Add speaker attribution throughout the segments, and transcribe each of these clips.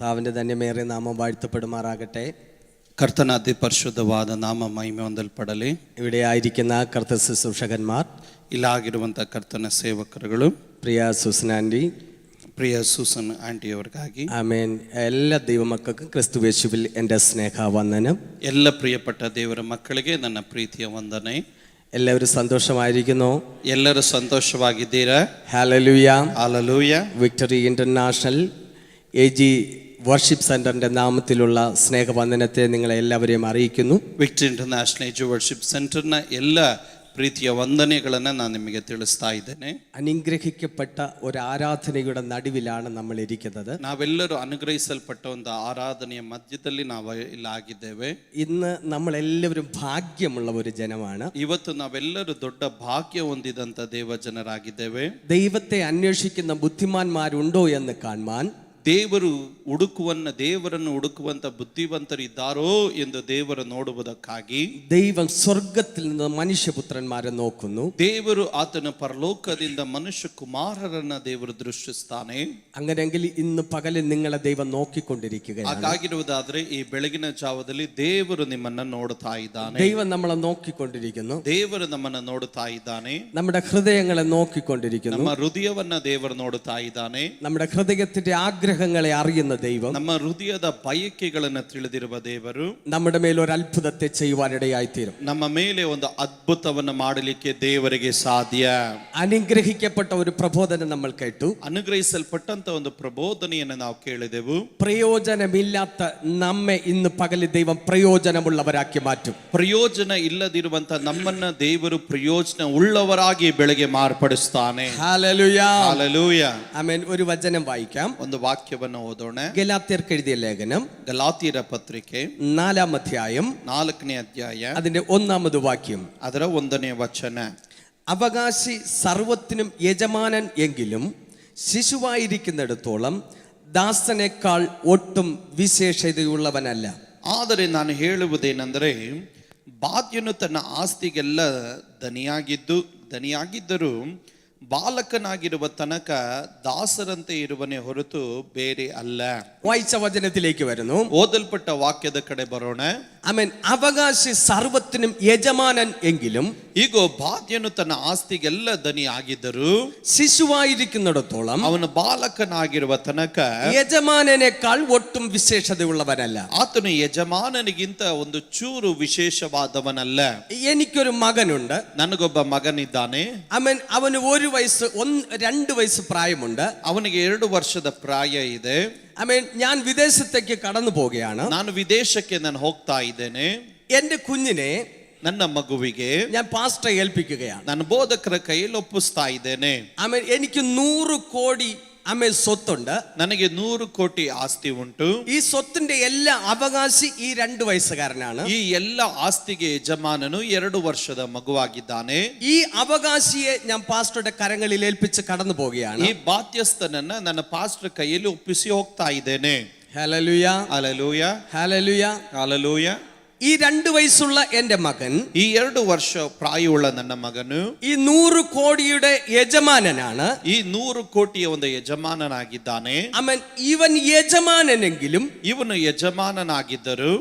Speaker 1: കർത്താവിൻ്റെ ധന്യമേറിയ നാമം വാഴ്ത്തപ്പെടുമാറാകട്ടെ.
Speaker 2: ಕರ್ತನ ಅತಿ ಪರಿಶುದ್ಧವಾದ ನಾಮ ಮಹಿಮೆ ಹೊಂದಲ್ಪಡಲಿ.
Speaker 1: ഇവിടെ ആയിരിക്കുന്ന കർത്തൃ ശുശ്രൂഷകന്മാർ,
Speaker 2: ಇಲ್ಲಾಗಿರುವಂಥ ಕರ್ತನ ಸೇವಕರುಗಳು,
Speaker 1: പ്രിയ സൂസൻ ആൻറ്റി,
Speaker 2: ಪ್ರಿಯ ಸೂಸನ್ ಆಂಟಿಯವರಿಗಾಗಿ,
Speaker 1: ആമേൻ. എല്ലാ ദൈവമക്കൾക്കും ക്രിസ്തുയേശുവിൽ എൻ്റെ സ്നേഹവന്ദനം.
Speaker 2: ಎಲ್ಲ ಪ್ರಿಯಪಟ್ಟ ದೇವರ ಮಕ್ಕಳಿಗೆ ನನ್ನ ಪ್ರೀತಿಯ ವಂದನೆ.
Speaker 1: എല്ലാവരും സന്തോഷമായിരിക്കുന്നു?
Speaker 2: ಎಲ್ಲರೂ ಸಂತೋಷವಾಗಿದ್ದೀರಾ?
Speaker 1: Hallelujah.
Speaker 2: Hallelujah.
Speaker 1: Victory International AG Worship സെന്ററിന്റെ നാമത്തിലുള്ള സ്നേഹവന്ദനത്തെ നിങ്ങളെ എല്ലാവരെയും അറിയിക്കുന്നു.
Speaker 2: ವಿಕ್ಟರಿ ಇಂಟರ್ನ್ಯಾಷನಲ್ ಏಜ್ ವರ್ಷಿಪ್ ಸೆಂಟರ್ನ ಎಲ್ಲ ಪ್ರೀತಿಯ ವಂದನೆಗಳನ್ನು ನಾನು ನಿಮಗೆ ತಿಳಿಸ್ತಾ ಇದ್ದೇನೆ.
Speaker 1: അനുഗ്രഹിക്കപ്പെട്ട ഒരു ആരാധനയുടെ നടുവിലാണ് നമ്മൾ ഇരിക്കുന്നത്.
Speaker 2: ನಾವೆಲ್ಲರೂ ಅನುಗ್ರಹಿಸಲ್ಪಟ್ಟ ಒಂದು ಆರಾಧನೆಯ ಮಧ್ಯದಲ್ಲಿ ನಾವು ಇಲ್ಲಾಗಿದ್ದೇವೆ.
Speaker 1: ഇന്ന് നമ്മളെല്ലാവരും ഭാഗ്യമുള്ള ഒരു ജനമാണ്.
Speaker 2: ಇವತ್ತು ನಾವೆಲ್ಲರೂ ದೊಡ್ಡ ಭಾಗ್ಯ ಹೊಂದಿದಂತ ದೇವ ಜನರಾಗಿದ್ದೇವೆ.
Speaker 1: ദൈവത്തെ അന്വേഷിക്കുന്ന ബുദ്ധിമാന്മാരുണ്ടോ എന്ന് കാണുവാൻ,
Speaker 2: ದೇವರನ್ನು ಹುಡುಕುವಂತ ಬುದ್ಧಿವಂತರಿದ್ದಾರೋ ಎಂದು ದೇವರು ನೋಡುವುದಕ್ಕಾಗಿ
Speaker 1: ദൈവം സ്വർഗത്തിൽ നിന്ന് മനുഷ്യപുത്രന്മാരെ നോക്കുന്നു.
Speaker 2: ದೇವರು ಆತನ ಪರಲೋಕದಿಂದ ಮನುಷ್ಯ ಕುಮಾರರನ್ನ ದೇವರು ದೃಷ್ಟಿಸ್ತಾನೆ.
Speaker 1: അങ്ങനെയെങ്കിൽ ഇന്ന് പകലിൽ നിങ്ങളെ ദൈവം നോക്കിക്കൊണ്ടിരിക്കുകയാണ്.
Speaker 2: ಹಾಗಾಗಿರುವುದಾದ್ರೆ ಈ ಬೆಳಗಿನ ಜಾವದಲ್ಲಿ ದೇವರು ನಿಮ್ಮನ್ನ ನೋಡುತ್ತಾ ಇದ್ದಾನೆ.
Speaker 1: ദൈവം നമ്മളെ നോക്കിക്കൊണ്ടിരിക്കുന്നു.
Speaker 2: ದೇವರು ನಮ್ಮನ್ನ ನೋಡುತ್ತಾ ಇದ್ದಾನೆ.
Speaker 1: നമ്മുടെ ഹൃദയങ്ങളെ നോക്കിക്കൊണ്ടിരിക്കുന്നു.
Speaker 2: ನಮ್ಮ ಹೃದಯವನ್ನ ದೇವರು ನೋಡುತ್ತಾ ಇದ್ದಾನೆ.
Speaker 1: നമ്മുടെ ഹൃദയത്തിന്റെ ആഗ്രഹങ്ങളെ അറിയുന്ന ദൈവം,
Speaker 2: ನಮ್ಮ ಹೃದಯದ ಬಯಕೆಗಳನ್ನು ತಿಳಿದಿರುವ ದೇವರು
Speaker 1: നമ്മുടെ മേൽ ഒരു അത്ഭുതത്തെ ചെയ്യുവാനിടയായി തീരും.
Speaker 2: ನಮ್ಮ ಮೇಲೆ ಒಂದು ಅದ್ಭುತವನ್ನು ಮಾಡಲಿಕ್ಕೆ ದೇವರಿಗೆ ಸಾಧ್ಯ.
Speaker 1: അനുഗ്രഹിക്കപ്പെട്ട ഒരു പ്രബോധനം നമ്മൾ കേട്ടു.
Speaker 2: ಅನುಗ್ರಹಿಸಲ್ಪಟ್ಟಂತ ಒಂದು ಪ್ರಬೋಧನೆಯನ್ನು ನಾವು ಕೇಳಿದೆವು.
Speaker 1: പ്രയോജനമില്ലാത്ത നമ്മെ ഇന്ന് പകലിൽ ദൈവം പ്രയോജനമുള്ളവരാക്കി മാറ്റും.
Speaker 2: ಪ್ರಯೋಜನ ಇಲ್ಲದಿರುವಂತ ನಮ್ಮನ್ನ ದೇವರು ಪ್ರಯೋಜನ ಉಳ್ಳವರಾಗಿ ಬೆಳಗ್ಗೆ ಮಾರ್ಪಡಿಸ್ತಾನೆ.
Speaker 1: ഹല്ലേലൂയ.
Speaker 2: ഹല്ലേലൂയ.
Speaker 1: ആമേൻ. ഒരു വചനം വായിക്കാം.
Speaker 2: ಒಂದು ವಾಕ್ಯವನ್ನು ಓದೋಣ.
Speaker 1: ഗലാത്യർക്ക് എഴുതിയ ലേഖനം
Speaker 2: ಗಲಾತ್ಯರ ಪತ್ರಿಕೆ
Speaker 1: 4-ാം അധ്യായം
Speaker 2: 4ನೇ ಅಧ್ಯಾಯ
Speaker 1: അതിന്റെ 1-ാമത് വാക്യം,
Speaker 2: ಅದರ 1ನೇ ವಚನ.
Speaker 1: അവകാശി സർവത്തിനും യജമാനൻ എങ്കിലും ശിശുവായിരിക്കുന്നിടത്തോളം ദാസനേക്കാൾ ഒട്ടും വിശേഷതയുള്ളവനല്ല.
Speaker 2: ಆದರೆ ನಾನು ಹೇಳುವುದೇನೆಂದರೆ, ಬಾಧ್ಯನು ತನ್ನ ಆಸ್ತಿಗೆಲ್ಲ ದನಿಯಾಗಿದ್ದರೂ ബാലകനാಗಿರುವ തനಕ ದಾಸರಂತೆ ಇರುವನೇ ಹೊರತು ಬೇರೆ ಅಲ್ಲ.
Speaker 1: വായിച്ച വചനത്തിലേക്ക് വരുന്നു.
Speaker 2: ಓದಲ್ಪಟ್ಟ ವಾಕ್ಯದ ಕಡೆ ಬರೋಣ.
Speaker 1: ആമേൻ. അവകാശി സർവത്തിനും യജമാനൻ എങ്കിലും
Speaker 2: ಈಗ ಬಾಧ್ಯನು ತನ್ನ ಆಸ್ತಿಗೆಲ್ಲ ದನಿ ಆಗಿದ್ದರೂ
Speaker 1: ശിശുവായിരിക്കുന്നിടത്തോളം
Speaker 2: ಅವನು ಬಾಲಕನಾಗಿರುವ ತನಕ
Speaker 1: യജമാനനേക്കാൾ ഒട്ടും വിശേഷതയുള്ളവനല്ല.
Speaker 2: ಆತನು ಯಜಮಾನನಿಗಿಂತ ಒಂದು ಚೂರು ವಿಶೇಷವಾದವನಲ್ಲ.
Speaker 1: എനിക്കൊരു മകനുണ്ട്.
Speaker 2: ನನಗೊಬ್ಬ ಮಗನಿದ್ದಾನೆ.
Speaker 1: ആമേൻ. അവന് 1-2 വയസ്സ് പ്രായമുണ്ട്.
Speaker 2: ಅವನಿಗೆ 2 ವರ್ಷದ ಪ್ರಾಯ ಇದೆ.
Speaker 1: ആമേൻ. ഞാൻ വിദേശത്തേക്ക് കടന്നു പോവുകയാണ്.
Speaker 2: ನಾನು ವಿದೇಶಕ್ಕೆ ಹೋಗ್ತಾ ಇದ್ದೇನೆ.
Speaker 1: എന്റെ കുഞ്ഞിനെ,
Speaker 2: ನನ್ನ ಮಗುವಿಗೆ
Speaker 1: ഞാൻ പാസ്റ്ററെ ഏൽപ്പിക്കുകയാണ്.
Speaker 2: ನಾನು ಬೋಧಕರ ಕೈಯಲ್ಲಿ ಒಪ್ಪಿಸ್ತಾ ಇದ್ದೇನೆ.
Speaker 1: ആമേൻ. എനിക്ക് 100 കോടി ആമേൻ സ്വത്തുണ്ട്.
Speaker 2: ನನಗೆ 100 ಕೋಟಿ ಆಸ್ತಿ ಉಂಟು.
Speaker 1: ഈ സ്വത്തിന്റെ എല്ലാ അവകാശി ഈ 2 വയസ്സുകാരനാണ്.
Speaker 2: ಈ ಎಲ್ಲ ಆಸ್ತಿಗೆ ಯಜಮಾನನು 2 ವರ್ಷದ ಮಗುವಾಗಿದ್ದಾನೆ.
Speaker 1: ഈ അവകാശിയെ ഞാൻ പാസ്റ്ററുടെ കരങ്ങളിൽ ഏൽപ്പിച്ച് കടന്നു പോവുകയാണ്.
Speaker 2: ಈ ಬಾಧ್ಯಸ್ಥನನ್ನ ನನ್ನ ಪಾಸ್ಟರ್ ಕೈಯಲ್ಲಿ ಒಪ್ಪಿಸಿ ಹೋಗ್ತಾ ಇದ್ದೇನೆ.
Speaker 1: ഹല്ലേലൂയ.
Speaker 2: ഹല്ലേലൂയ.
Speaker 1: ഹല്ലേലൂയ.
Speaker 2: ഹല്ലേലൂയ.
Speaker 1: ഈ 2 വയസ്സുള്ള എന്റെ മകൻ,
Speaker 2: ಈ 2 ವರ್ಷ ಪ್ರಾಯವುಳ್ಳ ನನ್ನ ಮಗನು
Speaker 1: ഈ 100 കോടിയുടെ യജമാനനാണ്.
Speaker 2: ಈ 100 ಕೋಟಿಯ ಒಂದು ಯಜಮಾನನಾಗಿದ್ದಾನೆ.
Speaker 1: അവൻ ഇവൻ യജമാനനെങ്കിലും
Speaker 2: ಇವನು ಯಜಮಾನನಾಗಿದ್ದರು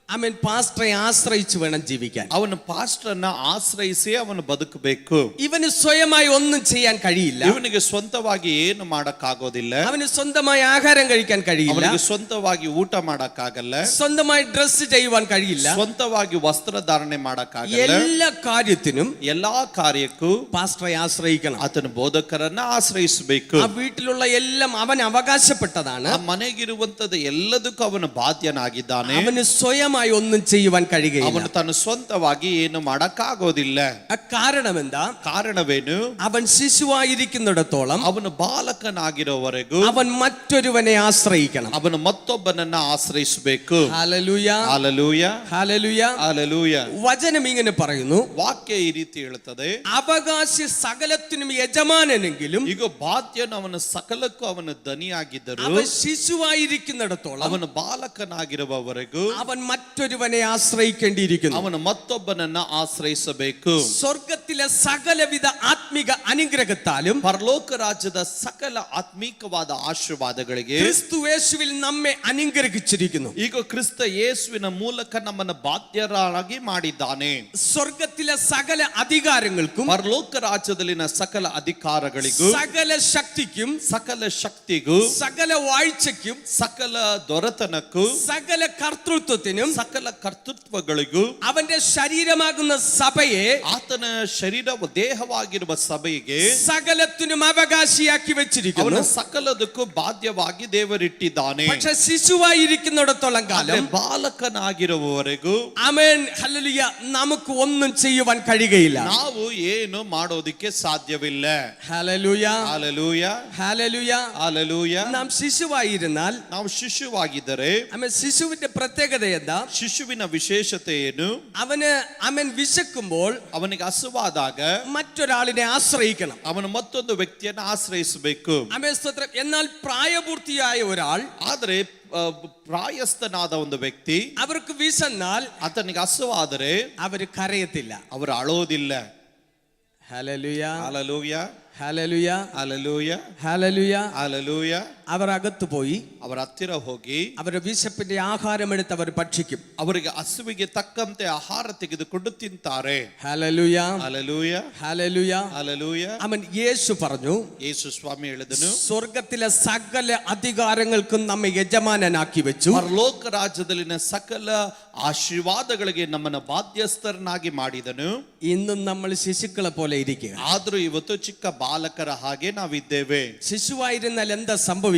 Speaker 1: അവൻ പാസ്റ്ററെ ആശ്രയിച്ചു വേണം ജീവിക്കാൻ.
Speaker 2: ಅವನು ಪಾಸ್ಟರ್ನ ಆಶ್ರಯಿಸಿ ಅವನು ಬದುಕಬೇಕು.
Speaker 1: ഇവന് സ്വയമായി ഒന്നും ചെയ്യാൻ കഴിയില്ല.
Speaker 2: ಇವನಿಗೆ ಸ್ವಂತವಾಗಿ ಏನು ಮಾಡಕ್ಕಾಗೋದಿಲ್ಲ.
Speaker 1: അവന് സ്വന്തമായി ആഹാരം കഴിക്കാൻ കഴിയില്ല.
Speaker 2: ಅವನಿಗೆ ಸ್ವಂತವಾಗಿ ಊಟ ಮಾಡಕ್ಕಾಗಲ್ಲ.
Speaker 1: സ്വന്തമായി ഡ്രസ് ചെയ്യുവാൻ കഴിയില്ല.
Speaker 2: ಸ್ವಂತವಾಗಿ ವಸ್ತ್ರಧಾರಣೆ ಮಾಡಕ್ಕಾಗಲ್ಲ.
Speaker 1: എല്ലാ കാര്യത്തിനും
Speaker 2: ಎಲ್ಲಾ ಕಾರ್ಯಕ್ಕೂ
Speaker 1: പാസ്റ്ററെ ആശ്രയിക്കണം.
Speaker 2: ಆತನ ಬೋಧಕರನ್ನ ಆಶ್ರಯಿಸಬೇಕು.
Speaker 1: ആ വീട്ടിലുള്ള എല്ലാം അവൻ അവകാശപ്പെട്ടതാണ്.
Speaker 2: ಆ ಮನೆಗಿರುವಂತದ್ದು ಎಲ್ಲದಕ್ಕೂ ಅವನು ಬಾಧ್ಯನಾಗಿದ್ದಾನೆ.
Speaker 1: അവന് സ്വയമായി ഒന്നും ചെയ്യുവാൻ കഴിയുകയില്ല.
Speaker 2: ಅವನು ತನ್ನ ಸ್ವಂತವಾಗಿ ಏನು ಮಾಡಕ್ಕಾಗೋದಿಲ್ಲ.
Speaker 1: കാരണമെന്താ?
Speaker 2: ಕಾರಣವೇನು?
Speaker 1: അവൻ ശിശുവായിരിക്കുന്നിടത്തോളം
Speaker 2: ಅವನು ಬಾಲಕನಾಗಿರೋವರೆಗೂ
Speaker 1: അവൻ മറ്റൊരുവനെ ആശ്രയിക്കണം.
Speaker 2: ಅವನು ಮತ್ತೊಬ್ಬನನ್ನ ಆಶ್ರಯಿಸಬೇಕು.
Speaker 1: ഹല്ലേലൂയ.
Speaker 2: ഹല്ലേലൂയ.
Speaker 1: ഹല്ലേലൂയ.
Speaker 2: ഹല്ലേലൂയ.
Speaker 1: വചനം ഇങ്ങനെ പറയുന്നു.
Speaker 2: ವಾಕ್ಯ ಈ ರೀತಿ ಹೇಳುತ್ತದೆ,
Speaker 1: അവകാശി സകലത്തിനും യജമാനനെങ്കിലും
Speaker 2: ಈಗ ಬಾಧ್ಯನು ಅವನ ಸಕಲಕ್ಕೂ ಅವನ ದನಿಯಾಗಿದ್ದರು
Speaker 1: അവൻ ശിശുവായിരിക്കുന്നിടത്തോളം
Speaker 2: ಅವನು ಬಾಲಕನಾಗಿರುವವರೆಗೂ
Speaker 1: അവൻ മറ്റൊരുവനെ ആശ്രയിക്കേണ്ടിയിരിക്കുന്നു.
Speaker 2: ಅವನು ಮತ್ತೊಬ್ಬನನ್ನ ಆಶ್ರಯಿಸಬೇಕು.
Speaker 1: സ്വർഗത്തിലെ സകലവിധ ആത്മിക അനുഗ്രഹത്താലും
Speaker 2: ಪರಲೋಕ ರಾಜ್ಯದ ಸಕಲ ಆತ್ಮೀಕವಾದ ಆಶೀರ್ವಾದಗಳಿಗೆ
Speaker 1: ക്രിസ്തു യേശുവിൽ നമ്മെ അനുഗ്രഹിച്ചിരിക്കുന്നു.
Speaker 2: ಈಗ ಕ್ರಿಸ್ತ ಯೇಸುವಿನ ಮೂಲಕ ನಮ್ಮನ್ನು ಬಾಧ್ಯರಾಗಿ ಮಾಡಿದ್ದಾನೆ.
Speaker 1: സ്വർഗത്തിലെ സകല അധികാരങ്ങൾക്കും
Speaker 2: ಪರಲೋಕ ರಾಜ್ಯದಲ್ಲಿನ ಸಕಲ ಅಧಿಕಾರಗಳಿಗೂ
Speaker 1: സകല ശക്തിക്കും
Speaker 2: ಸಕಲ ಶಕ್ತಿಗೂ
Speaker 1: സകല വാഴ്ചയ്ക്കും
Speaker 2: ಸಕಲ ದೊರೆತನಕ್ಕೂ
Speaker 1: സകല കർത്തൃത്വത്തിനും
Speaker 2: ಸಕಲ ಕರ್ತೃತ್ವಗಳಿಗೂ
Speaker 1: അവന്റെ ശരീരമാകുന്ന സഭയെ
Speaker 2: ಆತನ ಶರೀರ ದೇಹವಾಗಿರುವ ಸಭೆಗೆ
Speaker 1: സകലത്തിനും അവകാശിയാക്കി വെച്ചിരിക്കുന്നു.
Speaker 2: ಅವನ ಸಕಲದಕ್ಕೂ ಬಾಧ್ಯವಾಗಿ ದೇವರಿಟ್ಟಿದ್ದಾನೆ.
Speaker 1: പക്ഷെ ശിശുവായിരിക്കുന്നിടത്തോളം കാലം
Speaker 2: ಬಾಲಕನಾಗಿರುವವರೆಗೂ
Speaker 1: ആമേൻ ഹല്ലേലൂയ നമുക്ക് ഒന്നും ചെയ്യുവാൻ കഴിയുകയില്ല.
Speaker 2: ನಾವು ಏನು ಮಾಡೋದಿಕ್ಕೆ ಸಾಧ್ಯವಿಲ್ಲ.
Speaker 1: Hallelujah
Speaker 2: hallelujah
Speaker 1: hallelujah.
Speaker 2: ಹಾಲೆಲೂಯ.
Speaker 1: നാം ശിശുവായിരുന്നാൽ
Speaker 2: ನಾವು ಶಿಶುವಾಗಿದ್ದರೆ
Speaker 1: ആമേൻ ശിശുവിന്റെ പ്രത്യേകത എന്താ?
Speaker 2: ಶಿಶುವಿನ ವಿಶೇಷತೆ ಏನು?
Speaker 1: അവൻ വിശക്കുമ്പോൾ
Speaker 2: ಅವನಿಗೆ ಹಸುವಾದಾಗ
Speaker 1: മറ്റൊരാളിനെ ആശ്രയിക്കണം.
Speaker 2: ಅವನು ಮತ್ತೊಂದು ವ್ಯಕ್ತಿಯನ್ನು ಆಶ್ರಯಿಸಬೇಕು.
Speaker 1: ആമേൻ സ്തോത്രം. എന്നാൽ പ്രായപൂർത്തിയായ ഒരാൾ
Speaker 2: ಆದರೆ ಪ್ರಾಯಸ್ಥನಾದ ಒಂದು ವ್ಯಕ್ತಿ
Speaker 1: അവർക്ക് വിശന്നാൽ
Speaker 2: ಆತನಿಗೆ ಹಸುವಾದರೆ
Speaker 1: അവര് കരയത്തില്ല.
Speaker 2: ಅವರು ಅಳೋದಿಲ್ಲ.
Speaker 1: Hallelujah
Speaker 2: hallelujah
Speaker 1: hallelujah
Speaker 2: hallelujah
Speaker 1: hallelujah.
Speaker 2: Hallelujah.
Speaker 1: അവർ അകത്തു പോയി
Speaker 2: ಅವರ ಹತ್ತಿರ ಹೋಗಿ
Speaker 1: അവരുടെ വിശപ്പിന്റെ ആഹാരം എടുത്ത് അവർ ഭക്ഷിക്കും.
Speaker 2: ಅವರಿಗೆ ಹಸುವಿಗೆ ತಕ್ಕಂತೆ ಆಹಾರ ತೆಗೆದುಕೊಂಡು ತಿಂತಾರೆ.
Speaker 1: Hallelujah
Speaker 2: hallelujah
Speaker 1: hallelujah.
Speaker 2: ಹಾಲೆಲೂಯ.
Speaker 1: അവൻ യേശു പറഞ്ഞു,
Speaker 2: ಯೇಸು ಸ್ವಾಮಿ ಹೇಳಿದನು,
Speaker 1: സ്വർഗത്തിലെ സകല അധികാരങ്ങൾക്കും നമ്മെ യജമാനനാക്കി വെച്ചു.
Speaker 2: ಪರಲೋಕ ರಾಜ್ಯದಲ್ಲಿನ ಸಕಲ ಆಶೀರ್ವಾದಗಳಿಗೆ ನಮ್ಮನ್ನು ಬಾಧ್ಯಸ್ಥರನ್ನಾಗಿ ಮಾಡಿದನು.
Speaker 1: ഇന്നും നമ്മൾ ശിശുക്കളെ പോലെ ഇരിക്കുക.
Speaker 2: ಆದರೂ ಇವತ್ತು ಚಿಕ್ಕ ಬಾಲಕರ ಹಾಗೆ ನಾವಿದ್ದೇವೆ.
Speaker 1: ശിശുവായിരുന്നാൽ എന്താ സംഭവിക്കുന്നത്?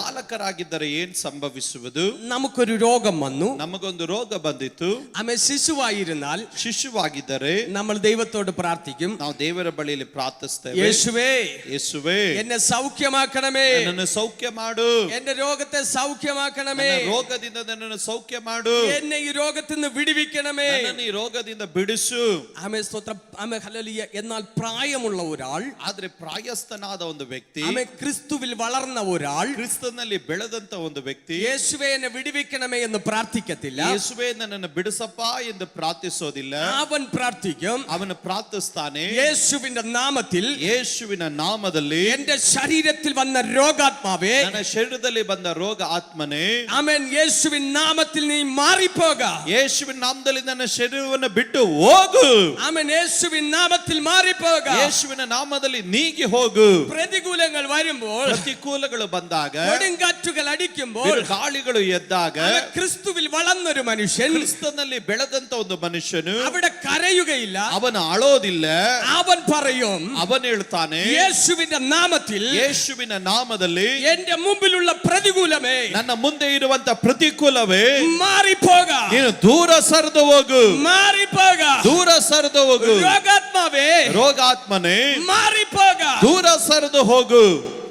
Speaker 2: ಬಾಲಕರಾಗಿದ್ದರೆ ಏನ್ ಸಂಭವಿಸುವುದು?
Speaker 1: നമുക്കൊരു രോഗം വന്നു.
Speaker 2: ನಮಗೊಂದು ರೋಗ ಬಂದಿತ್ತು.
Speaker 1: ആമേൻ. ശിശുവായിരുന്നാൽ
Speaker 2: ಶಿಶುವಾಗಿದ್ದರೆ
Speaker 1: നമ്മൾ ദൈവത്തോട് പ്രാർത്ഥിക്കും.
Speaker 2: ನಾವು ದೇವರ ಬಳಿಯಲ್ಲಿ ಪ್ರಾರ್ಥಿಸ್ತೇವೆ.
Speaker 1: യേശുവേ,
Speaker 2: ಯೇಸುವೇ,
Speaker 1: എന്നെ സൗഖ്യമാക്കണമേ.
Speaker 2: ನನ್ನನ್ನು ಸೌಖ್ಯ ಮಾಡು.
Speaker 1: എന്റെ രോഗത്തെ സൗഖ്യമാക്കണമേ.
Speaker 2: ನನ್ನ ರೋಗದಿಂದ ನನ್ನನ್ನು ಸೌಖ್ಯ ಮಾಡು.
Speaker 1: എന്നെ ഈ രോഗത്തിൽ നിന്ന് വിടുവിക്കണമേ.
Speaker 2: ನನ್ನನ್ನು ಈ ರೋಗದಿಂದ ಬಿಡಿಸು.
Speaker 1: ആമേൻ സ്തോത്രം. Amen hallelujah. എന്നാൽ പ്രായമുള്ള ഒരാൾ,
Speaker 2: ಆದ್ರೆ ಪ್ರಾಯಸ್ಥನಾದ ಒಂದು ವ್ಯಕ್ತಿ,
Speaker 1: ആമേൻ ക്രിസ്തുവിൽ വളർന്ന ഒരാൾ
Speaker 2: ಕ್ರಿಸ್ತನಲ್ಲಿ ಬೆಳೆದಂತ ಒಂದು ವ್ಯಕ್ತಿ
Speaker 1: യേശുവേ എന്നെ വിടുവിക്കണമേ എന്ന് പ്രാർത്ഥിക്കത്തില്ല.
Speaker 2: ಯೇಸುವೇ ನನ್ನನ್ನು ಬಿಡಿಸಪ್ಪ ಎಂದು ಪ್ರಾರ್ಥಿಸೋದಿಲ್ಲ.
Speaker 1: അവൻ പ്രാർത്ഥിക്കും,
Speaker 2: ಅವನು ಪ್ರಾರ್ಥಿಸ್ತಾನೆ,
Speaker 1: യേശുവിന്റെ നാമത്തിൽ
Speaker 2: ಯೇಸುವಿನ ನಾಮದಲ್ಲಿ
Speaker 1: എന്റെ ശരീരത്തിൽ വന്ന രോഗാത്മാവേ,
Speaker 2: ನನ್ನ ಶರೀರದಲ್ಲಿ ಬಂದ ರೋಗ ಆತ್ಮನೇ,
Speaker 1: ആമേൻ യേശുവിൻ നാമത്തിൽ നീ മാറിപ്പോക.
Speaker 2: ಯೇಸುವಿನ ನಾಮದಲ್ಲಿ ನನ್ನ ಶರೀರವನ್ನು ಬಿಟ್ಟು ಹೋಗು.
Speaker 1: ആമേൻ യേശുവിൻ നാമത്തിൽ മാറിപ്പോക.
Speaker 2: ಯೇಸುವಿನ ನಾಮದಲ್ಲಿ ನೀಗಿ ಹೋಗು.
Speaker 1: പ്രതികൂലങ്ങൾ വരുമ്പോൾ,
Speaker 2: ಪ್ರತಿಕೂಲಗಳು ಬಂದಾಗ,
Speaker 1: കൊടുങ്കാറ്റുകൾ അടിക്കുമ്പോൾ,
Speaker 2: ಗಾಳಿಗಳು ಎದ್ದಾಗ,
Speaker 1: ആമേൻ ക്രിസ്തുവിൽ വളർന്നൊരു മനുഷ്യൻ
Speaker 2: ಕ್ರಿಸ್ತನಲ್ಲಿ ಬೆಳೆದಂತ ಒಂದು ಮನುಷ್ಯನು
Speaker 1: അവിടെ കരയുകയില്ല.
Speaker 2: ಅವನು ಅಳೋದಿಲ್ಲ.
Speaker 1: അവൻ പറയും,
Speaker 2: ಅವನು ಹೇಳ್ತಾನೆ,
Speaker 1: യേശുവിന്റെ നാമത്തിൽ
Speaker 2: ಯೇಸುವಿನ ನಾಮದಲ್ಲಿ
Speaker 1: എന്റെ മുമ്പിലുള്ള പ്രതികൂലമേ,
Speaker 2: ನನ್ನ ಮುಂದೆ ಇರುವಂತ ಪ್ರತಿಕೂಲವೇ
Speaker 1: മാറിപ്പോക.
Speaker 2: ನೀನು ದೂರ ಸರಿದು ಹೋಗು.
Speaker 1: മാറിപ്പോക.
Speaker 2: ದೂರ ಸರಿದು ಹೋಗು.
Speaker 1: രോഗാത്മാവേ,
Speaker 2: ರೋಗಾತ್ಮನೇ
Speaker 1: മാറിപ്പോക.
Speaker 2: ದೂರ ಸರಿದು ಹೋಗು.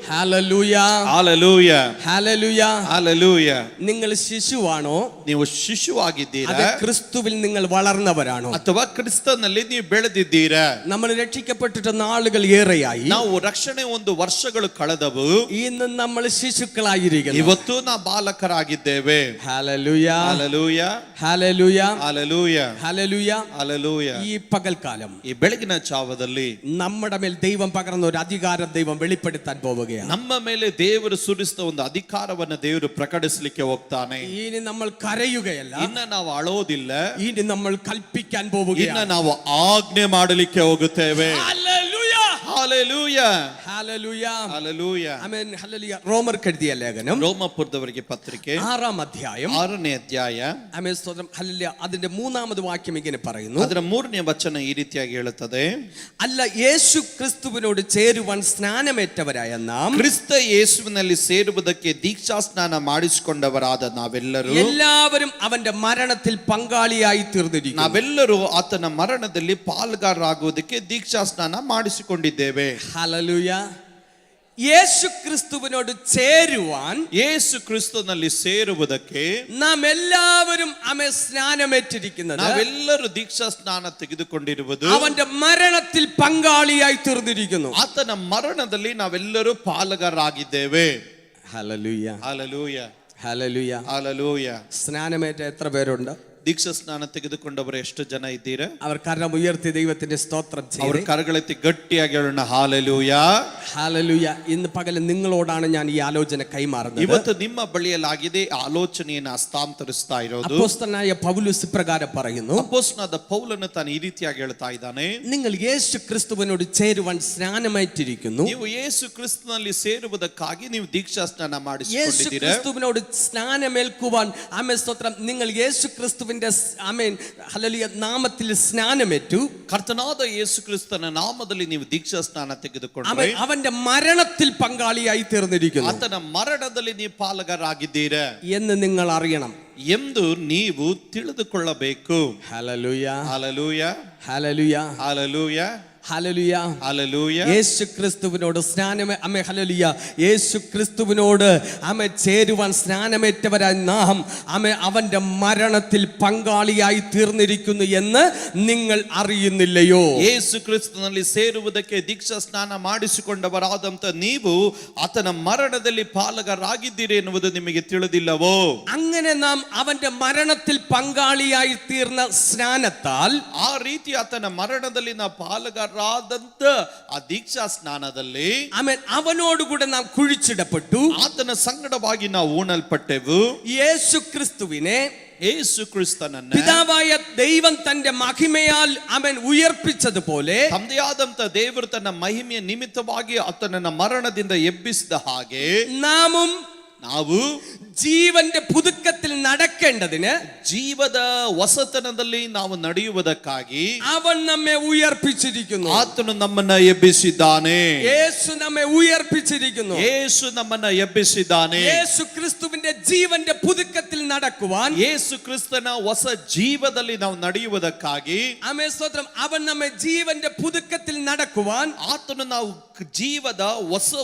Speaker 1: Hallelujah
Speaker 2: hallelujah
Speaker 1: hallelujah.
Speaker 2: ಹಾಲೆಲೂಯ.
Speaker 1: നിങ്ങൾ ശിശുവാണോ?
Speaker 2: ನೀವು ಶಿಶುವಾಗಿದ್ದೀರಾ
Speaker 1: അത് ക്രിസ്തുവിൽ നിങ്ങൾ വളർന്നവരാണോ?
Speaker 2: ಅಥವಾ ಕ್ರಿಸ್ತನಲ್ಲಿ ನೀವು ಬೆಳೆದಿದ್ದೀರಾ?
Speaker 1: നമ്മൾ രക്ഷിക്കപ്പെട്ടിട്ട് നാളുകൾ ഏറെയായി.
Speaker 2: ನಾವು ರಕ್ಷಣೆ ಒಂದು ವರ್ಷಗಳು ಕಳೆದವು.
Speaker 1: ഇന്ന് നമ്മൾ ശിശുക്കളായിരിക്കുന്നു.
Speaker 2: ಇವತ್ತು ನಾವು ಬಾಲಕರಾಗಿದ್ದೇವೆ.
Speaker 1: Hallelujah
Speaker 2: hallelujah
Speaker 1: hallelujah
Speaker 2: hallelujah
Speaker 1: hallelujah.
Speaker 2: Hallelujah.
Speaker 1: ഈ പകൽക്കാലം
Speaker 2: ಈ ಬೆಳಗಿನ ಜಾವದಲ್ಲಿ
Speaker 1: നമ്മുടെ മേൽ ദൈവം പകർന്ന ഒരു അധികാരം ദൈവം വെളിപ്പെടുത്താൻ പോവുകയാണ്.
Speaker 2: ನಮ್ಮ ಮೇಲೆ ದೇವರು ಸುರಿಸಿದ ಒಂದು ಅಧಿಕಾರವನ್ನು ದೇವರು ಪ್ರಕಟಿಸಲಿಕ್ಕೆ ಹೋಗ್ತಾನೆ.
Speaker 1: ഇനി നമ്മൾ കരയുകയല്ല,
Speaker 2: ಇನ್ನ ನಾವು ಅಳೋದಿಲ್ಲ.
Speaker 1: ഇനി നമ്മൾ കൽപ്പിക്കാൻ
Speaker 2: ಇನ್ನ
Speaker 1: പോവുകയാണ്.
Speaker 2: ನಾವು ಆಜ್ಞೆ ಮಾಡಲಿಕ್ಕೆ ಹೋಗುತ್ತೇವೆ.
Speaker 1: Hallelujah
Speaker 2: hallelujah
Speaker 1: hallelujah.
Speaker 2: Hallelujah.
Speaker 1: Amen hallelujah. റോമർക്ക് എഴുതിയ ലേഖനം
Speaker 2: ರೋಮಪುರದವರಿಗೆ ಪತ್ರಿಕೆ
Speaker 1: 6-ാം അധ്യായം
Speaker 2: 6ನೇ ಅಧ್ಯಾಯ
Speaker 1: ആമേൻ സ്തോത്രം ഹല്ലേലൂയ. അതിന്റെ 3-ാമത് വാക്യം ഇങ്ങനെ പറയുന്നു,
Speaker 2: ಅದರ 3ನೇ ವಚನ ಈ ರೀತಿಯಾಗಿ ಹೇಳುತ್ತದೆ,
Speaker 1: അല്ല യേശു ക്രിസ്തുവിനോട് ചേരുവാൻ സ്നാനമേറ്റവരായ നാം
Speaker 2: ಕ್ರಿಸ್ತ ಯೇಸುವಿನಲ್ಲಿ ಸೇರುವುದಕ್ಕೆ ದೀಕ್ಷಾ ಸ್ನಾನ ಮಾಡಿಸಿಕೊಂಡವರಾದ ನಾವೆಲ್ಲರೂ
Speaker 1: എല്ലാവരും അവന്റെ മരണത്തിൽ പങ്കാളിയായി തീർന്നിരിക്കുന്നു.
Speaker 2: ನಾವೆಲ್ಲರೂ ಆತನ ಮರಣದಲ್ಲಿ ಪಾಲ್ಗಾರರಾಗುವುದಕ್ಕೆ ದೀಕ್ಷಾ ಸ್ನಾನ ಮಾಡಿಸಿಕೊಂಡಿದ್ದೇವೆ.
Speaker 1: ഹല്ലേലൂയ. യേശു ക്രിസ്തുവിനോട് ചേരുവാൻ,
Speaker 2: ಯೇಸು ಕ್ರಿಸ್ತನಲ್ಲಿ ಸೇರುವುದಕ್ಕೆ
Speaker 1: നാം എല്ലാവരും അവനെ സ്നാനമേറ്റിരിക്കുന്നത്
Speaker 2: ನಾವೆಲ್ಲರೂ ದೀಕ್ಷಾ ಸ್ನಾನ ತೆಗೆದುಕೊಂಡಿರುವುದು
Speaker 1: അവന്റെ മരണത്തിൽ പങ്കാളിയായി തീർന്നിരിക്കുന്നു.
Speaker 2: ಆತನ ಮರಣದಲ್ಲಿ ನಾವೆಲ್ಲರೂ ಪಾಲುಗಾರರಾಗಿದ್ದೇವೆ.
Speaker 1: Hallelujah
Speaker 2: hallelujah
Speaker 1: hallelujah.
Speaker 2: ಹಾಲೆಲೂಯ.
Speaker 1: സ്നാനമേറ്റ എത്ര പേരുണ്ട്?
Speaker 2: ದೀಕ್ಷಾ ಸ್ನಾನ ತೆಗೆದುಕೊಂಡವರು ಎಷ್ಟು ಜನ ಇದ್ದೀರಾ?
Speaker 1: അവർ കരം ഉയർത്തി ദൈവത്തിന്റെ സ്തോത്രം
Speaker 2: ಅವ್ರ
Speaker 1: ചെയ്ത്
Speaker 2: ಕರಗಳೆತ್ತಿ ಗಟ್ಟಿಯಾಗಿ ಹೇಳೋಣ ಹಾಲೆಲೂಯಾ.
Speaker 1: ഹല്ലേലൂയ. ഇന്ന് പകൽ നിങ്ങളോടാണ് ഞാൻ ഈ ആലോചന കൈമാറുന്നത്.
Speaker 2: ಇವತ್ತು ನಿಮ್ಮ ಬಳಿಯಲ್ಲಾಗಿದೆ ಆಲೋಚನೆಯನ್ನು ಹಸ್ತಾಂತರಿಸ್ತಾ ಇರೋದು.
Speaker 1: അപ്പോസ്തലനായ പൗലോസ് ഇപ്രകാരം പറയുന്നു,
Speaker 2: ಅಪೊಸ್ತಲನಾದ ಪೌಲನು ತಾನು ಈ ರೀತಿಯಾಗಿ ಹೇಳ್ತಾ ಇದ್ದಾನೆ,
Speaker 1: നിങ്ങൾ യേശു ക്രിസ്തുവിനോട് ചേരുവാൻ സ്നാനമേറ്റിരിക്കുന്നു.
Speaker 2: ನೀವು ಯೇಸು ಕ್ರಿಸ್ತನಲ್ಲಿ ಸೇರುವುದಕ್ಕಾಗಿ ನೀವು ದೀಕ್ಷಾ ಸ್ನಾನ
Speaker 1: യേശു
Speaker 2: ಮಾಡಿಸಿಕೊಂಡಿದ್ದೀರಾ.
Speaker 1: ക്രിസ്തുവിനോട് സ്നാനമേൽക്കുവാൻ ആമേൻ സ്തോത്രം, നിങ്ങൾ യേശു ക്രിസ്തുവിന്റെ ആമേൻ ഹല്ലേലൂയ നാമത്തിൽ സ്നാനമേറ്റു.
Speaker 2: ಕರ್ತನಾದ ಯೇಸು ಕ್ರಿಸ್ತನ ನಾಮದಲ್ಲಿ ನೀವು ದೀಕ್ಷಾ ಸ್ನಾನ ತೆಗೆದುಕೊಂಡ್ರೆ
Speaker 1: അവൻ അവന്റെ മരണത്തിൽ പങ്കാളിയായി തീർന്നിരിക്കുന്നു
Speaker 2: ಆತನ ಮರಣದಲ್ಲಿ ನೀವು ಪಾಲುಗಾರರಾಗಿದ್ದೀರಾ
Speaker 1: എന്ന് നിങ്ങൾ അറിയണം.
Speaker 2: ಎಂದು ನೀವು ತಿಳಿದುಕೊಳ್ಳಬೇಕು.
Speaker 1: Hallelujah,
Speaker 2: hallelujah,
Speaker 1: hallelujah,
Speaker 2: hallelujah,
Speaker 1: hallelujah.
Speaker 2: Hallelujah.
Speaker 1: യേശു ക്രിസ്തുവിനോട് അമ്മേ ഹല്ലേലൂയ, യേശു ക്രിസ്തുവിനോട് അമ്മ ചേരുവാൻ സ്നാനമേറ്റവരായി നാം അമ്മ അവന്റെ മരണത്തിൽ പങ്കാളിയായി തീർന്നിരിക്കുന്നു എന്ന് നിങ്ങൾ അറിയുന്നില്ലയോ?
Speaker 2: ಯೇಸು ಕ್ರಿಸ್ತನಲ್ಲಿ ಸೇರುವುದಕ್ಕೆ ದೀಕ್ಷಾ ಸ್ನಾನ ಮಾಡಿಸಿಕೊಂಡವರಾದಂತ ನೀವು ಆತನ ಮರಣದಲ್ಲಿ ಪಾಲುಗಾರರಾಗಿದ್ದೀರಿ ಎನ್ನುವುದು ನಿಮಗೆ ತಿಳಿದಿಲ್ಲವೋ?
Speaker 1: അങ്ങനെ നാം അവന്റെ മരണത്തിൽ പങ്കാളിയായി തീർന്ന സ്നാനത്താൽ
Speaker 2: ಆ ರೀತಿ ಆತನ ಮರಣದಲ್ಲಿ ನಾವು ಪಾಲುಗಾರರಾದಂತ ಆ ದೀಕ್ಷಾ ಸ್ನಾನದಲ್ಲಿ
Speaker 1: ആമേൻ അവനോടുകൂടെ നാം കുഴിച്ചിടപ്പെട്ടു.
Speaker 2: ಆತನ ಸಂಗಡವಾಗಿ ನಾವು ಊಣಲ್ಪಟ್ಟೆವು.
Speaker 1: യേശു ക്രിസ്തുവിനെ
Speaker 2: ಯೇಸು ಕ್ರಿಸ್ತನನ್ನ
Speaker 1: പിതാവായ ദൈവം തന്റെ മഹിമയാൽ അവൻ ഉയർപ്പിച്ചതുപോലെ
Speaker 2: ತಂದೆಯಾದಂತ ದೇವರು ತನ್ನ ಮಹಿಮೆಯ ನಿಮಿತ್ತವಾಗಿ ಆತನನ್ನ ಮರಣದಿಂದ ಎಬ್ಬಿಸಿದ ಹಾಗೆ
Speaker 1: നാമും
Speaker 2: ನಾವು
Speaker 1: ജീവന്റെ പുതുക്കത്തിൽ നടക്കേണ്ടതിന്
Speaker 2: ಜೀವದ ಹೊಸತನದಲ್ಲಿ ನಾವು ನಡೆಯುವುದಕ್ಕಾಗಿ
Speaker 1: അവൻ നമ്മെ ഉയർപ്പിച്ചിരിക്കുന്നു.
Speaker 2: ಆತನು ನಮ್ಮನ್ನ ಎಬ್ಬಿಸಿದ್ದಾನೆ.
Speaker 1: യേശു നമ്മെ ഉയർപ്പിച്ചിരിക്കുന്നു.
Speaker 2: ಯೇಸು ನಮ್ಮನ್ನ ಎಬ್ಬಿಸಿದ್ದಾನೆ.
Speaker 1: യേശു ക്രിസ്തുവിന്റെ ജീവന്റെ പുതുക്കത്തിൽ നടക്കുവാൻ,
Speaker 2: ಯೇಸು ಕ್ರಿಸ್ತನ ಹೊಸ ಜೀವದಲ್ಲಿ ನಾವು ನಡೆಯುವುದಕ್ಕಾಗಿ
Speaker 1: ആമേൻ സ്തോത്രം, അവൻ നമ്മെ ജീവന്റെ പുതുക്കത്തിൽ നടക്കുവാൻ
Speaker 2: ಆತನು ನಾವು ಜೀವದ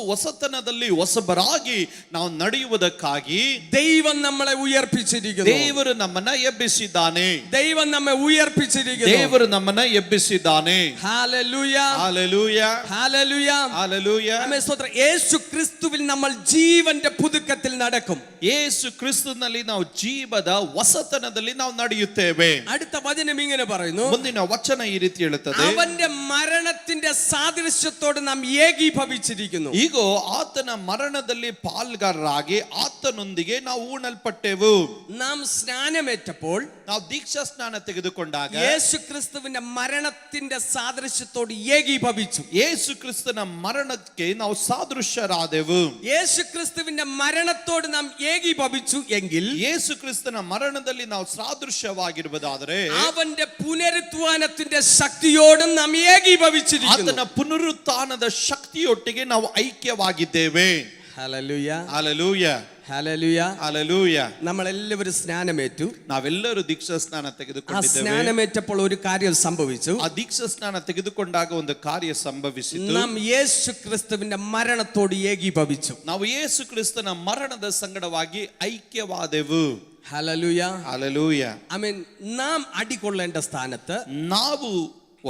Speaker 2: ಹೊಸತನದಲ್ಲಿ ಹೊಸಬರಾಗಿ ನಾವು ನಡೆಯುವುದಕ್ಕಾಗಿ
Speaker 1: ദൈവം നമ്മളെ ഉയർപ്പിച്ചിരിക്കുന്നു.
Speaker 2: ದೇವರು ನಮ್ಮನ್ನ ಎಬ್ಬಿಸಿದ್ದಾನೆ.
Speaker 1: ദൈവം നമ്മെ ഉയർപ്പിച്ചിരിക്കുന്നു.
Speaker 2: ದೇವರು ನಮ್ಮನ್ನ ಎಬ್ಬಿಸಿದ್ದಾನೆ.
Speaker 1: Hallelujah,
Speaker 2: hallelujah,
Speaker 1: hallelujah,
Speaker 2: hallelujah.
Speaker 1: Amen സ്തോത്രം. യേശു ക്രിസ്തുവിൽ നമ്മൾ ജീവന്റെ പുതുക്കത്തിൽ നടക്കും.
Speaker 2: ಯೇಸು ಕ್ರಿಸ್ತನಲ್ಲಿ ನಾವು ಜೀವದ ಹೊಸತನದಲ್ಲಿ ನಾವು ನಡೆಯುತ್ತೇವೆ.
Speaker 1: അടുത്ത വചനം ഇങ്ങനെ പറയുന്നു,
Speaker 2: ಮುಂದಿನ ವಚನ ಈ ರೀತಿ ಹೇಳುತ್ತದೆ,
Speaker 1: അവന്റെ മരണത്തിന്റെ സാദൃശ്യത്തോട് നാം ഏകീഭവിച്ചിരിക്കുന്നു.
Speaker 2: ಈಗ ಆತನ ಮರಣದಲ್ಲಿ ಪಾಲ್ಗಾರರಾಗಿ ಆತನೊಂದಿಗೆ ನಾವು ಊಣಲ್ಪಟ್ಟೆವು.
Speaker 1: നാം സ്നാനമേറ്റപ്പോൾ
Speaker 2: ನಾವು ದೀಕ್ಷಾ ಸ್ನಾನ ತೆಗೆದುಕೊಂಡಾಗ
Speaker 1: യേശു ക്രിസ്തുവിന്റെ മരണത്തിന്റെ സാദൃശ്യത്തോട് ഏകീഭവിച്ചു.
Speaker 2: ಯೇಸು ಕ್ರಿಸ್ತನ ಮರಣಕ್ಕೆ ನಾವು ಸಾದೃಶ್ಯರಾದೆವು.
Speaker 1: യേശു ക്രിസ്തുവിന്റെ മരണത്തോട് നാം ഏകീഭവിച്ചു എങ്കിൽ
Speaker 2: ಯೇಸು ಕ್ರಿಸ್ತನ ಮರಣದಲ್ಲಿ ನಾವು ಸಾದೃಶ್ಯವಾಗಿರುವುದಾದರೆ
Speaker 1: അവന്റെ പുനരുത്ഥാനത്തിന്റെ ശക്തിയോടും നാം ഏകീഭവിച്ചിരിക്കുന്നു.
Speaker 2: ಆತನ ಪುನರುತ್ಥಾನದ ಶಕ್ತಿಯೊಟ್ಟಿಗೆ ನಾವು ಐಕ್ಯವಾಗಿದ್ದೇವೆ.
Speaker 1: Hallelujah,
Speaker 2: hallelujah,
Speaker 1: hallelujah.
Speaker 2: ಹಾಲೆಲೂಯ.
Speaker 1: നമ്മളെല്ലാവരും സ്നാനമേറ്റു.
Speaker 2: ನಾವೆಲ್ಲರೂ ದೀಕ್ಷಾ ಸ್ನಾನ
Speaker 1: ആ
Speaker 2: ತೆಗೆದುಕೊಂಡಿದ್ದೇವೆ.
Speaker 1: സ്നാനമേറ്റപ്പോൾ ഒരു കാര്യം സംഭവിച്ചു.
Speaker 2: ಆ ದೀಕ್ಷಾ ಸ್ನಾನ ತೆಗೆದುಕೊಂಡಾಗ ಒಂದು ಕಾರ್ಯ ಸಂಭವಿಸಿತು.
Speaker 1: നാം യേശു ക്രിസ്തുവിന്റെ മരണത്തോട് ഏകീഭവിച്ചു.
Speaker 2: ನಾವು ಯೇಸು ಕ್ರಿಸ್ತನ ಮರಣದ ಸಂಗಡವಾಗಿ ಐಕ್ಯವಾದೆವು.
Speaker 1: Hallelujah,
Speaker 2: hallelujah.
Speaker 1: ആമേൻ. നാം അടികൊള്ളേണ്ട സ്ഥാനത്ത്,
Speaker 2: ನಾವು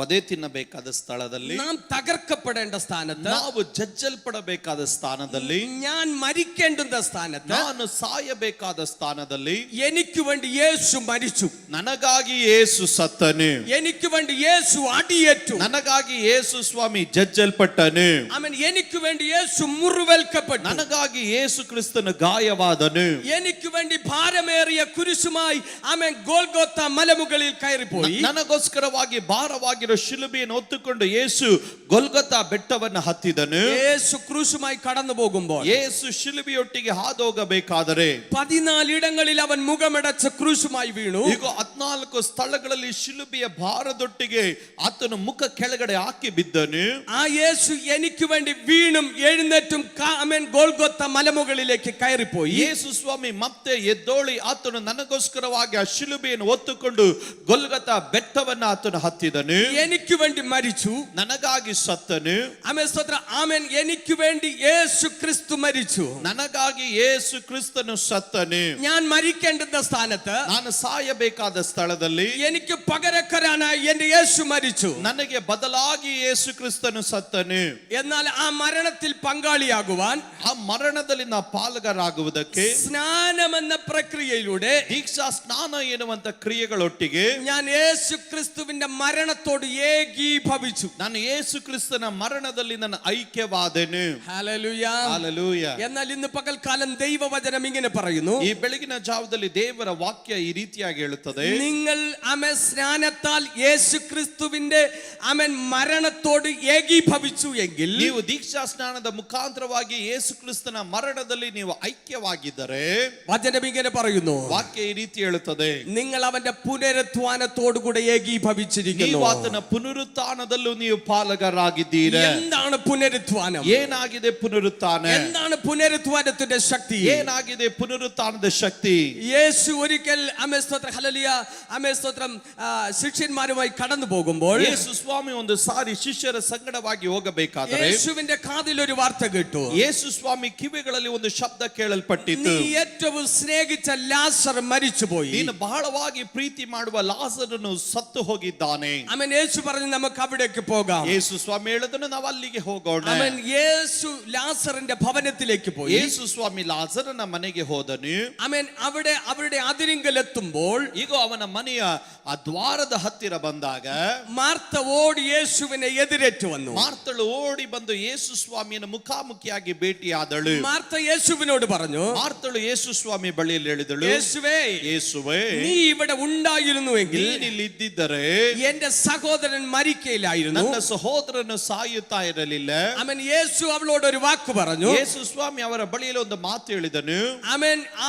Speaker 2: ಒದೆ ತಿನ್ನಬೇಕಾದ ಸ್ಥಳದಲ್ಲಿ,
Speaker 1: നാം തകർക്കപ്പെടേണ്ട സ്ഥാനത്ത്,
Speaker 2: ನಾವು ಜಜ್ಜಲ್ಪಡಬೇಕಾದ ಸ್ಥಾನದಲ್ಲಿ,
Speaker 1: ഞാൻ മരിക്കേണ്ടുന്ന സ്ഥാനത്ത്,
Speaker 2: ನಾನು ಸಾಯಬೇಕಾದ ಸ್ಥಾನದಲ್ಲಿ
Speaker 1: എനിക്ക് വേണ്ടി യേശു മരിച്ചു.
Speaker 2: ನನಗಾಗಿ ಯೇಸು ಸತ್ತನು.
Speaker 1: എനിക്ക് വേണ്ടി യേശു അടിയേറ്റു.
Speaker 2: ನನಗಾಗಿ ಯೇಸು ಸ್ವಾಮಿ ಜಜ್ಜಲ್ಪಟ್ಟನು.
Speaker 1: ആമേൻ. എനിക്ക് വേണ്ടി യേശു മുറിവേൽക്കപ്പെട്ടു.
Speaker 2: ನನಗಾಗಿ ಯೇಸು ಕ್ರಿಸ್ತನು ಗಾಯವಾದನು.
Speaker 1: എനിക്ക് വേണ്ടി ഭാരമേറിയ കുരിശുമായി ആമേൻ ഗോൽഗോത്ത മലമുകളിൽ കയറിപ്പോയി.
Speaker 2: ನನಗೋಸ್ಕರವಾಗಿ ಭಾರವಾಗಿರೋ ಶಿಲುಬೆಯನ್ನು ಹೊತ್ತುಕೊಂಡು ಯೇಸು ಗೊಲ್ಗೊತಾ ಬೆಟ್ಟವನ್ನು ಹತ್ತಿದನು.
Speaker 1: യേശു ക്രൂശുമായി കടന്നു പോകുമ്പോൾ
Speaker 2: ಯೇಸು ಶಿಲುಬೆಯೊಟ್ಟಿಗೆ ಹಾದೋಗಬೇಕಾದರೆ
Speaker 1: 14 ഇടങ്ങളിൽ അവൻ മുഖമടച്ച് ക്രൂശുമായി വീണു.
Speaker 2: ಈಗ 14 ಸ್ಥಳಗಳಲ್ಲಿ ಶಿಲುಬೆಯ ಭಾರದೊಟ್ಟಿಗೆ ಆತನು ಮುಖ ಕೆಳಗಡೆ ಹಾಕಿ ಬಿದ್ದನು.
Speaker 1: ആ യേശു എനിക്ക് വേണ്ടി വീണും എഴുന്നേറ്റും ആമേൻ ഗോൽഗോത്ത മലമുകളിലേക്ക് കയറിപ്പോയി.
Speaker 2: ಯೇಸು ಸ್ವಾಮಿ ಮತ್ತೆ ಎದ್ದೋಳಿ ಆತನು ನನಗೋಸ್ಕರವಾಗಿ ಆ ಶಿಲುಬೆಯನ್ನು ಹೊತ್ತುಕೊಂಡು ಗೊಲ್ಗೊತಾ ಬೆಟ್ಟವನ್ನು ಆತನು ಹತ್ತಿದನು.
Speaker 1: എനിക്ക് വേണ്ടി മരിച്ചു.
Speaker 2: ನನಗಾಗಿ ಸತ್ತನು.
Speaker 1: ആമേൻ സ്തോത്രം. ആമേൻ. എനിക്ക് വേണ്ടി യേശു ക്രിസ്തു മരിച്ചു.
Speaker 2: ನನಗಾಗಿ ಯೇಸು ಕ್ರಿಸ್ತನು ಸತ್ತನು.
Speaker 1: ഞാൻ മരിക്കേണ്ടുന്ന സ്ഥാനത്ത്
Speaker 2: ನಾನು ಸಾಯಬೇಕಾದ ಸ್ಥಳದಲ್ಲಿ
Speaker 1: എനിക്ക് പകരക്കാരനായി എന്റെ യേശു മരിച്ചു.
Speaker 2: ನನಗೆ ಬದಲಾಗಿ ಯೇಸು ಕ್ರಿಸ್ತನು ಸತ್ತನು.
Speaker 1: എന്നാൽ ആ മരണത്തിൽ പങ്കാളിയാകുവാൻ,
Speaker 2: ಆ ಮರಣದಲ್ಲಿ ನಾವು ಪಾಲುಗಾರರಾಗುವುದಕ್ಕೆ
Speaker 1: സ്നാനമെന്ന പ്രക്രിയയിലൂടെ
Speaker 2: ದೀಕ್ಷಾ ಸ್ನಾನ ಎನ್ನುವಂತ ಕ್ರಿಯೆಗಳೊಟ್ಟಿಗೆ
Speaker 1: ഞാൻ യേശു ക്രിസ്തുവിന്റെ മരണത്തോട് ഏകീഭവിച്ചു.
Speaker 2: ನಾನು ಯೇಸು ಕ್ರಿಸ್ತನ ಮರಣದಲ್ಲಿ ನನ್ನ ಐಕ್ಯವಾದೆನು.
Speaker 1: ഹല്ലേലൂയ.
Speaker 2: ಹಲ್ಲೆಲೂಯಾ.
Speaker 1: എന്നാൽ ഇന്ന് പകൽക്കാലം ദൈവവചനം ഇങ്ങനെ പറയുന്നു,
Speaker 2: ಈ ಬೆಳಗಿನ ಜಾವದಲ್ಲಿ ದೇವರ ವಾಕ್ಯ ಈ ರೀತಿಯಾಗಿ ಹೇಳುತ್ತದೆ,
Speaker 1: നിങ്ങൾ സ്നാനത്താൽ യേശു ക്രിസ്തുവിന്റെ മരണത്തോട് ഏകീഭവിച്ചു എങ്കിൽ,
Speaker 2: ನೀವು ದೀಕ್ಷಾ ಸ್ನಾನದ ಮುಖಾಂತರವಾಗಿ ಯೇಸು ಕ್ರಿಸ್ತನ ಮರಣದಲ್ಲಿ ನೀವು ಐಕ್ಯವಾಗಿದ್ದರೆ,
Speaker 1: വചനം ഇങ്ങനെ പറയുന്നു,
Speaker 2: ವಾಕ್ಯ ಈ ರೀತಿ ಹೇಳುತ್ತದೆ,
Speaker 1: നിങ്ങൾ അവന്റെ പുനരുത്ഥാനത്തോടു കൂടെ ഏകീഭവിച്ചിരിക്കുന്നു.
Speaker 2: ನೀವು ಆತನ ಪುನರುತ್ಥಾನದಲ್ಲೂ ನೀವು ಪಾಲುಗಾರರಾಗಿದ್ದೀರಿ.
Speaker 1: എന്താണ് പുനരുത്ഥാനം?
Speaker 2: ಏನಾಗಿದೆ ಪುನರುತ್ಥಾನ?
Speaker 1: എന്താണ് പുനരുത്ഥാനത്തിന്റെ ശക്തി?
Speaker 2: ಏನಾಗಿದೆ ಪುನರುತ್ಥಾನದ ಶಕ್ತಿ?
Speaker 1: യേശു ഒരിക്കൽ ശിഷ്യന്മാരുമായി കടന്നു പോകുമ്പോൾ
Speaker 2: ಯೇಸು ಸ್ವಾಮಿ ಒಂದು ಸಾರಿ ಶಿಷ್ಯರ ಸಂಗಡವಾಗಿ ಹೋಗಬೇಕಾದರೆ
Speaker 1: യേശുവിന്റെ കാതിൽ ഒരു വാർത്ത കേട്ടു.
Speaker 2: ಯೇಸು ಸ್ವಾಮಿ ಕಿವಿಗಳಲ್ಲಿ ಒಂದು ಶಬ್ದ ಕೇಳಲ್ಪಟ್ಟಿತು,
Speaker 1: നീ ഏറ്റവും സ്നേഹിച്ച ലാസർ മരിച്ചുപോയി.
Speaker 2: ನೀನು ಬಹಳವಾಗಿ ಪ್ರೀತಿ ಮಾಡುವ ಲಾಜರನು ಸತ್ತು ಹೋಗಿದ್ದಾನೆ.
Speaker 1: യേശു പറഞ്ഞു, നമുക്ക് അവിടേക്ക് പോകാം.
Speaker 2: ಯೇಸು ಸ್ವಾಮಿ ಹೇಳಿದನು, ನಾವು ಅಲ್ಲಿಗೆ ಹೋಗೋಣ.
Speaker 1: യേശു ലാസറിന്റെ ഭവനത്തിലേക്ക് പോയി.
Speaker 2: ಯೇಸು ಸ್ವಾಮಿ ಲಾಜರನ ಮನೆಗೆ ಹೋದನು.
Speaker 1: അവിടെ അവരുടെ അതിരിങ്കൽ എത്തുമ്പോൾ,
Speaker 2: ಈಗ ಅವನ ಮನೆಯ ಆ ದ್ವಾರದ ಹತ್ತಿರ ಬಂದಾಗ
Speaker 1: മാർത്ത ഓടി യേശുവിനെ എതിരേറ്റു വന്നു.
Speaker 2: ಮಾರ್ತಳು ಓಡಿ ಬಂದು ಯೇಸು ಸ್ವಾಮಿಯನ್ನು ಮುಖಾಮುಖಿಯಾಗಿ ಭೇಟಿಯಾದಳು.
Speaker 1: മാർത്ത യേശുവിനോട് പറഞ്ഞു,
Speaker 2: ಮಾರ್ತಳು ಯೇಸು ಸ್ವಾಮಿ ಬಳಿಯಲ್ಲಿ ಹೇಳಿದಳು,
Speaker 1: യേശുവേ,
Speaker 2: ಯೇಸುವೇ,
Speaker 1: നീ ഇവിടെ ഉണ്ടായിരുന്നുവെങ്കിൽ
Speaker 2: ನೀನಿಲ್ಲಿ ಇದ್ದಿದ್ದರೆ
Speaker 1: എന്റെ സഹോദരൻ മരിക്കയില്ലായിരുന്നു.
Speaker 2: ನನ್ನ ಸಹೋದರನು ಸಾಯುತ್ತಾ ಇರಲಿಲ್ಲ.
Speaker 1: യേശു അവളോട് ഒരു വാക്ക് പറഞ്ഞു.
Speaker 2: ಯೇಸು ಸ್ವಾಮಿ ಅವರ ಬಳಿಯಲ್ಲಿ ಒಂದು ಮಾತು ಹೇಳಿದನು,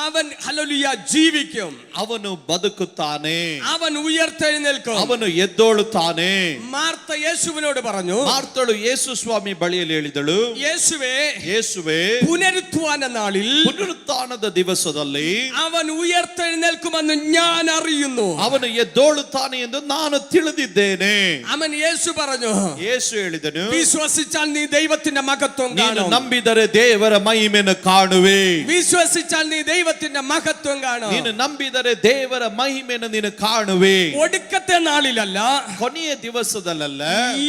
Speaker 1: അവൻ ഹല്ലേലൂയ ജീവിക്കും,
Speaker 2: ಅವನು ಬದುಕುತ್ತಾನೆ,
Speaker 1: അവൻ ഉയർത്തെഴുന്നേൽക്കും,
Speaker 2: ಅವನು ಎದ್ದೋಳುತ್ತಾನೆ.
Speaker 1: മാർത്ത യേശുവിനോട് പറഞ്ഞു,
Speaker 2: ಮಾರ್ತಳು ಯೇಸು ಸ್ವಾಮಿ ಬಳಿಯಲ್ಲಿ ಹೇಳಿದಳು,
Speaker 1: യേശുവേ,
Speaker 2: ಯೇಸುವೇ,
Speaker 1: പുനരുത്ഥാന നാളിൽ
Speaker 2: ಪುನರುತ್ಥಾನದ ದಿವಸದಲ್ಲಿ
Speaker 1: അവൻ ഉയർത്തെഴുന്നേൽക്കുമെന്ന് ഞാൻ അറിയുന്നു.
Speaker 2: ಅವನು ಎದ್ದೋಳುತ್ತಾನೆ ಎಂದು ನಾನು ತಿಳಿದಿದ್ದೇನೆ.
Speaker 1: യേശു പറഞ്ഞു,
Speaker 2: ಯೇಸು ಹೇಳಿದನು,
Speaker 1: വിശ്വസിച്ചാൽ നീ ദൈവത്തിന്റെ മഹത്വം
Speaker 2: ನೀನು
Speaker 1: കാണും.
Speaker 2: ನಂಬಿದರೆ ದೇವರ ಮಹಿಮೆಯನ್ನು ಕಾಣುವೆ.
Speaker 1: വിശ്വസിച്ചാൽ നീ ദൈവത്തിന്റെ മഹത്വം കാണും.
Speaker 2: ನೀನು ನಂಬಿದರೆ ದೇವರ ಮಹಿಮೆಯನ್ನು ನೀನು ಕಾಣುವೆ.
Speaker 1: ഒടുക്കത്തെ നാളിലല്ല,
Speaker 2: ಕೊನೆಯ ದಿವಸದಲ್ಲ,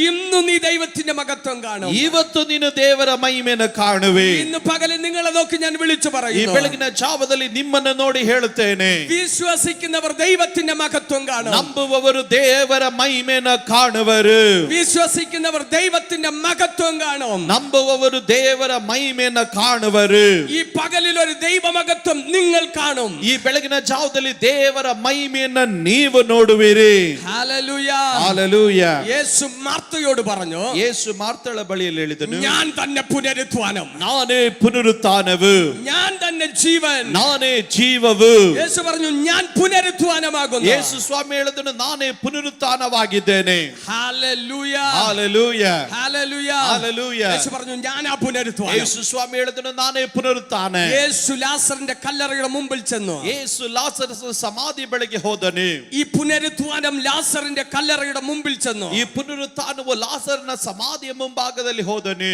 Speaker 1: ഇന്നു നീ ദൈവത്തിന്റെ മഹത്വം കാണും.
Speaker 2: ಇವತ್ತು ನೀನು ದೇವರ ಮಹಿಮೆಯನ್ನು ಕಾಣುವೆ.
Speaker 1: ഇന്ന് പകല് നിങ്ങളെ നോക്കി ഞാൻ വിളിച്ചു
Speaker 2: ಈ
Speaker 1: പറയുന്നു,
Speaker 2: ಬೆಳಗಿನ ಜಾವದಲ್ಲಿ ನಿಮ್ಮನ್ನು ನೋಡಿ ಹೇಳುತ್ತೇನೆ,
Speaker 1: വിശ്വസിക്കുന്നവർ ദൈവത്തിന്റെ മഹത്വം കാണും.
Speaker 2: ನಂಬುವವರು ದೇವರ ಮಹಿಮೆಯನ್ನು ಕಾಣುವರು.
Speaker 1: വിശ്വസിക്കുന്നവർ ദൈവത്തിന്റെ മഹത്വം കാണും.
Speaker 2: ನಂಬುವವರು ದೇವರ ಮಹಿಮೆಯನ್ನು ಕಾಣುವರು.
Speaker 1: ഈ പകലിൽ ഒരു ദൈവമഹത്വം നിങ്ങൾ കാണും.
Speaker 2: ಈ ಬೆಳಗಿನ ಜಾವದಲ್ಲಿ ದೇವರ ಮಹಿಮೆಯನ್ನು ನೀವು ನೋಡುವಿರಿ.
Speaker 1: ഹല്ലേലൂയ.
Speaker 2: ಹಲ್ಲೆಲೂಯ.
Speaker 1: യേശു മാർത്തയോട് പറഞ്ഞു,
Speaker 2: ಯೇಸು ಮಾರ್ತಳ ಬಳಿಯಲ್ಲಿ ಹೇಳಿದನು,
Speaker 1: ഞാൻ തന്നെ പുനരുത്ഥാനം,
Speaker 2: ನಾನೇ ಪುನರುತ್ಥಾನವು,
Speaker 1: ഞാൻ തന്നെ ജീവൻ.
Speaker 2: ನಾನೇ ಜೀವವು.
Speaker 1: യേശു പറഞ്ഞു, ഞാൻ പുനരുത്ഥാനമാകുന്നു.
Speaker 2: ಯೇಸು ಸ್ವಾಮಿ ಹೇಳಿದನು, ನಾನೇ ಪುನರುತ್ಥಾನವಾಗಿದ್ದೇನೆ.
Speaker 1: ഹല്ലേലൂയ.
Speaker 2: ಹಲ್ಲೆಲೂಯ.
Speaker 1: ഹല്ലേലൂയ.
Speaker 2: ಹಲ್ಲೆಲೂಯ.
Speaker 1: യേശു പറഞ്ഞു, ഞാനാ പുനരുത്ഥാനം.
Speaker 2: ಯೇಸು ಸ್ವಾಮಿ ಹೇಳಿದನು, ನಾನೇ ಪುನರುತ್ಥಾನ.
Speaker 1: യേശു ലാസറിന്റെ കല്ലറയുടെ മുമ്പിൽ ചെന്നു.
Speaker 2: ಯೇಸು ಲಾಸರನ ಸಮಾಧಿ ಬಳಿಗೆ ಹೋದನು.
Speaker 1: ഈ പുനരുത്ഥാനം ലാസറിന്റെ കല്ലറയുടെ മുമ്പിൽ ചെന്നു.
Speaker 2: ಈ ಪುನರುತ್ಥಾನವು ಲಾಸರನ ಸಮಾಧಿಯ ಮುಂಭಾಗದಲ್ಲಿ ಹೋದನು.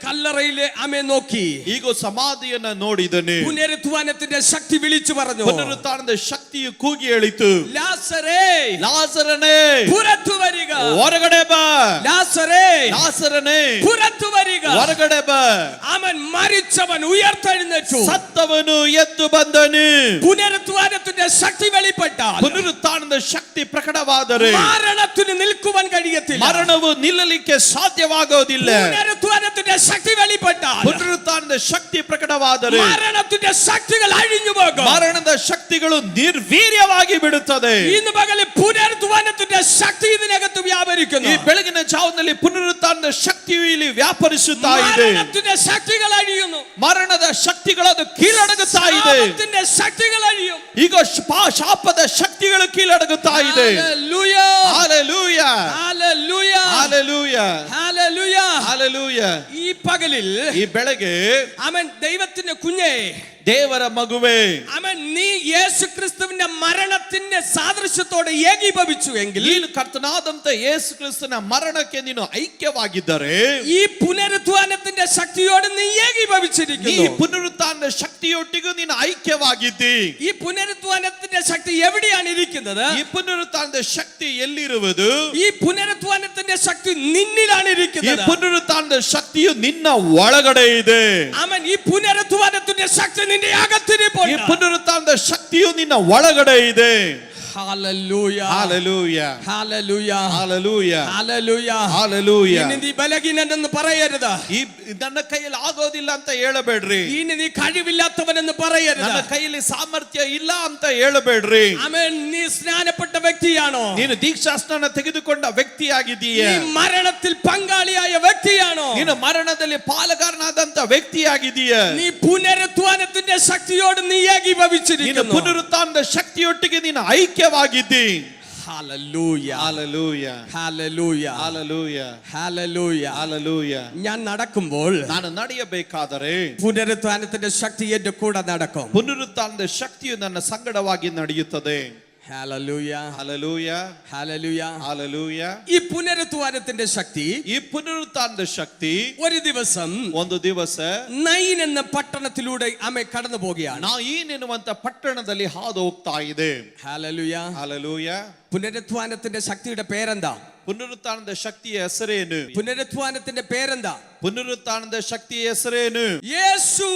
Speaker 1: കല്ലറയിലെ നോക്കി.
Speaker 2: ಈಗ ಸಮಾಧಿಯನ್ನ ನೋಡಿದನು.
Speaker 1: പുനരുത്ഥാനത്തിന്റെ ശക്തി വിളിച്ചു പറഞ്ഞു.
Speaker 2: ಪುನರುತ್ಥಾನದ ಶಕ್ತಿಯು ಕೂಗಿ ಹೇಳಿತು,
Speaker 1: ലാസറേ,
Speaker 2: ಲಾಸರನೇ,
Speaker 1: പുറത്തു വരിക.
Speaker 2: ಹೊರಗಡೆ ಬಾ.
Speaker 1: ലാസറേ,
Speaker 2: ಲಾಸರನೇ,
Speaker 1: പുറത്തു വരിക.
Speaker 2: ಹೊರಗಡೆ ಬಾ.
Speaker 1: അവൻ മരിച്ചവൻ ഉയർത്തെഴുന്നേറ്റു.
Speaker 2: ಸತ್ತವನು ಎದ್ದು ಬಂದನು.
Speaker 1: പുനരുത്ഥാനത്തിന്റെ ശക്തി വെളിപ്പെട്ടാൽ,
Speaker 2: ಪುನರುತ್ಥಾನದ ಶಕ್ತಿ ಪ್ರಕಟವಾದರೆ
Speaker 1: മരണത്തിന് നിൽക്കുവാൻ കഴിയത്തില്ല.
Speaker 2: ಮರಣವು ನಿಲ್ಲಲಿಕ್ಕೆ ಸಾಧ್ಯವಾಗೋದಿಲ್ಲ.
Speaker 1: പുനരുത്ഥാനത്തിന്റെ ശക്തി വെളിപ്പെട്ടാൽ,
Speaker 2: ಪುನರುತ್ಥಾನದ ಶಕ್ತಿ ಪ್ರಕಟವಾದರೆ
Speaker 1: മരണത്തിന്റെ ശക്തികൾ അഴിഞ്ഞു പോകും.
Speaker 2: ಮರಣದ ಶಕ್ತಿಗಳು ನಿರ್ವೀರ್ಯವಾಗಿ ಬಿಡುತ್ತದೆ.
Speaker 1: ഇന്ന് പകലിൽ പുനരുത്ഥാനത്തിന്റെ ശക്തി ഇതിനകത്ത് വ്യാപരിക്കുന്നു.
Speaker 2: ಈ ಬೆಳಗಿನ ಜಾವದಲ್ಲಿ ಪುನರುತ್ಥಾನದ ಶಕ್ತಿಯು ಇಲ್ಲಿ ವ್ಯಾಪರಿಸುತ್ತಾ ಇದೆ.
Speaker 1: മരണത്തിന്റെ ശക്തികൾ അഴിയുന്നു.
Speaker 2: ಮರಣದ ಶಕ್ತಿಗಳು ಅದು ಕೀಳಡಗುತ್ತಾ ಇದೆ.
Speaker 1: ശാപത്തിന്റെ ശക്തികൾ അഴിയും.
Speaker 2: ಈಗ ಶಾಪದ ಶಕ್ತಿಗಳು ಕೀಳಡಗುತ್ತಾ ಇದೆ.
Speaker 1: Hallelujah.
Speaker 2: Hallelujah.
Speaker 1: Hallelujah.
Speaker 2: Hallelujah.
Speaker 1: Hallelujah.
Speaker 2: Hallelujah.
Speaker 1: ഈ പകലിൽ
Speaker 2: ഈ ಬೆಳಗ್ಗೆ
Speaker 1: അവൻ ദൈവത്തിന്റെ കുഞ്ഞേ,
Speaker 2: ದೇವರ ಮಗುವೇ,
Speaker 1: അവൻ നീ യേശു ക്രിസ്തുവിന്റെ മരണത്തിന്റെ സാദൃശ്യത്തോടെ ഏകീഭവിച്ചു എങ്കിൽ,
Speaker 2: ನೀನು ಕರ್ತನಾದಂತ ಯೇಸು ಕ್ರಿಸ್ತನ ಮರಣಕ್ಕೆ ನೀನು ಐಕ್ಯವಾಗಿದ್ದರೆ,
Speaker 1: ഈ പുനരുത്ഥാനത്തിന്റെ ശക്തിയോട് നീ
Speaker 2: ಈ
Speaker 1: ഏകീഭവിച്ചിരിക്കുന്നു.
Speaker 2: ಪುನರುತ್ಥಾನದ ಶಕ್ತಿಯೊಟ್ಟಿಗೂ ನೀನು ಐಕ್ಯವಾಗಿದ್ದಿ.
Speaker 1: ഈ പുനരുത്ഥാനത്തിന്റെ ശക്തി എവിടെയാണ് ഇരിക്കുന്നത്?
Speaker 2: ಈ ಪುನರುತ್ಥಾನದ ಶಕ್ತಿ ಎಲ್ಲಿರುವುದು?
Speaker 1: ഈ പുനരുത്ഥാനത്തിന്റെ ശക്തി നിന്നിലാണ്
Speaker 2: ಈ
Speaker 1: ഇരിക്കുന്നത്.
Speaker 2: ಪುನರುತ್ಥಾನದ ಶಕ್ತಿಯು ನಿನ್ನ ಒಳಗಡೆ ಇದೆ.
Speaker 1: അവൻ ഈ പുനരുത്ഥാനത്തിന്റെ ശക്തി നിന്റെ അകത്തിരിപ്പുണ്ട്.
Speaker 2: ಈ ಪುನರುತ್ಥಾನದ ಶಕ್ತಿಯು ನಿನ್ನ ಒಳಗಡೆ ಇದೆ.
Speaker 1: Hallelujah,
Speaker 2: hallelujah,
Speaker 1: hallelujah,
Speaker 2: hallelujah,
Speaker 1: hallelujah,
Speaker 2: hallelujah.
Speaker 1: ഇനി നീ ബലഹീനനെന്ന് പറയരുത്.
Speaker 2: ಈ ನನ್ನ ಕೈಯಲ್ಲಿ ಆಗೋದಿಲ್ಲ ಅಂತ ಹೇಳಬೇಡ್ರಿ.
Speaker 1: ഇനി നീ കഴിവില്ലാത്തവനെന്ന് പറയരുത്.
Speaker 2: ನನ್ನ ಕೈಯಲ್ಲಿ ಸಾಮರ್ಥ್ಯ ಇಲ್ಲ ಅಂತ ಹೇಳಬೇಡ್ರಿ.
Speaker 1: ആമേൻ. നീ സ്നാനപ്പെട്ട വ്യക്തിയാണോ?
Speaker 2: ನೀನು ದೀಕ್ಷಾ ಸ್ನಾನ ತೆಗೆದುಕೊಂಡ ವ್ಯಕ್ತಿಯಾಗಿದ್ದೀಯ.
Speaker 1: നീ മരണത്തിൽ പങ്കാളിയായ വ്യക്തിയാണോ?
Speaker 2: ನೀನು ಮರಣದಲ್ಲಿ ಪಾಲುಗಾರನಾದಂತ ವ್ಯಕ್ತಿಯಾಗಿದ್ದೀಯ.
Speaker 1: നീ പുനരുത്ഥാനത്തിന്റെ ശക്തിയോട് നീ
Speaker 2: ನೀನು
Speaker 1: ഏകീഭവിച്ചിരിക്കുന്നു.
Speaker 2: ಪುನರುತ್ಥಾನದ ಶಕ್ತಿಯೊಟ್ಟಿಗೆ ನೀನು ಐಕ್ಯವಾಗಿದ್ದಿ.
Speaker 1: Hallelujah,
Speaker 2: hallelujah,
Speaker 1: hallelujah,
Speaker 2: hallelujah,
Speaker 1: hallelujah.
Speaker 2: Hallelujah.
Speaker 1: ഞാൻ നടക്കുമ്പോൾ
Speaker 2: ನಾನು ನಡೆಯಬೇಕಾದರೆ
Speaker 1: പുനരുത്ഥാനത്തിന്റെ ശക്തി എന്റെ കൂടെ നടക്കും.
Speaker 2: ಪುನರುತ್ಥಾನದ ಶಕ್ತಿಯು ನನ್ನ ಸಂಗಡವಾಗಿ ನಡೆಯುತ್ತದೆ.
Speaker 1: Hallelujah,
Speaker 2: hallelujah,
Speaker 1: hallelujah.
Speaker 2: ഹല്ലേലൂയ.
Speaker 1: ഈ പുനരുത്ഥാനത്തിന്റെ ശക്തി
Speaker 2: ಈ ಪುನರುತ್ಥಾನದ ಶಕ್ತಿ
Speaker 1: ഒരു ദിവസം
Speaker 2: ಒಂದು ದಿವಸ
Speaker 1: നൈൻ എന്ന പട്ടണത്തിലൂടെ ആമേ കടന്നു പോവുകയാണ്.
Speaker 2: ನಾಯಿನ್ ಎನ್ನುವಂತ ಪಟ್ಟಣದಲ್ಲಿ ಹಾದು ಹೋಗ್ತಾ ಇದೆ.
Speaker 1: ഹല്ലേലൂയ.
Speaker 2: ಹಲ್ಲೆಲೂಯ.
Speaker 1: പുനരുത്ഥാനത്തിന്റെ ശക്തിയുടെ പേരെന്താ?
Speaker 2: ಪುನರುತ್ಥಾನದ ಶಕ್ತಿಯ ಹೆಸರೇನು?
Speaker 1: പുനരുത്ഥാനത്തിന്റെ പേരെന്താ?
Speaker 2: ಪುನರುತ್ಥಾನದ ಶಕ್ತಿಯ ಹೆಸರೇನು?
Speaker 1: യേശു.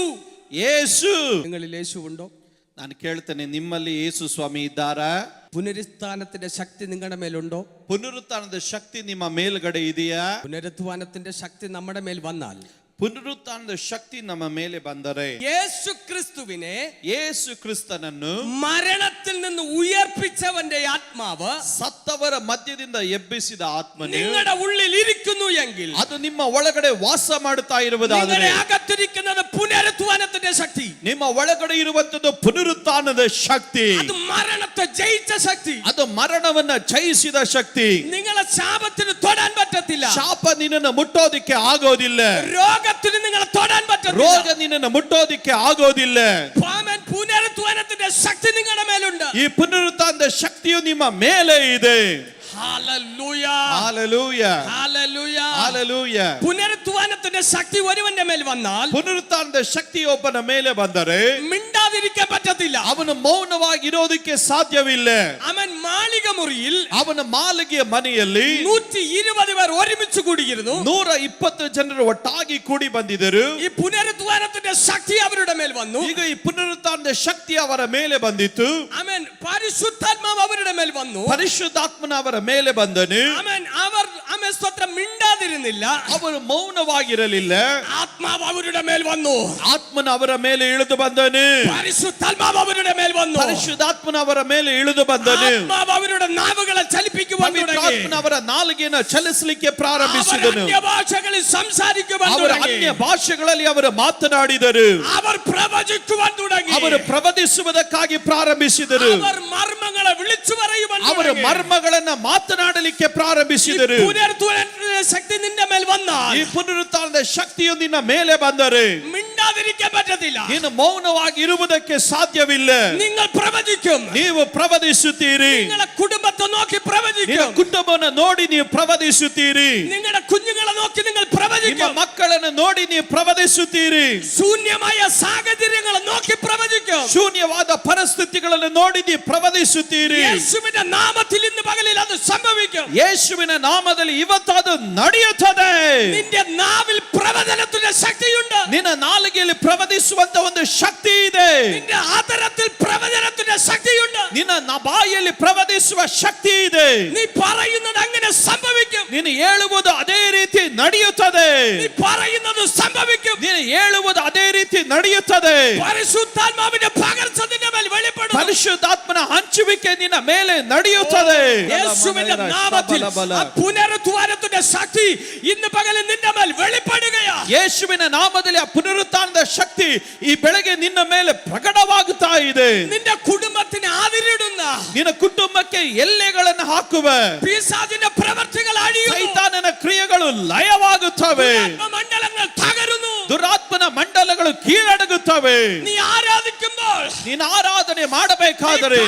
Speaker 2: ಯೇಸು.
Speaker 1: നിങ്ങളിൽ യേശു ഉണ്ടോ?
Speaker 2: ನಾನು ಕೇಳ್ತೇನೆ, ನಿಮ್ಮಲ್ಲಿ ಯೇಸು ಸ್ವಾಮಿ ಇದ್ದಾರಾ?
Speaker 1: പുനരുത്ഥാനത്തിന്റെ ശക്തി നിങ്ങളുടെ മേലുണ്ടോ?
Speaker 2: ಪುನರುತ್ಥಾನದ ಶಕ್ತಿ ನಿಮ್ಮ ಮೇಲ್ಗಡೆ ಇದೆಯಾ?
Speaker 1: പുനരുത്ഥാനത്തിന്റെ ശക്തി നമ്മുടെ മേൽ വന്നാൽ,
Speaker 2: ಪುನರುತ್ಥಾನದ ಶಕ್ತಿ ನಮ್ಮ ಮೇಲೆ ಬಂದರೆ,
Speaker 1: യേശു ക്രിസ്തുവിനെ
Speaker 2: ಯೇಸು ಕ್ರಿಸ್ತನನ್ನು
Speaker 1: മരണത്തിൽ നിന്ന് ഉയർപ്പിച്ചവന്റെ ആത്മാവ്
Speaker 2: ಸತ್ತವರ ಮಧ್ಯದಿಂದ ಎಬ್ಬಿಸಿದ ಆತ್ಮನು
Speaker 1: നിങ്ങളുടെ ഉള്ളിൽ ഇരിക്കുന്നു എങ്കിൽ,
Speaker 2: ಅದು ನಿಮ್ಮ ಒಳಗಡೆ ವಾಸ ಮಾಡುತ್ತಾ ಇರುವುದಾದರೆ,
Speaker 1: നിങ്ങളുടെ അകത്തിരിക്കുന്നത് പുനരുത്ഥാനത്തിന്റെ ശക്തി.
Speaker 2: ನಿಮ್ಮ ಒಳಗಡೆ ಇರುವಂತದ್ದು ಪುನರುತ್ಥಾನದ ಶಕ್ತಿ.
Speaker 1: അത് മരണത്തെ ജയിച്ച ശക്തി.
Speaker 2: ಅದು ಮರಣವನ್ನ ಜಯಿಸಿದ ಶಕ್ತಿ.
Speaker 1: നിങ്ങളെ ശാപത്തിന് തൊടാൻ പറ്റത്തില്ല.
Speaker 2: ಶಾಪ ನಿನ್ನನ್ನು ಮುಟ್ಟೋದಿಕ್ಕೆ ಆಗೋದಿಲ್ಲ.
Speaker 1: രോഗത്തിന് നിങ്ങളെ തൊടാൻ പറ്റത്തില്ല.
Speaker 2: ರೋಗ ನಿನ್ನನ್ನು ಮುಟ್ಟೋದಿಕ್ಕೆ ಆಗೋದಿಲ್ಲ.
Speaker 1: ആമേൻ. പുനരുത്ഥാനത്തിന്റെ ശക്തി നിങ്ങളുടെ മേലുണ്ട്.
Speaker 2: ಈ ಪುನರುತ್ಥಾನದ ಶಕ್ತಿಯು ನಿಮ್ಮ ಮೇಲೆ ಇದೆ.
Speaker 1: Hallelujah,
Speaker 2: hallelujah,
Speaker 1: hallelujah,
Speaker 2: hallelujah.
Speaker 1: പുനരുത്ഥാനത്തിന്റെ ശക്തി ഒരുവന്റെ മേൽ വന്നാൽ,
Speaker 2: ಪುನರುತ್ಥಾನದ ಶಕ್ತಿ ಒಬ್ಬನ ಮೇಲೆ ಬಂದರೆ
Speaker 1: മിണ്ടാതിരിക്കാൻ പറ്റത്തില്ല.
Speaker 2: ಅವನು ಮೌನವಾಗಿ ಇರೋದಕ್ಕೆ ಸಾಧ್ಯವಿಲ್ಲ.
Speaker 1: അവൻ മാളിക മുറിയിൽ
Speaker 2: ಅವನ ಮಾಲಿಗೆಯ ಮನೆಯಲ್ಲಿ
Speaker 1: 120 പേർ ഒരുമിച്ച് കൂടിയിരുന്നു.
Speaker 2: 120 ಜನರು ಒಟ್ಟಾಗಿ ಕೂಡಿ ಬಂದಿದ್ದರು.
Speaker 1: ഈ പുനരുത്ഥാനത്തിന്റെ ശക്തി അവരുടെ മേൽ വന്നു.
Speaker 2: ಈಗ ಈ ಪುನರುತ್ಥಾನದ ಶಕ್ತಿ ಅವರ ಮೇಲೆ ಬಂದಿತ್ತು.
Speaker 1: ആമേൻ. പരിശുദ്ധാത്മാവ് അവരുടെ മേൽ വന്നു.
Speaker 2: ಪರಿಶುದ್ಧಾತ್ಮನ ಅವರ ಮೇಲೆ ಬಂದನು.
Speaker 1: ആമേൻ. അവർ ആമേൻ സ്തോത്രം മിണ്ടാതിരുന്നില്ല.
Speaker 2: ಅವರು ಮೌನವಾಗಿರಲಿಲ್ಲ.
Speaker 1: ആത്മാവ് അവരുടെ മേൽ വന്നു.
Speaker 2: ಆತ್ಮನ ಅವರ ಮೇಲೆ ಇಳಿದು ಬಂದನು.
Speaker 1: പരിശുദ്ധാത്മാവ് അവരുടെ മേൽ വന്നു.
Speaker 2: ಪರಿಶುದ್ಧಾತ್ಮನ ಅವರ ಮೇಲೆ ಇಳಿದು ಬಂದನು.
Speaker 1: ആത്മാവ് അവരുടെ നാവുകളെ ചലിപ്പിക്കുവാൻ തുടങ്ങി.
Speaker 2: ಪವಿತ್ರಾತ್ಮನ ಅವರ ನಾಲಿಗೆಯನ್ನು ಚಲಿಸಲಿಕ್ಕೆ ಪ್ರಾರಂಭಿಸಿದನು.
Speaker 1: അവർ അന്യഭാഷകളിൽ സംസാരിക്കുവാൻ
Speaker 2: ಅವರು
Speaker 1: തുടങ്ങി.
Speaker 2: ಅನ್ಯ ಭಾಷೆಗಳಲ್ಲಿ ಅವರು ಮಾತನಾಡಿದರು.
Speaker 1: അവർ പ്രവചിക്കുവാൻ തുടങ്ങി.
Speaker 2: ಅವರು ಪ್ರವಚಿಸುವುದಕ್ಕಾಗಿ ಪ್ರಾರಂಭಿಸಿದರು.
Speaker 1: അവർ മർമ്മങ്ങളെ വിളിച്ചു പറയുവാൻ
Speaker 2: ಅವರು
Speaker 1: തുടങ്ങി.
Speaker 2: ಮರ್ಮಗಳನ್ನ ಮಾತನಾಡಲಿಕ್ಕೆ ಪ್ರಾರಂಭಿಸಿದರು.
Speaker 1: പുനരുത്ഥാനത്തിന്റെ ശക്തി നിന്റെ മേൽ വന്നാൽ,
Speaker 2: ಈ ಪುನರುತ್ಥಾನದ ಶಕ್ತಿಯು ನಿನ್ನ ಮೇಲೆ ಬಂದರೆ
Speaker 1: മിണ്ടാതിരിക്കാൻ പറ്റത്തില്ല.
Speaker 2: ನೀನು ಮೌನವಾಗಿ ಇರುವುದಕ್ಕೆ ಸಾಧ್ಯವಿಲ್ಲ.
Speaker 1: നിങ്ങൾ പ്രവചിക്കും.
Speaker 2: ನೀವು ಪ್ರವಚಿಸುತ್ತೀರಿ.
Speaker 1: നിങ്ങളുടെ കുടുംബത്തെ നോക്കി
Speaker 2: ನಿನ್ನ
Speaker 1: പ്രവചിക്കും.
Speaker 2: ಕುಟುಂಬವನ್ನು ನೋಡಿ ನೀವು ಪ್ರವಚಿಸುತ್ತೀರಿ.
Speaker 1: നിങ്ങളുടെ കുഞ്ഞുങ്ങളെ നോക്കി നിങ്ങൾ
Speaker 2: ನಿಮ್ಮ
Speaker 1: പ്രവചിക്കും.
Speaker 2: ಮಕ್ಕಳನ್ನು ನೋಡಿ ನೀವು ಪ್ರವಚಿಸುತ್ತೀರಿ.
Speaker 1: ശൂന്യമായ സാഹചര്യങ്ങളെ നോക്കി പ്രവചിക്കും.
Speaker 2: ಶೂನ್ಯವಾದ ಪರಿಸ್ಥಿತಿಗಳನ್ನು ನೋಡಿ ನೀವು ಪ್ರವಚಿಸುತ್ತೀರಿ.
Speaker 1: യേശുവിന്റെ നാമത്തിൽ ഇന്ന് പകലിൽ അത് സംഭവിക്കും.
Speaker 2: ಯೇಸುವಿನ ನಾಮದಲ್ಲಿ ಇವತ್ತು ಅದು ನಡೆಯುತ್ತದೆ.
Speaker 1: നിന്റെ നാവിൽ പ്രവചനത്തിന്റെ ശക്തിയുണ്ട്.
Speaker 2: ನಿನ್ನ ನಾಲಿಗೆಯಲ್ಲಿ ಪ್ರವಚಿಸುವಂತ ಒಂದು ಶಕ್ತಿ ಇದೆ.
Speaker 1: നിന്റെ ആദരത്തിൽ പ്രവചനത്തിന്റെ ശക്തിയുണ്ട്.
Speaker 2: ನಿನ್ನ ಬಾಯಲ್ಲಿ ಪ್ರವಚಿಸುವ ಶಕ್ತಿ ಇದೆ.
Speaker 1: നീ പറയുന്നത് അങ്ങനെ സംഭവിക്കും.
Speaker 2: ನೀನು ಹೇಳುವುದು ಅದೇ ರೀತಿ ನಡೆಯುತ್ತದೆ.
Speaker 1: നീ പറയുന്നത് സംഭവിക്കും.
Speaker 2: ನೀನು ಹೇಳುವುದು ಅದೇ ರೀತಿ ರೀತಿ ನಡೆಯುತ್ತದೆ.
Speaker 1: പരിശുദ്ധാത്മാവിന്റെ പകർച്ച നിന്റെ മേൽ വെളിപ്പെടുന്നു.
Speaker 2: ಪರಿಶುದ್ಧಾತ್ಮನ ಹಂಚುವಿಕೆ ನಿನ್ನ ಮೇಲೆ ನಡೆಯುತ್ತದೆ.
Speaker 1: യേശുവിന്റെ നാമത്തിൽ ആ പുനരുത്ഥാനത്തിന്റെ ശക്തി ഇന്ന് പകൽ നിന്റെ മേൽ വെളിപ്പെടുകയാ.
Speaker 2: ಯೇಸುವಿನ ನಾಮದಲ್ಲಿ ಆ ಪುನರುತ್ಥಾನದ ಶಕ್ತಿ ಈ ಬೆಳಗ್ಗೆ ನಿನ್ನ ಮೇಲೆ ಪ್ರಕಟವಾಗುತ್ತಾ ಇದೆ.
Speaker 1: നിന്റെ കുടുംബത്തിന് ആതിരിടുന്ന
Speaker 2: ನಿನ್ನ ಕುಟುಂಬಕ್ಕೆ ಎಲ್ಲೆಗಳನ್ನು ಹಾಕುವ
Speaker 1: പിശാചിന്റെ പ്രവർത്തികൾ അഴിയുന്നു.
Speaker 2: ಸೈತಾನನ ಕ್ರಿಯೆಗಳು ಲಯವಾಗುತ್ತವೆ.
Speaker 1: മണ്ഡലങ്ങൾ തകരുന്നു.
Speaker 2: ದುರಾತ್ಮನ ಮಂಡಲಗಳು ಕೀಳಡಗುತ್ತವೆ.
Speaker 1: നീ ആരാധിക്കുമ്പോൾ,
Speaker 2: ನೀನು ಆರಾಧನೆ ಮಾಡಬೇಕಾದರೆ,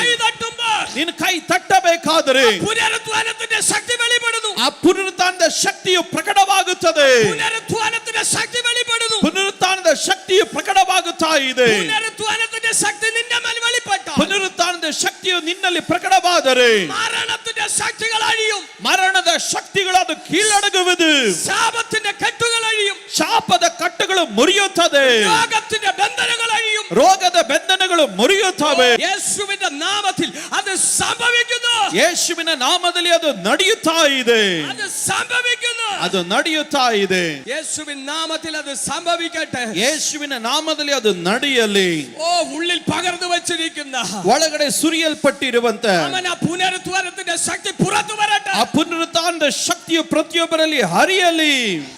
Speaker 2: ನೀನು ಕೈ ತಟ್ಟಬೇಕಾದರೆ
Speaker 1: പുനരുത്ഥാനത്തിന്റെ ശക്തി വെളിപ്പെടുന്നു.
Speaker 2: ಆ ಪುನರುತ್ಥಾನದ ಶಕ್ತಿಯು ಪ್ರಕಟವಾಗುತ್ತದೆ.
Speaker 1: പുനരുത്ഥാനത്തിന്റെ ശക്തി വെളിപ്പെടുന്നു.
Speaker 2: ಪುನರುತ್ಥಾನದ ಶಕ್ತಿಯು ಪ್ರಕಟವಾಗುತ್ತಾ ಇದೆ.
Speaker 1: പുനരുത്ഥാനത്തിന്റെ ശക്തി നിന്റെ മേൽ വെളിപ്പെട്ട
Speaker 2: ಪುನರುತ್ಥಾನದ ಶಕ್ತಿಯು ನಿನ್ನಲ್ಲಿ ಪ್ರಕಟವಾದರೆ
Speaker 1: മരണത്തിന്റെ ശക്തികൾ അഴിയും.
Speaker 2: ಮರಣದ ಶಕ್ತಿಗಳು ಅದು ಕೀಳಡಗುವುದು.
Speaker 1: ശാപത്തിന്റെ കെട്ടുകൾ അഴിയും.
Speaker 2: ಶಾಪದ ಕಟ್ಟುಗಳು ಮುರಿಯುತ್ತದೆ.
Speaker 1: രോഗത്തിന്റെ ബന്ധനങ്ങൾ അഴിയും.
Speaker 2: ರೋಗದ ಬಂಧನಗಳು ಮುರಿಯುತ್ತವೆ.
Speaker 1: യേശുവിന്റെ നാമത്തിൽ അത് സംഭവിക്കുന്നു.
Speaker 2: ಯೇಸುವಿನ ನಾಮದಲ್ಲಿ ಅದು ನಡೆಯುತ್ತಾ ಇದೆ.
Speaker 1: അത് സംഭവിക്കുന്നു.
Speaker 2: ಅದು ನಡೆಯುತ್ತಾ ಇದೆ.
Speaker 1: യേശുവിൻ നാമത്തിൽ അത് സംഭവിക്കട്ടെ.
Speaker 2: ಯೇಸುವಿನ ನಾಮದಲ್ಲಿ ಅದು ನಡೆಯಲಿ.
Speaker 1: ഓ ഉള്ളിൽ പകർന്നു വച്ചിരിക്കുന്ന
Speaker 2: ಒಳಗಡೆ ಸುರಿಯಲ್ಪಟ್ಟಿರುವಂತ
Speaker 1: അവൻ ആ പുനരുത്ഥാനത്തിന്റെ ശക്തി പുറത്തു വരട്ടെ.
Speaker 2: ಆ ಪುನರುತ್ಥಾನದ ಶಕ್ತಿಯು ಪ್ರತಿಯೊಬ್ಬರಲ್ಲಿ ಹರಿಯಲಿ.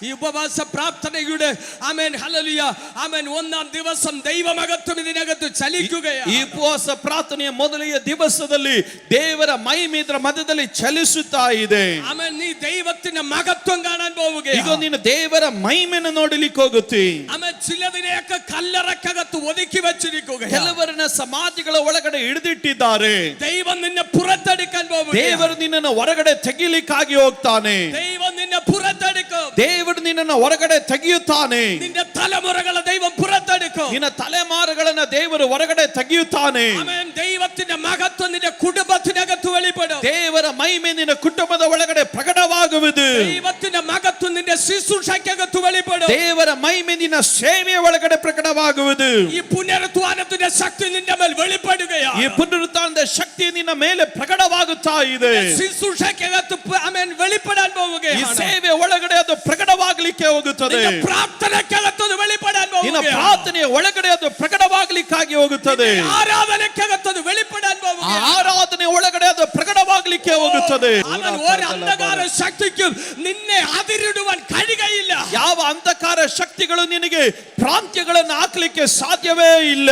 Speaker 1: ഈ ഉപവാസ പ്രാർത്ഥനയുടെ ആമേൻ ഹല്ലേലൂയ ആമേൻ ഒന്നാം ദിവസം ദൈവമഹത്വം ഇതിനകത്ത് ചലിക്കുകയാണ്.
Speaker 2: ಈ ಉಪವಾಸ ಪ್ರಾರ್ಥನೆಯ ಮೊದಲನೆಯ ದಿವಸದಲ್ಲಿ ದೇವರ ಮಹಿಮೆ ಇದರ ಮಧ್ಯದಲ್ಲಿ ಚಲಿಸುತ್ತಾ ಇದೆ.
Speaker 1: ആമേൻ നീ ദൈവത്തിന്റെ മഹത്വം കാണാൻ
Speaker 2: ಈಗ
Speaker 1: പോവുകയാണ്.
Speaker 2: ನೀನು ದೇವರ ಮಹಿಮೆಯನ್ನು ನೋಡಲಿಕ್ಕೆ ಹೋಗುತ್ತಿ.
Speaker 1: ആമേൻ ചിലതിനെയൊക്കെ കല്ലറക്കകത്ത് ഒതുക്കി വെച്ചിരിക്കുകയാണ്.
Speaker 2: ಕೆಲವರನ್ನ ಸಮಾಧಿಗಳ ಒಳಗಡೆ ಹಿಡಿದಿಟ್ಟಿದ್ದಾರೆ.
Speaker 1: ദൈവം നിന്നെ പുറത്തെടുക്കാൻ പോവുകയാണ്.
Speaker 2: ದೇವರು ನಿನ್ನನ್ನು ಹೊರಗಡೆ ತೆಗಿಲಿಕ್ಕಾಗಿ ಹೋಗ್ತಾನೆ.
Speaker 1: ദൈവം നിന്നെ പുറത്തെടുക്കും.
Speaker 2: ದೇವರು ನಿನ್ನನ್ನು ಹೊರಗಡೆ ತೆಗೆಯುತ್ತಾನೆ.
Speaker 1: നിന്റെ തലമുറകളെ ദൈവം പുറത്തെടുക്കും.
Speaker 2: ನಿನ್ನ ತಲೆಮಾರುಗಳನ್ನ ದೇವರು ಹೊರಗಡೆ ತೆಗೆಯುತ್ತಾನೆ.
Speaker 1: ആമേൻ ദൈവത്തിന്റെ മഹത്വം നിന്റെ കുടുംബത്തിനകത്ത് വെളിപ്പെടും.
Speaker 2: ದೇವರ ಮಹಿಮೆ ನಿನ್ನ ಕುಟುಂಬದ ಒಳಗಡೆ ಪ್ರಕಟವಾಗುವುದು.
Speaker 1: ദൈവത്തിന്റെ മഹത്വം നിന്റെ ശുശ്രൂഷയ്ക്കകത്ത് വെളിപ്പെടും.
Speaker 2: ದೇವರ ಮಹಿಮೆ ನಿನ್ನ ಸೇವೆಯ ಒಳಗಡೆ ಪ್ರಕಟವಾಗುವುದು.
Speaker 1: ഈ പുനരുത്ഥാനത്തിന്റെ ശക്തി നിന്റെ മേൽ വെളിപ്പെടുകയാണ്.
Speaker 2: ಈ ಪುನರುತ್ಥಾನದ ಶಕ್ತಿ ನಿನ್ನ ಮೇಲೆ ಪ್ರಕಟವಾಗುತ್ತಾ ಇದೆ.
Speaker 1: ശുശ്രൂഷയ്ക്കകത്ത് ആമേൻ വെളിപ്പെടാൻ
Speaker 2: ಈ
Speaker 1: പോവുകയാണ്.
Speaker 2: ಸೇವೆ ಒಳಗಡೆ ಅದು ಪ್ರಕಟವಾಗಲಿಕ್ಕೆ ಹೋಗುತ್ತದೆ.
Speaker 1: നിന്റെ പ്രാർത്ഥനയ്ക്കകത്ത് അത് വെളിപ്പെടാൻ
Speaker 2: ನಿನ್ನ
Speaker 1: പോവുകയാണ്.
Speaker 2: ಪ್ರಾರ್ಥನೆಯ ಒಳಗಡೆ ಅದು ಪ್ರಕಟವಾಗಲಿಕ್ಕಾಗಿ ಹೋಗುತ್ತದೆ.
Speaker 1: നിന്റെ ആരാധനയ്ക്കകത്ത് അത് വെളിപ്പെടാൻ
Speaker 2: ಆ
Speaker 1: പോവുകയാണ്.
Speaker 2: ಆರಾಧನೆ ಒಳಗಡೆ ಅದು ಪ್ರಕಟವಾಗಲಿಕ್ಕೆ ಹೋಗುತ್ತದೆ.
Speaker 1: ആമേൻ ഒരു അന്ധകാര ശക്തിക്കും നിന്നെ അതിരിടുവാൻ കഴിയുകയില്ല.
Speaker 2: ಯಾವ ಅಂಧಕಾರ ಶಕ್ತಿಗಳು ನಿನಗೆ ಪ್ರಾಂತ್ಯಗಳನ್ನು ಹಾಕಲಿಕ್ಕೆ ಸಾಧ್ಯವೇ ಇಲ್ಲ.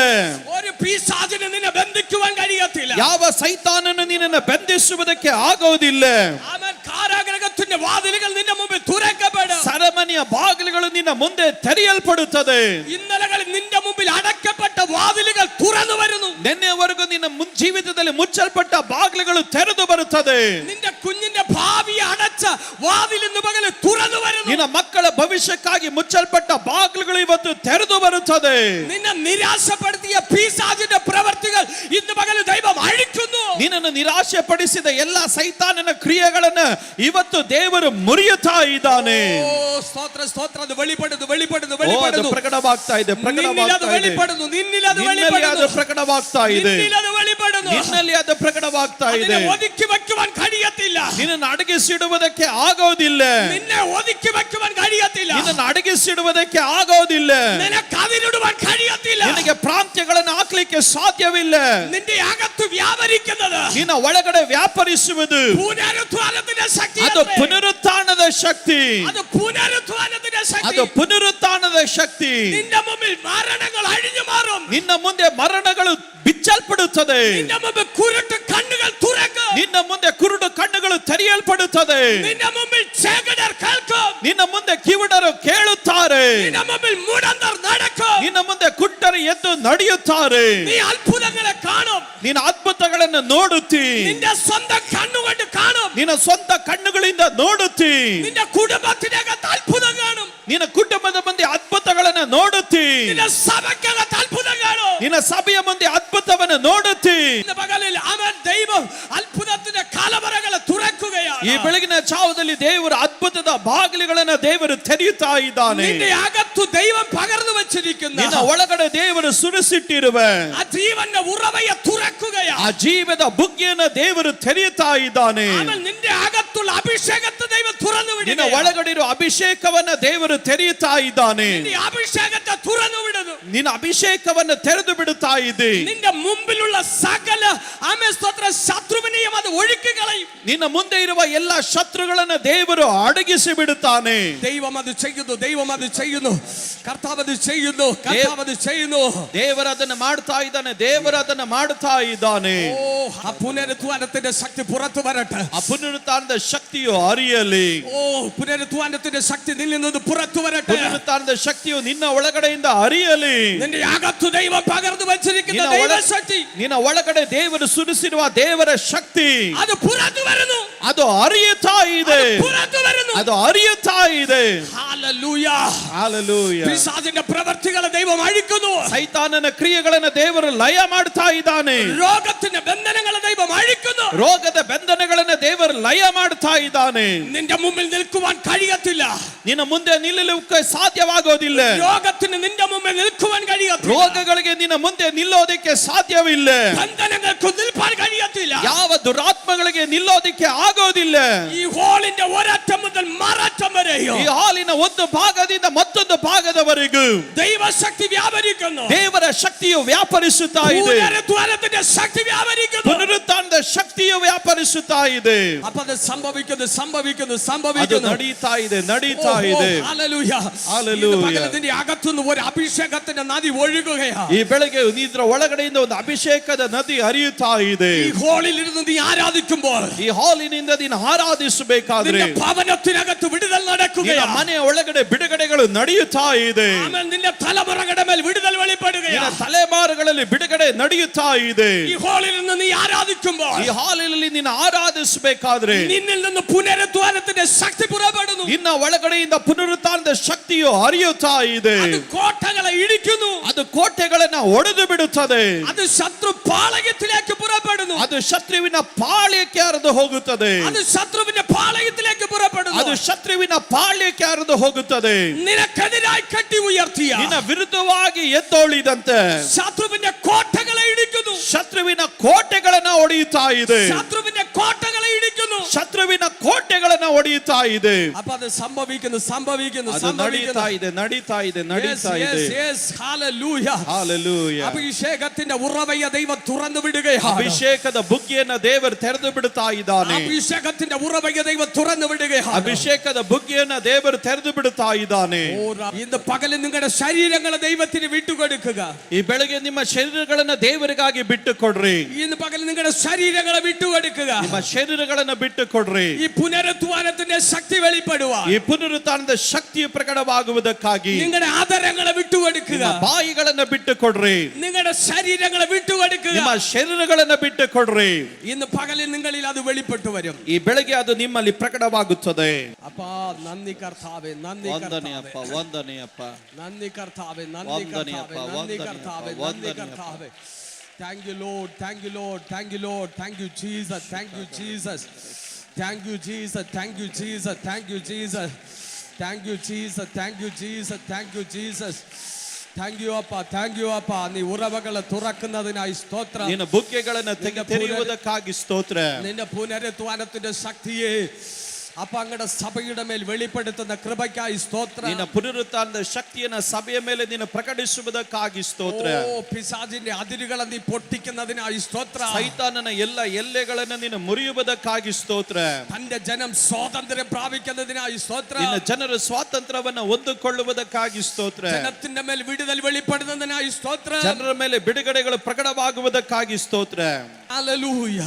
Speaker 1: ഒരു പിശാചിനെ നിന്നെ ബന്ധിക്കുവാൻ കഴിയത്തില്ല.
Speaker 2: ಯಾವ ಸೈತಾನನು ನಿನ್ನನ್ನು ಬಂಧಿಸುವುದಕ್ಕೆ ಆಗೋದಿಲ್ಲ.
Speaker 1: ആമേൻ കാരാഗൃഹത്തിന്റെ വാതിലുകൾ നിന്റെ മുമ്പിൽ തുറക്കപ്പെടും.
Speaker 2: ಸರಮನೆಯ ಬಾಗಿಲುಗಳು ನಿನ್ನ ಮುಂದೆ ತೆರೆಯಲ್ಪಡುತ್ತದೆ.
Speaker 1: ഇന്നലകളിൽ നിന്റെ മുമ്പിൽ അടക്കപ്പെട്ട വാതിലുകൾ തുറന്നു വരുന്നു.
Speaker 2: ನಿನ್ನೆವರೆಗೂ ನಿನ್ನ ಜೀವಿತದಲ್ಲಿ ಮುಚ್ಚಲ್ಪಟ್ಟ ಬಾಗಿಲುಗಳು ತೆರೆದು ಬರುತ್ತದೆ.
Speaker 1: നിന്റെ കുഞ്ഞിന്റെ ഭാവിയെ അടച്ച വാതിൽ ഇന്ന് പകൽ തുറന്നു വരുന്നു.
Speaker 2: ನಿನ್ನ ಮಕ್ಕಳ ಭವಿಷ್ಯಕ್ಕಾಗಿ ಮುಚ್ಚಲ್ಪಟ್ಟ ಬಾಗಿಲುಗಳು ಇವತ್ತು ತೆರೆದು ಬರುತ್ತದೆ.
Speaker 1: നിന്നെ നിരാശപ്പെടുത്തിയ പിശാചിന്റെ പ്രവർത്തികൾ ഇന്ന് പകൽ ദൈവം അഴിക്കുന്നു.
Speaker 2: ನಿನ್ನನ್ನು ನಿರಾಶೆ ಪಡಿಸಿದ ಎಲ್ಲ ಸೈತಾನನ ಕ್ರಿಯೆಗಳನ್ನು ಇವತ್ತು ದೇವರು ಮುರಿಯುತ್ತಾ ಇದ್ದಾನೆ.
Speaker 1: ഓ സ്തോത്രം സ്തോത്രം. അത് വെളിപ്പെടുന്നു വെളിപ്പെടുന്നു
Speaker 2: ಓ, ಅದು
Speaker 1: വെളിപ്പെടുന്നു.
Speaker 2: ಪ್ರಕಟವಾಗ್ತಾ ಇದೆ,
Speaker 1: നിന്നിൽ അത്
Speaker 2: ಪ್ರಕಟವಾಗ್ತಾ ಇದೆ.
Speaker 1: വെളിപ്പെടുന്നു. നിന്നിൽ അത്
Speaker 2: ನಿನ್ನಲ್ಲಿ
Speaker 1: വെളിപ്പെടുന്നു.
Speaker 2: ಅದು ಪ್ರಕಟವಾಗ್ತಾ ಇದೆ.
Speaker 1: നിന്നിൽ അത് വെളിപ്പെടുന്നു.
Speaker 2: ನಿನ್ನಲ್ಲಿ ಅದು ಪ್ರಕಟವಾಗ್ತಾ ಇದೆ.
Speaker 1: അതിനെ ഒതുക്കി വെക്കുവാൻ കഴിയത്തില്ല.
Speaker 2: ನಿನ್ನನ್ನು ಅಡಗಿಸಿಡುವುದಕ್ಕೆ ಆಗೋದಿಲ್ಲ.
Speaker 1: നിന്നെ ഒതുക്കി വെക്കുവാൻ കഴിയത്തില്ല.
Speaker 2: ನಿನ್ನನ್ನು ಅಡಗಿಸಿಡುವುದಕ್ಕೆ ಆಗೋದಿಲ್ಲ.
Speaker 1: നിനക്ക് അതിരിടുവാൻ കഴിയത്തില്ല.
Speaker 2: ನಿನಗೆ ಪ್ರಾಂತ್ಯಗಳನ್ನು ಹಾಕ್ಲಿಕ್ಕೆ ಸಾಧ್ಯವಿಲ್ಲ.
Speaker 1: നിന്റെ അകത്ത് വ്യാപരിക്കുന്നത്
Speaker 2: ನಿನ್ನ ಒಳಗಡೆ ವ್ಯಾಪರಿಸುವುದು
Speaker 1: പുനരുത്ഥാനത്തിന്റെ ശക്തി.
Speaker 2: ಅದು ಪುನರುತ್ಥಾನದ ಶಕ್ತಿ.
Speaker 1: അത് പുനരുത്ഥാനത്തിന്റെ ശക്തി.
Speaker 2: ಅದು ಪುನರುತ್ಥಾನದ ಶಕ್ತಿ.
Speaker 1: നിന്റെ മുമ്പിൽ മരണങ്ങൾ അഴിഞ്ഞു മാറും.
Speaker 2: ನಿನ್ನ ಮುಂದೆ ಮರಣಗಳು ಬಿಚ್ಚಲ್ಪಡುತ್ತದೆ.
Speaker 1: നിന്റെ മുമ്പിൽ കുരുട്ട് കണ്ണുകൾ തുറക്കും.
Speaker 2: ನಿನ್ನ ಮುಂದೆ ಕುರುಡು ಕಣ್ಣುಗಳು ತೆರೆಯಲ್ಪಡುತ್ತದೆ.
Speaker 1: നിന്റെ മുമ്പിൽ ചേകടർ കേൾക്കും.
Speaker 2: ನಿನ್ನ ಮುಂದೆ ಕಿವುಡರು ಕೇಳುತ್ತಾರೆ.
Speaker 1: നിന്റെ മുമ്പിൽ മുടന്തർ നടക്കും.
Speaker 2: ನಿನ್ನ ಮುಂದೆ ಕುಟ್ಟರು ಎದ್ದು ನಡೆಯುತ್ತಾರೆ.
Speaker 1: നീ അത്ഭുതങ്ങളെ കാണും.
Speaker 2: ನೀನು ಅದ್ಭುತಗಳನ್ನು ನೋಡುತ್ತಿ.
Speaker 1: നിന്റെ സ്വന്തം കണ്ണുകൊണ്ട് കാണും.
Speaker 2: ನಿನ್ನ ಸ್ವಂತ ಕಣ್ಣುಗಳಿಂದ ನೋಡುತ್ತಿ.
Speaker 1: നിന്റെ കുടുംബത്തിനകത്ത് അത്ഭുതം കാണും.
Speaker 2: ನಿನ್ನ ಕುಟುಂಬದ ಮುಂದೆ ಅದ್ಭುತಗಳನ್ನು ನೋಡುತ್ತಿ.
Speaker 1: നിന്റെ സഭയ്ക്കകത്ത് അത്ഭുതം കാണും.
Speaker 2: ನಿನ್ನ ಸಭೆಯ ಮುಂದೆ ಅದ್ಭುತವನ್ನು ನೋಡುತ್ತಿ.
Speaker 1: ഇന്ന് പകലിൽ അവൻ ദൈവം അത്ഭുതത്തിന്റെ കലവറകളെ തുറക്കുകയാണ്.
Speaker 2: ಈ ಬೆಳಗಿನ ಜಾವದಲ್ಲಿ ದೇವರು ಅದ್ಭುತದ ಬಾಗಿಲುಗಳನ್ನು ದೇವರು ತೆರೆಯುತ್ತಾ ಇದ್ದಾನೆ.
Speaker 1: നിന്റെ അകത്തു ദൈവം പകർന്നു വെച്ചിരിക്കുന്ന
Speaker 2: ನಿನ್ನ ಒಳಗಡೆ ದೇವರು ಸುರಿಸಿಟ್ಟಿರುವ
Speaker 1: ആ ജീവന്റെ ഉറവയെ തുറക്കുകയാണ്.
Speaker 2: ಆ ಜೀವದ ಬುಗ್ಗೆಯನ್ನು ದೇವರು ತೆರೆಯುತ್ತಾ ಇದ್ದಾನೆ.
Speaker 1: അവൻ നിന്റെ അകത്തുള്ള അഭിഷേകത്തെ ദൈവം തുറന്നു
Speaker 2: ನಿನ್ನ
Speaker 1: വിടുന്നു.
Speaker 2: ಒಳಗಡೆ ಇರುವ ಅಭಿಷೇಕವನ್ನ ದೇವರು ತೆರೆಯುತ್ತಾ ಇದ್ದಾನೆ.
Speaker 1: നിന്റെ അഭിഷേകത്തെ തുറന്നു വിടുന്നു.
Speaker 2: ನಿನ್ನ ಅಭಿಷೇಕವನ್ನು ತೆರೆದು ಬಿಡುತ್ತಾ ಇದೆ.
Speaker 1: നിന്റെ മുമ്പിലുള്ള സകല ആമേൻ സ്തോത്ര ശത്രുവിനെയും അത് ഒഴുക്കി കളയും.
Speaker 2: ನಿನ್ನ ಮುಂದೆ ಇರುವ ಎಲ್ಲ ಶತ್ರುಗಳನ್ನು ದೇವರು ಅಡಗಿಸಿ ಬಿಡುತ್ತಾನೆ.
Speaker 1: ദൈവം അത് ചെയ്യുന്നു, ദൈവം അത് ചെയ്യുന്നു, കർത്താവ് അത് ചെയ്യുന്നു, കർത്താവ് അത് ചെയ്യുന്നു.
Speaker 2: ದೇವರು ಅದನ್ನು ಮಾಡ್ತಾ ಇದ್ದಾನೆ, ದೇವರು ಅದನ್ನು ಮಾಡ್ತಾ ಇದ್ದಾನೆ.
Speaker 1: ഓ ആ പുനരുത്ഥാനത്തിന്റെ ശക്തി പുറത്തു വരട്ടെ.
Speaker 2: ಆ ಪುನರುತ್ಥಾನದ ಶಕ್ತಿಯು ಹರಿಯಲಿ.
Speaker 1: ഓ പുനരുത്ഥാനത്തിന്റെ ശക്തി നിന്നിൽ നിന്ന് പുറത്തു വരട്ടെ.
Speaker 2: ಪುನರುತ್ಥಾನದ ಶಕ್ತಿಯು ನಿನ್ನ ಒಳಗಡೆಯಿಂದ ಹರಿಯಲಿ.
Speaker 1: നിന്റെ അകത്തു ദൈവം പകർന്നു വെച്ചിരിക്കുന്ന ദൈവശക്തി,
Speaker 2: ನಿನ್ನ ಒಳಗಡೆ ದೇವರು ಸುರಿಸಿರುವ ದೇವರ ಶಕ್ತಿ
Speaker 1: ಅದು പുറത്തു വരുന്നു,
Speaker 2: ಅದು ಹರಿಯುತ್ತಾ ಇದೆ,
Speaker 1: പുറത്തു വരുന്നു,
Speaker 2: ಅದು ಹರಿಯುತ್ತಾ ಇದೆ.
Speaker 1: Hallelujah,
Speaker 2: hallelujah.
Speaker 1: പിശാചിന്റെ പ്രവൃത്തികളെ ദൈവം അഴിക്കുന്നു,
Speaker 2: ಸೈತಾನನ ಕ್ರಿಯೆಗಳನ್ನು ದೇವರು ಲಯ ಮಾಡ್ತಾ ಇದ್ದಾನೆ.
Speaker 1: രോഗത്തിന്റെ ബന്ധനങ്ങളെ ദൈവം അഴിക്കുന്നു,
Speaker 2: ರೋಗದ ಬಂಧನಗಳನ್ನು ದೇವರು ಲಯ ಮಾಡ್ತಾ ಇದ್ದಾನೆ.
Speaker 1: നിന്റെ മുമ്പിൽ നിൽക്കുവാൻ കഴിയത്തില്ല,
Speaker 2: ನಿನ್ನ ಮುಂದೆ ನಿಲ್ಲಲು ಸಾಧ್ಯವಾಗೋದಿಲ್ಲ.
Speaker 1: രോഗത്തിന് നിന്റെ മുമ്പിൽ നിൽക്കുവാൻ കഴിയത്തില്ല,
Speaker 2: ರೋಗಗಳಿಗೆ ನಿನ್ನ ಮುಂದೆ ನಿಲ್ಲೋದಕ್ಕೆ ಸಾಧ್ಯವಿಲ್ಲ,
Speaker 1: ബന്ധനങ്ങൾക്ക് നിൽപ്പാൻ കഴിയത്തില്ല,
Speaker 2: ಯಾವ ದುರಾತ್ಮಗಳಿಗೆ ನಿಲ್ಲೋದಕ್ಕೆ ಆಗೋದಿಲ್ಲ.
Speaker 1: ഈ ഹോളിന്റെ ഒരറ്റം മുതൽ മററ്റം വരെയോ
Speaker 2: ಈ ಹಾಲಿನ ಒಂದು ಭಾಗದಿಂದ ಮತ್ತೊಂದು ಭಾಗದವರೆಗೂ
Speaker 1: ദൈവശക്തി വ്യാപരിക്കുന്നു,
Speaker 2: ದೇವರ ಶಕ್ತಿಯು ವ್ಯಾಪರಿಸುತ್ತಾ ಇದೆ,
Speaker 1: പുനരുത്ഥാനത്തിന്റെ ശക്തി വ്യാപരിക്കുന്നു,
Speaker 2: ಪುನರುತ್ಥಾನದ ಶಕ್ತಿಯು ವ್ಯಾಪರಿಸುತ್ತಾ ಇದೆ.
Speaker 1: അപ്പൊ അത് സംഭവിക്കുന്നു, സംഭവിക്കുന്നു,
Speaker 2: ಅದು
Speaker 1: സംഭവിക്കുന്നു.
Speaker 2: ನಡೀತಾ ಇದೆ, ನಡೀತಾ ಇದೆ.
Speaker 1: Hallelujah,
Speaker 2: hallelujah.
Speaker 1: ഇന്ന് പകലത്തിന്റെ അകത്തുനിന്ന് ഒരു അഭിഷേകത്തിന്റെ നദി ഒഴുകുകയാണ്.
Speaker 2: ಈ ಬೆಳಗ್ಗೆ ಇದರ ಒಳಗಡೆಯಿಂದ ಒಂದು ಅಭಿಷೇಕದ ನದಿ ಹರಿಯುತ್ತಾ ಇದೆ.
Speaker 1: ഈ ഹോളിൽ ഇരുന്ന് നീ ആരാധിക്കുമ്പോൾ,
Speaker 2: ಈ ಹಾಲಿನಿಂದ ನೀನು ಆರಾಧಿಸಬೇಕಾದ್ರೆ
Speaker 1: നിന്റെ ഭവനത്തിനകത്ത് വിടുതൽ
Speaker 2: ನಿನ್ನ
Speaker 1: നടക്കുകയാണ്,
Speaker 2: ಮನೆಯ ಒಳಗಡೆ ಬಿಡುಗಡೆಗಳು ನಡೆಯುತ್ತಾ ಇದೆ.
Speaker 1: ആമേൻ. നിന്റെ തലമുറകളുടെ മേൽ വിടുതൽ
Speaker 2: ನಿನ್ನ
Speaker 1: വെളിപ്പെടുകയാണ്.
Speaker 2: ತಲೆಮಾರುಗಳಲ್ಲಿ ಬಿಡುಗಡೆ ನಡೆಯುತ್ತಾ ಇದೆ.
Speaker 1: ഈ ഹോളിൽ നിന്ന് നീ ആരാധിക്കുമ്പോൾ
Speaker 2: ಈ ಹಾಲಿನಲ್ಲಿ ನೀನು ಆರಾಧಿಸಬೇಕಾದ್ರೆ
Speaker 1: നിന്നിൽ നിന്ന് പുനരുത്ഥാനത്തിന്റെ ശക്തി പുറപ്പെടുന്നു,
Speaker 2: ನಿನ್ನ ಒಳಗಡೆಯಿಂದ ಪುನರುತ್ಥಾನದ ಶಕ್ತಿಯು ಹರಿಯುತ್ತಾ ಇದೆ.
Speaker 1: അത് കോട്ടകളെ ഇടിക്കുന്നു,
Speaker 2: ಅದು ಕೋಟೆಗಳನ್ನ ಒಡೆದು ಬಿಡುತ್ತದೆ,
Speaker 1: അത് ശത്രു പാളയത്തിലേക്ക് പുറപ്പെടുന്നു,
Speaker 2: ಅದು ಶತ್ರುವಿನ ಪಾಳ್ಯಕ್ಕೆ ಹರಿದು ಹೋಗುತ್ತದೆ,
Speaker 1: അത് ശത്രുവിന്റെ പാളയത്തിലേക്ക് പുറപ്പെടുന്നു,
Speaker 2: ಅದು ಶತ್ರುವಿನ ಪಾಳ್ಯಕ್ಕೆ ಹರಿದು ಹೋಗುತ್ತದೆ.
Speaker 1: നിനക്കെതിരായി കെട്ടി ഉയർത്തിയ
Speaker 2: ನಿನ್ನ ವಿರುದ್ಧವಾಗಿ ಎದ್ದೊಳಿದಂತೆ
Speaker 1: ശത്രുവിന്റെ കോട്ടകളെ ഇടിക്കുന്നു,
Speaker 2: ಶತ್ರುವಿನ ಕೋಟೆಗಳನ್ನ ಒಡೆಯುತ್ತಾ ಇದೆ,
Speaker 1: ശത്രുവിന്റെ കോട്ടകളെ ഇടിക്കുന്നു.
Speaker 2: ಶತ್ರುವಿನ ಕೋಟೆಗಳನ್ನ ಒಡೆಯುತ್ತಾ ಇದೆ.
Speaker 1: അപ്പൊ അത് സംഭവിക്കുന്നു, സംഭവിക്കുന്നു,
Speaker 2: ಅದು ನಡೀತಾ ಇದೆ, ನಡೀತಾ ಇದೆ, ನಡೀತಾ ಇದೆ.
Speaker 1: ഹല്ലേലൂയ. അഭിഷേകത്തിന്റെ ഉറവയെ ദൈവം തുറന്നു വിടുകയാണ്,
Speaker 2: ಅಭಿಷೇಕದ ಬುಗ್ಗೆಯನ್ನ ದೇವರು ತೆರೆದು ಬಿಡುತ್ತಾ ಇದ್ದಾನೆ.
Speaker 1: അഭിഷേകത്തിന്റെ ഉറവയെ ദൈവം തുറന്നു വിടുകയാണ്,
Speaker 2: ಅಭಿಷೇಕದ ಬುಗ್ಗೆಯನ್ನ ದೇವರು ತೆರೆದು ಬಿಡುತ್ತಾ ಇದ್ದಾನೆ.
Speaker 1: ഇന്ന് പകല് നിങ്ങളുടെ ശരീരങ്ങളെ ദൈവത്തിന് വിട്ടുകൊടുക്കുക,
Speaker 2: ಈ ಬೆಳಗ್ಗೆ ನಿಮ್ಮ ಶರೀರಗಳನ್ನ ದೇವರಿಗಾಗಿ ಬಿಟ್ಟು ಕೊಡ್ರಿ.
Speaker 1: ഇന്ന് പകല് നിങ്ങളുടെ ശരീരങ്ങളെ വിട്ടുകൊടുക്കുക,
Speaker 2: ನಿಮ್ಮ ಶರೀರಗಳನ್ನ ಬಿಟ್ಟು ಕೊಡ್ರಿ.
Speaker 1: ഈ പുനരുത്ഥാനത്തിന്റെ ശക്തി വെളിപ്പെടുവാൻ
Speaker 2: ಈ ಪುನರುತ್ಥಾನದ ಶಕ್ತಿಯು ಪ್ರಕಟವಾಗುವುದಕ್ಕಾಗಿ
Speaker 1: നിങ്ങളുടെ ആദരങ്ങളെ വിട്ടുകൊടുക്കുക,
Speaker 2: ನಿಮ್ಮ ಬಾಯಿಗಳನ್ನ ಬಿಟ್ಟು ಕೊಡ್ರಿ,
Speaker 1: നിങ്ങളുടെ ശരീരങ്ങളെ വിട്ടുകൊടുക്കുക.
Speaker 2: ನಿಮ್ಮ ಶರೀರಗಳನ್ನ ಬಿಟ್ಟು ಕೊಡ್ರಿ.
Speaker 1: ഇന്ന് പകലിൽ നിങ്ങളിൽ അത് വെളിപ്പെട്ടു വരും.
Speaker 2: ಈ ಬೆಳಗ್ಗೆ ಅದು ನಿಮ್ಮಲ್ಲಿ ಪ್ರಕಟವಾಗುತ್ತದೆ.
Speaker 1: അപ്പാ നന്ദി കർത്താവേ, നന്ദി
Speaker 2: ವಂದನೆಯಪ್ಪ,
Speaker 1: കർത്താവേ,
Speaker 2: ವಂದನೆಯಪ್ಪ.
Speaker 1: നന്ദി കർത്താവേ, നന്ദി
Speaker 2: ವಂದನೆಯಪ್ಪ,
Speaker 1: കർത്താവേ, നന്ദി
Speaker 2: ವಂದನೆಯಪ್ಪ,
Speaker 1: കർത്താവേ, നന്ദി
Speaker 2: ವಂದನೆಯಪ್ಪ.
Speaker 1: കർത്താവേ. Thank you Lord, thank you Lord, thank you Lord, thank you Jesus, thank you Jesus, thank you Jesus, thank you Jesus, thank you Jesus, thank you Jesus, thank you Jesus, thank you Jesus. Thank you ಅಪ್ಪ, thank you ಅಪ್ಪ. ನೀ ಉರವಗಳ തുറക്കുന്നതിനായി സ്തോത്രം.
Speaker 2: ನಿನ್ನ ಬುಗ್ಗೆಗಳನ್ನ ತೆರೆಯುವುದಕ್ಕಾಗಿ ಸ್ತೋತ್ರ.
Speaker 1: നിന്റെ പുനരുത്ഥാനത്തിന്റെ ശക്തിയെ അപ്പ അങ്ങയുടെ സഭയുടെ മേൽ വെളിപ്പെടുത്തുന്ന കൃപയ്ക്കായി സ്തോത്രം.
Speaker 2: ನಿನ್ನ ಪುನರುತ್ಥಾನದ ಶಕ್ತಿಯನ್ನ ಸಭೆಯ ಮೇಲೆ ನೀನು ಪ್ರಕಟಿಸುವುದಕ್ಕಾಗಿ ಸ್ತೋತ್ರ.
Speaker 1: ഓ പിശാചിന്റെ അതിരുകളെ നീ പൊട്ടിക്കുന്നതിനായി സ്തോത്രം.
Speaker 2: ಸೈತಾನನ ಎಲ್ಲ ಎಲ್ಲೆಗಳನ್ನು ನೀನು ಮುರಿಯುವುದಕ್ಕಾಗಿ ಸ್ತೋತ್ರ.
Speaker 1: തന്റെ ജനം സ്വാതന്ത്ര്യം പ്രാപിക്കുന്നതിനായി സ്തോത്രം.
Speaker 2: ನಿನ್ನ ಜನರು ಸ್ವಾತಂತ್ರ್ಯವನ್ನ ಹೊಂದಿಕೊಳ್ಳುವುದಕ್ಕಾಗಿ ಸ್ತೋತ್ರ.
Speaker 1: ജനത്തിന്റെ മേൽ വിടുതൽ വെളിപ്പെടുന്നതിനായി സ്തോത്രം.
Speaker 2: ಜನರ ಮೇಲೆ ಬಿಡುಗಡೆಗಳು ಪ್ರಕಟವಾಗುವುದಕ್ಕಾಗಿ ಸ್ತೋತ್ರ.
Speaker 1: ഹല്ലേലൂയ.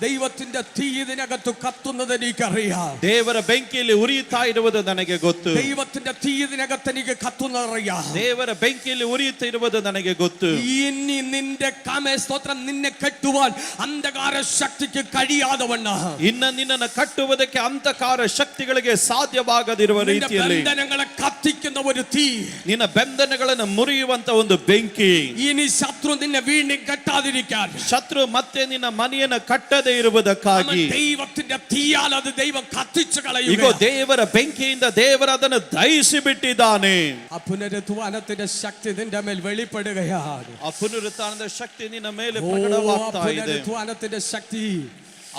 Speaker 1: ദൈവത്തിന്റെ തീ ഇതിനകത്ത് കത്തുന്നത് എനിക്കറിയാം.
Speaker 2: ದೇವರ ಬೆಂಕಿಯಲ್ಲಿ ಉರಿಯುತ್ತಾ ಇರುವುದು ನನಗೆ ಗೊತ್ತು.
Speaker 1: ദൈവത്തിന്റെ തീ ഇതിനകത്ത് എനിക്ക് കത്തുന്നതറിയാം.
Speaker 2: ದೇವರ ಬೆಂಕಿಯಲ್ಲಿ ಉರಿಯುತ್ತಾ ಇರುವುದು ನನಗೆ ಗೊತ್ತು.
Speaker 1: ഇനി നിന്റെ കാമേ സ്തോത്രം നിന്നെ കെട്ടുവാൻ അന്ധകാര ശക്തിക്ക് കഴിയാതവണ്ണം
Speaker 2: ಇನ್ನ ನಿನ್ನನ್ನು ಕಟ್ಟುವುದಕ್ಕೆ ಅಂಧಕಾರ ಶಕ್ತಿಗಳಿಗೆ ಸಾಧ್ಯವಾಗದಿರುವ ರೀತಿಯಲ್ಲಿ
Speaker 1: ബന്ധനങ്ങളെ കത്തിക്കുന്ന ഒരു തീ,
Speaker 2: ನಿನ್ನ ಬಂಧನಗಳನ್ನು ಮುರಿಯುವಂತ ಒಂದು ಬೆಂಕಿ.
Speaker 1: ഇനി ശത്രു നിന്നെ വീണ്ടും കെട്ടാതിരിക്കാൻ,
Speaker 2: ಶತ್ರು ಮತ್ತೆ ನಿನ್ನ ಮನೆಯನ್ನು ಕಟ್ಟದೇ ಇರುವುದಕ್ಕಾಗಿ
Speaker 1: ദൈവത്തിന്റെ തീയാൽ അത് ദൈവം കത്തിച്ചു കളയുക.
Speaker 2: ಈಗ ದೇವರ ಬೆಂಕಿಯಿಂದ ದೇವರು ಅದನ್ನು ದಹಿಸಿ ಬಿಟ್ಟಿದ್ದಾನೆ.
Speaker 1: ആ പുനരുത്ഥാനത്തിന്റെ ശക്തി നിന്റെ മേൽ വെളിപ്പെടുകയാണ്.
Speaker 2: ಆ ಪುನರುತ್ಥಾನದ ಶಕ್ತಿ ನಿನ್ನ ಮೇಲೆ
Speaker 1: ഓ, ആ
Speaker 2: ಪ್ರಕಟವಾಗ್ತಾ ಇದೆ.
Speaker 1: പുനരുത്ഥാനത്തിന്റെ ശക്തി,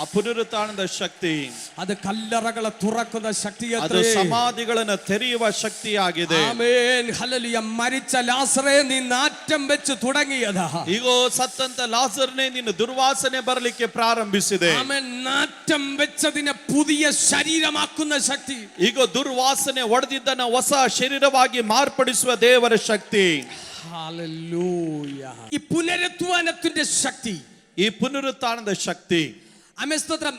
Speaker 2: ಆ ಆ ಪುನರುತ್ಥಾನದ ಶಕ್ತಿ
Speaker 1: ಅದು ಕಲ್ಲರಗಳ തുറക്കുന്ന
Speaker 2: ಅದು
Speaker 1: ശക്തിയത്രേ.
Speaker 2: ಸಮಾಧಿಗಳನ್ನು ತೆರೆಯುವ ಶಕ್ತಿಯಾಗಿದೆ.
Speaker 1: Amen hallelujah. മരിച്ച ലാസറേ നീ നാറ്റം വെച്ച് തുടങ്ങിയതാ.
Speaker 2: ಈಗೋ ಸತ್ತಂತ ಲಾಜರ್ನೇ ನಿನ್ನ ದುರ್ವಾಸನೆ ಬರಲಿಕ್ಕೆ ಪ್ರಾರಂಭಿಸಿದೆ.
Speaker 1: ആമേൻ. നാറ്റം വെച്ചതിനെ പുതിയ ശരീരമാക്കുന്ന ശക്തി.
Speaker 2: ಈಗ ದುರ್ವಾಸನೆ ಒಡೆದಿದ್ದನ್ನ ಹೊಸ ಶರೀರವಾಗಿ ಮಾರ್ಪಡಿಸುವ ದೇವರ ಶಕ್ತಿ.
Speaker 1: ഹല്ലേലൂയ. ഈ പുനരുത്ഥാനത്തിന്റെ ശക്തി,
Speaker 2: ಈ ಪುನರುತ್ಥಾನದ ಶಕ್ತಿ
Speaker 1: ആമേൻ സ്തോത്രം,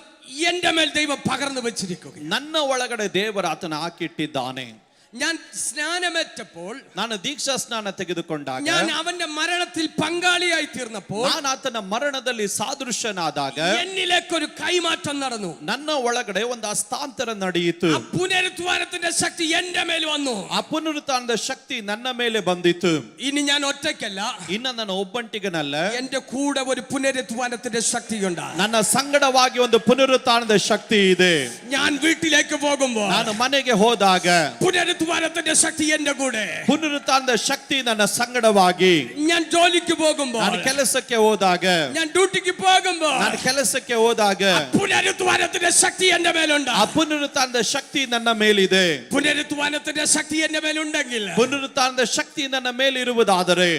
Speaker 1: എന്റെ മേൽ ദൈവം പകർന്നു വെച്ചിരിക്കുക.
Speaker 2: ನನ್ನ ಒಳಗಡೆ ದೇವರು ಆತನ ಹಾಕಿಟ್ಟಿದ್ದಾನೆ.
Speaker 1: ഞാൻ സ്നാനമേറ്റപ്പോൾ,
Speaker 2: ನಾನು ದೀಕ್ಷಾ ಸ್ನಾನ ತೆಗೆದುಕೊಂಡಾಗ,
Speaker 1: ഞാൻ അവന്റെ മരണത്തിൽ പങ്കാളിയായി തീർന്നപ്പോൾ,
Speaker 2: ನಾನು ಆತನ ಮರಣದಲ್ಲಿ ಸಾದೃಶ್ಯನಾದಾಗ
Speaker 1: എന്നിലേക്കൊരു കൈമാറ്റം നടന്നു.
Speaker 2: ನನ್ನ ಒಳಗಡೆ ಒಂದು ಹಸ್ತಾಂತರ ನಡೆಯಿತು.
Speaker 1: ആ പുനരുത്ഥാനത്തിന്റെ ശക്തി എന്റെ മേൽ വന്നു.
Speaker 2: ಆ ಪುನರುತ್ಥಾನದ ಶಕ್ತಿ ನನ್ನ ಮೇಲೆ ಬಂದಿತು.
Speaker 1: ഇനി ഞാൻ ഒറ്റയ്ക്കല്ല,
Speaker 2: ಇನ್ನ ನಾನು ಒಬ್ಬಂಟಿಗನಲ್ಲ,
Speaker 1: എന്റെ കൂടെ ഒരു പുനരുത്ഥാനത്തിന്റെ ശക്തിയുണ്ട്.
Speaker 2: ನನ್ನ ಸಂಗಡವಾಗಿ ಒಂದು ಪುನರುತ್ಥಾನದ ಶಕ್ತಿ ಇದೆ.
Speaker 1: ഞാൻ വീട്ടിലേക്ക് പോകുമ്പോൾ
Speaker 2: ನಾನು ಮನೆಗೆ ಹೋದಾಗ
Speaker 1: പുനരുത്ഥാനത്തിന്റെ ശക്തി എന്റെ കൂടെ.
Speaker 2: ಪುನರುತ್ಥಾನದ ಶಕ್ತಿ ನನ್ನ ಸಂಗಡವಾಗಿ.
Speaker 1: ഞാൻ ജോലിക്ക് പോകുമ്പോൾ,
Speaker 2: ನಾನು ಕೆಲಸಕ್ಕೆ ಹೋದಾಗ,
Speaker 1: ഞാൻ ഡ്യൂട്ടിക്ക് പോകുമ്പോൾ,
Speaker 2: ನಾನು ಕೆಲಸಕ್ಕೆ ಹೋದಾಗ
Speaker 1: പുനരുത്ഥാനത്തിന്റെ ശക്തി എന്റെ മേലുണ്ട്.
Speaker 2: ಆ ಪುನರುತ್ಥಾನದ ಶಕ್ತಿ ನನ್ನ ಮೇಲಿದೆ.
Speaker 1: പുനരുത്ഥാനത്തിന്റെ ശക്തി എന്റെ മേലുണ്ടെങ്കിൽ
Speaker 2: ಪುನರುತ್ಥಾನದ ಶಕ್ತಿ ನನ್ನ ಮೇಲಿರುವುದಾದರೆ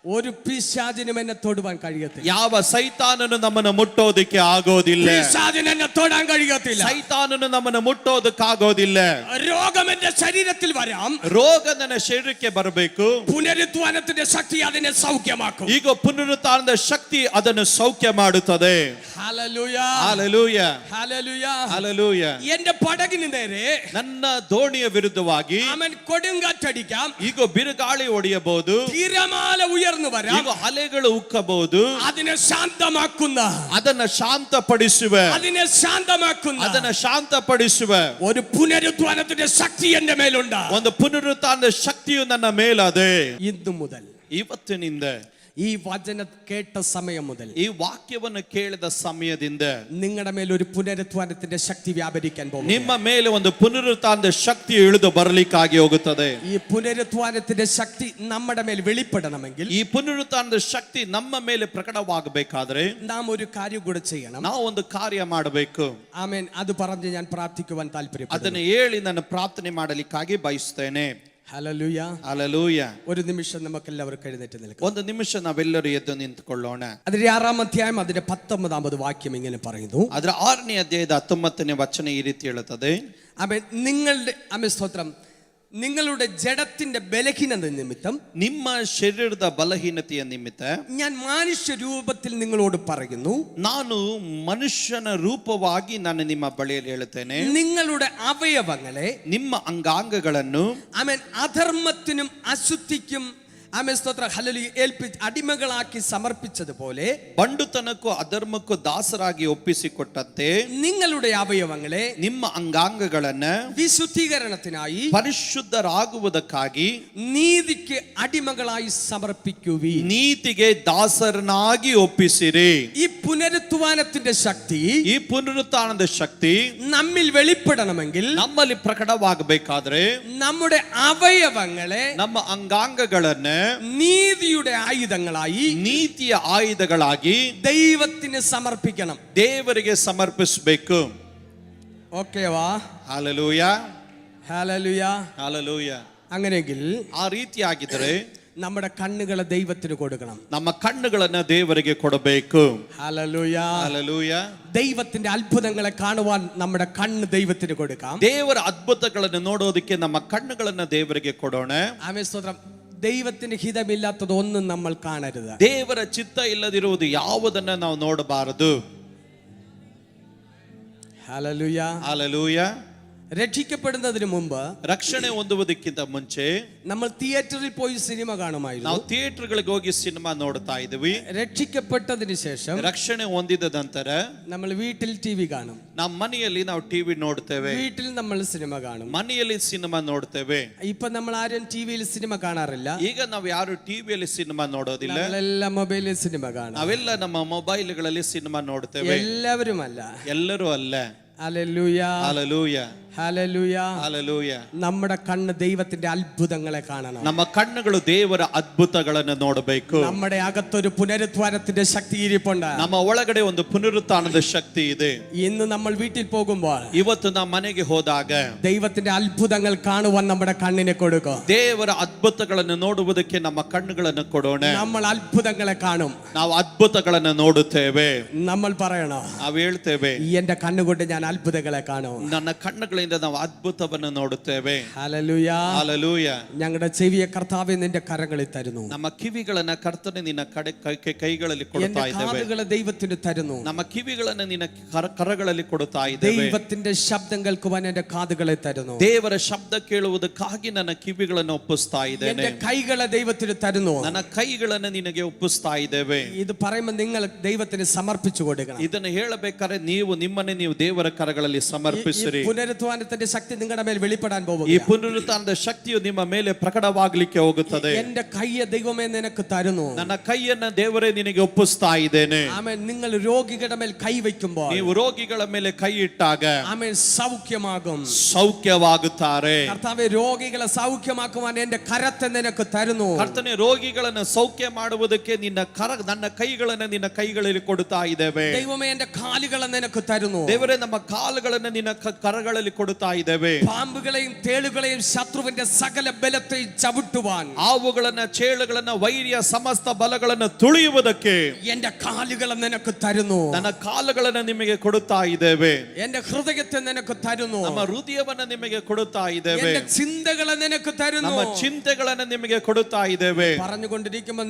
Speaker 1: ഒരു പിശാചിനും എന്നെ തൊടുവാൻ കഴിയത്തില്ല.
Speaker 2: ಯಾವ ಸೈತಾನನು ನಮ್ಮನ್ನು ಮುಟ್ಟೋದಕ್ಕೆ ಆಗೋದಿಲ್ಲ.
Speaker 1: പിശാചിന് എന്നെ തൊടാൻ കഴിയത്തില്ല.
Speaker 2: ಸೈತಾನನು ನಮ್ಮನ್ನು ಮುಟ್ಟೋದಕ್ಕಾಗೋದಿಲ್ಲ.
Speaker 1: രോഗം എന്റെ ശരീരത്തിൽ വരാം,
Speaker 2: ರೋಗ ನನ್ನ ಶರೀರಕ್ಕೆ ಬರಬೇಕು.
Speaker 1: പുനരുത്ഥാനത്തിന്റെ ശക്തി അതിനെ സൗഖ്യമാക്കും.
Speaker 2: ಈಗ ಪುನರುತ್ಥಾನದ ಶಕ್ತಿ ಅದನ್ನು ಸೌಖ್ಯ ಮಾಡುತ್ತದೆ.
Speaker 1: Hallelujah,
Speaker 2: hallelujah,
Speaker 1: hallelujah,
Speaker 2: hallelujah.
Speaker 1: എന്റെ പടകിന് നേരെ
Speaker 2: ನನ್ನ ದೋಣಿಯ ವಿರುದ್ಧವಾಗಿ
Speaker 1: അവൻ കൊടുങ്കാറ്റടിക്കാം,
Speaker 2: ಈಗ ಬಿರುಗಾಳಿ ಹೊಡೆಯಬಹುದು,
Speaker 1: തിരമാല ഉയർന്നു വരാം,
Speaker 2: ಈಗ ಅಲೆಗಳು ಉಕ್ಕಬಹುದು.
Speaker 1: അതിനെ ശാന്തമാക്കുന്ന,
Speaker 2: ಅದನ್ನ ಶಾಂತಪಡಿಸುವ,
Speaker 1: അതിനെ ശാന്തമാക്കുന്ന
Speaker 2: ಅದನ್ನ ಶಾಂತಪಡಿಸುವ
Speaker 1: ഒരു പുനരുത്ഥാനത്തിന്റെ ശക്തി എന്റെ മേലുണ്ട്.
Speaker 2: ಒಂದು ಪುನರುತ್ಥಾನದ ಶಕ್ತಿಯು ನನ್ನ ಮೇಲದೆ.
Speaker 1: ഇന്നു മുതൽ,
Speaker 2: ಇವತ್ತಿನಿಂದ,
Speaker 1: ഈ വചനം കേട്ട സമയം മുതൽ,
Speaker 2: ಈ ವಾಕ್ಯವನ್ನು ಕೇಳಿದ ಸಮಯದಿಂದ
Speaker 1: നിങ്ങളുടെ മേൽ ഒരു പുനരുത്ഥാനത്തിന്റെ ശക്തി വ്യാപരിക്കാൻ പോകും.
Speaker 2: ನಿಮ್ಮ ಮೇಲೆ ಒಂದು ಪುನರುತ್ಥಾನದ ಶಕ್ತಿ ಇಳಿದು ಬರಲಿಕ್ಕಾಗಿ ಹೋಗುತ್ತದೆ.
Speaker 1: ഈ പുനരുത്ഥാനത്തിന്റെ ശക്തി നമ്മുടെ മേൽ വെളിപ്പെടണമെങ്കിൽ
Speaker 2: ಈ ಪುನರುತ್ಥಾನದ ಶಕ್ತಿ ನಮ್ಮ ಮೇಲೆ ಪ್ರಕಟವಾಗಬೇಕಾದ್ರೆ
Speaker 1: നാം ഒരു കാര്യം കൂടെ ചെയ്യണം.
Speaker 2: ನಾವು ಒಂದು ಕಾರ್ಯ ಮಾಡಬೇಕು.
Speaker 1: ആമേൻ. അത് പറഞ്ഞ് ഞാൻ പ്രാർത്ഥിക്കുവാൻ താല്പര്യപ്പെടുന്നു.
Speaker 2: ಅದನ್ನು ಹೇಳಿ ನಾನು ಪ್ರಾರ್ಥನೆ ಮಾಡಲಿಕ್ಕಾಗಿ ಬಯಸ್ತೇನೆ.
Speaker 1: Hallelujah,
Speaker 2: hallelujah.
Speaker 1: ഒരു നിമിഷം നമുക്ക് എല്ലാവർക്കും എഴുന്നേറ്റ് നിൽക്കാം.
Speaker 2: ಒಂದು ನಿಮಿಷ ನಾವೆಲ್ಲರೂ ಎದ್ದು ನಿಂತುಕೊಳ್ಳೋಣ.
Speaker 1: അതിന്റെ 6-ാം അധ്യായം അതിന്റെ 19-ാമത് വാക്യം ഇങ്ങനെ പറയുന്നു.
Speaker 2: ಅದರ 6ನೇ ಅಧ್ಯಾಯದ 19ನೇ ವಚನ ಈ ರೀತಿ ಹೇಳುತ್ತದೆ.
Speaker 1: ആമേൻ. നിങ്ങളുടെ, ആമേൻ സ്തോത്രം, നിങ്ങളുടെ ജഡത്തിന്റെ ബലഹീനത നിമിത്തം,
Speaker 2: ನಿಮ್ಮ ಶರೀರದ ಬಲಹೀನತೆಯ ನಿಮಿತ್ತ
Speaker 1: ഞാൻ മനുഷ്യ രൂപത്തിൽ നിങ്ങളോട് പറയുന്നു,
Speaker 2: ನಾನು ಮನುಷ್ಯನ ರೂಪವಾಗಿ ನಾನು ನಿಮ್ಮ ಬಳಿಯಲ್ಲಿ ಹೇಳುತ್ತೇನೆ,
Speaker 1: നിങ്ങളുടെ അവയവങ്ങളെ,
Speaker 2: ನಿಮ್ಮ ಅಂಗಾಂಗಗಳನ್ನು
Speaker 1: ആമേൻ, അധർമ്മത്തിനും അശുദ്ധിക്കും, ആമേൻ സ്തോത്രം, ഹല്ലേലൂയ, അടിമകളാക്കി സമർപ്പിച്ചതുപോലെ
Speaker 2: ಬಂಡುತನಕ್ಕೂ ಅಧರ್ಮಕ್ಕೂ ದಾಸರಾಗಿ ಒಪ್ಪಿಸಿಕೊಟ್ಟಂತೆ
Speaker 1: നിങ്ങളുടെ അവയവങ്ങളെ
Speaker 2: ನಿಮ್ಮ ಅಂಗಾಂಗಗಳನ್ನು
Speaker 1: വിശുദ്ധീകരണത്തിനായി,
Speaker 2: ಪರಿಶುದ್ಧರಾಗುವುದಕ್ಕಾಗಿ
Speaker 1: നീതിക്ക് അടിമകളായി സമർപ്പിക്കുവി.
Speaker 2: ನೀತಿಗೆ ದಾಸರನಾಗಿ ಒಪ್ಪಿಸಿರಿ.
Speaker 1: ഈ പുനരുത്ഥാനത്തിന്റെ ശക്തി
Speaker 2: ಈ ಪುನರುತ್ಥಾನದ ಶಕ್ತಿ
Speaker 1: നമ്മിൽ വെളിപ്പെടണമെങ്കിൽ
Speaker 2: ನಮ್ಮಲ್ಲಿ ಪ್ರಕಟವಾಗಬೇಕಾದ್ರೆ
Speaker 1: നമ്മുടെ അവയവങ്ങളെ
Speaker 2: ನಮ್ಮ ಅಂಗಾಂಗಗಳನ್ನು
Speaker 1: നീതിയുടെ ആയുധങ്ങളായി,
Speaker 2: ನೀತಿಯ ಆಯುಧಗಳಾಗಿ
Speaker 1: ദൈവത്തിന് സമർപ്പിക്കണം.
Speaker 2: ದೇವರಿಗೆ ಸಮರ್ಪಿಸಬೇಕು.
Speaker 1: ഓക്കേവാ?
Speaker 2: Hallelujah,
Speaker 1: hallelujah.
Speaker 2: ಹಲ್ಲೆಲೂಯ.
Speaker 1: അങ്ങനെയെങ്കിൽ
Speaker 2: ಆ ರೀತಿಯಾಗಿದ್ದರೆ
Speaker 1: നമ്മുടെ കണ്ണുകളെ ദൈവത്തിന് കൊടുക്കണം.
Speaker 2: ನಮ್ಮ ಕಣ್ಣುಗಳನ್ನ ದೇವರಿಗೆ ಕೊಡಬೇಕು.
Speaker 1: Hallelujah,
Speaker 2: hallelujah.
Speaker 1: ദൈവത്തിന്റെ അത്ഭുതങ്ങളെ കാണുവാൻ നമ്മുടെ കണ്ണ് ദൈവത്തിന് കൊടുക്കാം.
Speaker 2: ದೇವರ ಅದ್ಭುತಗಳನ್ನು ನೋಡೋದಕ್ಕೆ ನಮ್ಮ ಕಣ್ಣುಗಳನ್ನ ದೇವರಿಗೆ ಕೊಡೋಣ.
Speaker 1: ആമേൻ സ്തോത്രം. ദൈവത്തിന് ഹിതമില്ലാത്തത് ഒന്നും നമ്മൾ കാണരുത്.
Speaker 2: ದೇವರ ಚಿತ್ತ ಇಲ್ಲದಿರುವುದು ಯಾವುದನ್ನ ನಾವು ನೋಡಬಾರದು.
Speaker 1: ഹല്ലേലൂയ.
Speaker 2: ಹಲ್ಲೆಲೂಯ.
Speaker 1: രക്ഷിക്കപ്പെടുന്നതിന് മുമ്പ്,
Speaker 2: ರಕ್ಷಣೆ ಹೊಂದುವುದಕ್ಕಿಂತ ಮುಂಚೆ
Speaker 1: നമ്മൾ തിയേറ്ററിൽ പോയി സിനിമ
Speaker 2: ನಾವು
Speaker 1: കാണുമായിരുന്നു.
Speaker 2: ಥಿಯೇಟರ್ಗಳಿಗೆ ಹೋಗಿ ಸಿನಿಮಾ ನೋಡ್ತಾ ಇದ್ವಿ.
Speaker 1: രക്ഷിക്കപ്പെട്ടതിന് ശേഷം
Speaker 2: ರಕ್ಷಣೆ ಹೊಂದಿದ ನಂತರ
Speaker 1: നമ്മൾ വീട്ടിൽ ಟಿವಿ കാണും.
Speaker 2: ನಮ್ಮ ಮನೆಯಲ್ಲಿ ನಾವು ಟಿವಿ ನೋಡ್ತೇವೆ.
Speaker 1: വീട്ടിൽ നമ്മൾ സിനിമ കാണും.
Speaker 2: ಮನೆಯಲ್ಲಿ ಸಿನಿಮಾ ನೋಡ್ತೇವೆ.
Speaker 1: ഇപ്പൊ നമ്മൾ ആരും ടിവിയിൽ സിനിമ കാണാറില്ല.
Speaker 2: ಈಗ ನಾವು ಯಾರು ಟಿವಿಯಲ್ಲಿ ಸಿನಿಮಾ ನೋಡೋದಿಲ್ಲ.
Speaker 1: നമ്മളെല്ലാം മൊബൈലിൽ സിനിമ കാണും.
Speaker 2: ನಾವೆಲ್ಲ ನಮ್ಮ ಮೊಬೈಲ್ಗಳಲ್ಲಿ ಸಿನಿಮಾ ನೋಡ್ತೇವೆ.
Speaker 1: എല്ലാവരും അല്ല.
Speaker 2: ಎಲ್ಲರೂ ಅಲ್ಲ.
Speaker 1: Hallelujah,
Speaker 2: hallelujah,
Speaker 1: hallelujah.
Speaker 2: Hallelujah.
Speaker 1: നമ്മുടെ കണ്ണ് ദൈവത്തിന്റെ അത്ഭുതങ്ങളെ കാണണം.
Speaker 2: ನಮ್ಮ ಕಣ್ಣುಗಳು ದೇವರ ಅದ್ಭುತಗಳನ್ನು ನೋಡಬೇಕು.
Speaker 1: നമ്മുടെ അകത്തൊരു പുനരുത്ഥാനത്തിന്റെ ശക്തി ഇരിപ്പുണ്ട്.
Speaker 2: ನಮ್ಮ ಒಳಗಡೆ ಒಂದು ಪುನರುತ್ಥಾನದ ಶಕ್ತಿ ಇದೆ.
Speaker 1: ഇന്ന് നമ്മൾ വീട്ടിൽ പോകുമ്പോൾ
Speaker 2: ಇವತ್ತು ನಾವು ಮನೆಗೆ ಹೋದಾಗ
Speaker 1: ദൈവത്തിന്റെ അത്ഭുതങ്ങൾ കാണുവാൻ നമ്മുടെ കണ്ണിനെ കൊടുക്കുക.
Speaker 2: ದೇವರ ಅದ್ಭುತಗಳನ್ನು ನೋಡುವುದಕ್ಕೆ ನಮ್ಮ ಕಣ್ಣುಗಳನ್ನು ಕೊಡೋಣ.
Speaker 1: നമ്മൾ അത്ഭുതങ്ങളെ കാണും.
Speaker 2: ನಾವು ಅದ್ಭುತಗಳನ್ನು ನೋಡುತ್ತೇವೆ.
Speaker 1: നമ്മൾ പറയണം,
Speaker 2: ನಾವು ಹೇಳ್ತೇವೆ,
Speaker 1: എന്റെ കണ്ണുകൊണ്ട് ഞാൻ അത്ഭുതങ്ങളെ കാണും.
Speaker 2: ನನ್ನ ಕಣ್ಣುಗಳಿಂದ ನಾವು ಅದ್ಭುತವನ್ನು ನೋಡುತ್ತೇವೆ.
Speaker 1: ഹല്ലേലൂയ.
Speaker 2: Hallelujah.
Speaker 1: ഞങ്ങളുടെ ചെവിയെ കർത്താവേ നിന്റെ കരങ്ങളിൽ തരുന്നു.
Speaker 2: ನಮ್ಮ ಕಿವಿಗಳನ್ನ ಕರ್ತನೆ ನಿನ್ನ ಕೈಗಳಲ್ಲಿ ಕೊಡ್ತಾ
Speaker 1: എന്റെ
Speaker 2: ಇದ್ದೇವೆ.
Speaker 1: കാതുകളെ ദൈവത്തിന് തരുന്നു.
Speaker 2: ನಮ್ಮ ಕಿವಿಗಳನ್ನ ನಿನ್ನ ಕರಗಳಲ್ಲಿ ಕೊಡ್ತಾ ಇದ್ದೇವೆ.
Speaker 1: ദൈവത്തിന്റെ ശബ്ദം കേൾക്കുവാൻ എന്റെ കാതുകളെ തരുന്നു.
Speaker 2: ದೇವರ ಶಬ್ದ ಕೇಳುವುದಕ್ಕಾಗಿ ನನ್ನ ಕಿವಿಗಳನ್ನು ಒಪ್ಪಿಸ್ತಾ ಇದ್ದೇನೆ.
Speaker 1: എന്റെ കൈകളെ ദൈവത്തിന് തരുന്നു.
Speaker 2: ನನ್ನ ಕೈಗಳನ್ನು ನಿನಗೆ ಒಪ್ಪಿಸ್ತಾ ಇದ್ದೇವೆ.
Speaker 1: ഇത് പറയുമ്പോൾ നിങ്ങൾ ദൈവത്തിന് സമർപ്പിച്ചു കൊടുക്കണം.
Speaker 2: ಇದನ್ನು ಹೇಳಬೇಕಾದ್ರೆ ನಿಮ್ಮನ್ನೇ ನೀವು ದೇವರ ಕರಗಳಲ್ಲಿ ಸಮರ್ಪಿಸಿರಿ.
Speaker 1: പുനരുത്ഥാനത്തിന്റെ ശക്തി നിങ്ങളുടെ മേൽ വെളിപ്പെടാൻ
Speaker 2: ಈ
Speaker 1: പോകുന്നു.
Speaker 2: ಪುನರುತ್ಥಾನದ ಶಕ್ತಿಯು ನಿಮ್ಮ ಮೇಲೆ ಪ್ರಕಟವಾಗಲಿಕ್ಕೆ ಹೋಗುತ್ತದೆ.
Speaker 1: എന്റെ കയ്യെ ദൈവമേ നിനക്ക് തരുന്നു.
Speaker 2: ನನ್ನ ಕೈಯನ್ನ ದೇವರೇ ನಿನಗೆ ಒಪ್ಪಿಸ್ತಾ ಇದ್ದೇನೆ.
Speaker 1: ആമേൻ. നിങ്ങൾ രോഗികളുടെ മേൽ കൈ വയ്ക്കുമ്പോൾ
Speaker 2: ನೀವು ರೋಗಿಗಳ ಮೇಲೆ ಕೈ ಇಟ್ಟಾಗ
Speaker 1: ആമേൻ സൗഖ്യമാകും.
Speaker 2: ಸೌಖ್ಯವಾಗುತ್ತಾರೆ.
Speaker 1: കർത്താവേ, രോഗികളെ സൗഖ്യമാക്കുവാൻ എന്റെ കരത്തെ നിനക്ക് തരുന്നു.
Speaker 2: ಕರ್ತನೆ, ರೋಗಿಗಳನ್ನು ಸೌಖ್ಯ ಮಾಡುವುದಕ್ಕೆ ನನ್ನ ಕೈಗಳನ್ನು ನಿನ್ನ ಕೈಗಳಲ್ಲಿ ಕೊಡ್ತಾ ಇದ್ದೇವೆ.
Speaker 1: ദൈവമേ, എന്റെ കാലുകളെ നിനക്ക് തരുന്നു.
Speaker 2: ದೇವರೇ, ನಮ್ಮ ಕಾಲುಗಳನ್ನು ನಿನ್ನ ಕರಗಳಲ್ಲಿ ಕೊಡ್ತಾ ಇದ್ದೇವೆ.
Speaker 1: പാമ്പുകളെയും തേളുകളെയും ശത്രുവിന്റെ സകല ബലത്തെയും ചവിട്ടുവാൻ
Speaker 2: ಹಾವುಗಳನ್ನ, ಚೇಳುಗಳನ್ನ, ವೈರಿಯ ಸಮಸ್ತ ಬಲಗಳನ್ನು ತುಳಿಯುವುದಕ್ಕೆ
Speaker 1: എന്റെ കാലുകളെ നിനക്ക് തരുന്നു.
Speaker 2: ನನ್ನ ಕಾಲುಗಳನ್ನು ನಿಮಗೆ ಕೊಡುತ್ತಾ ಇದ್ದೇವೆ.
Speaker 1: എന്റെ ഹൃദയത്തെ നിനക്ക് തരുന്നു.
Speaker 2: ನಮ್ಮ ಹೃದಯವನ್ನ ನಿಮಗೆ ಕೊಡುತ್ತಾ ಇದ್ದೇವೆ.
Speaker 1: എന്റെ ചിന്തകളെ നിനക്ക് തരുന്നു.
Speaker 2: ನಮ್ಮ ಚಿಂತೆಗಳನ್ನ ನಿಮಗೆ ಕೊಡುತ್ತಾ ಇದ್ದೇವೆ.
Speaker 1: പറഞ്ഞുകൊണ്ടിരിക്കുമ്പോൾ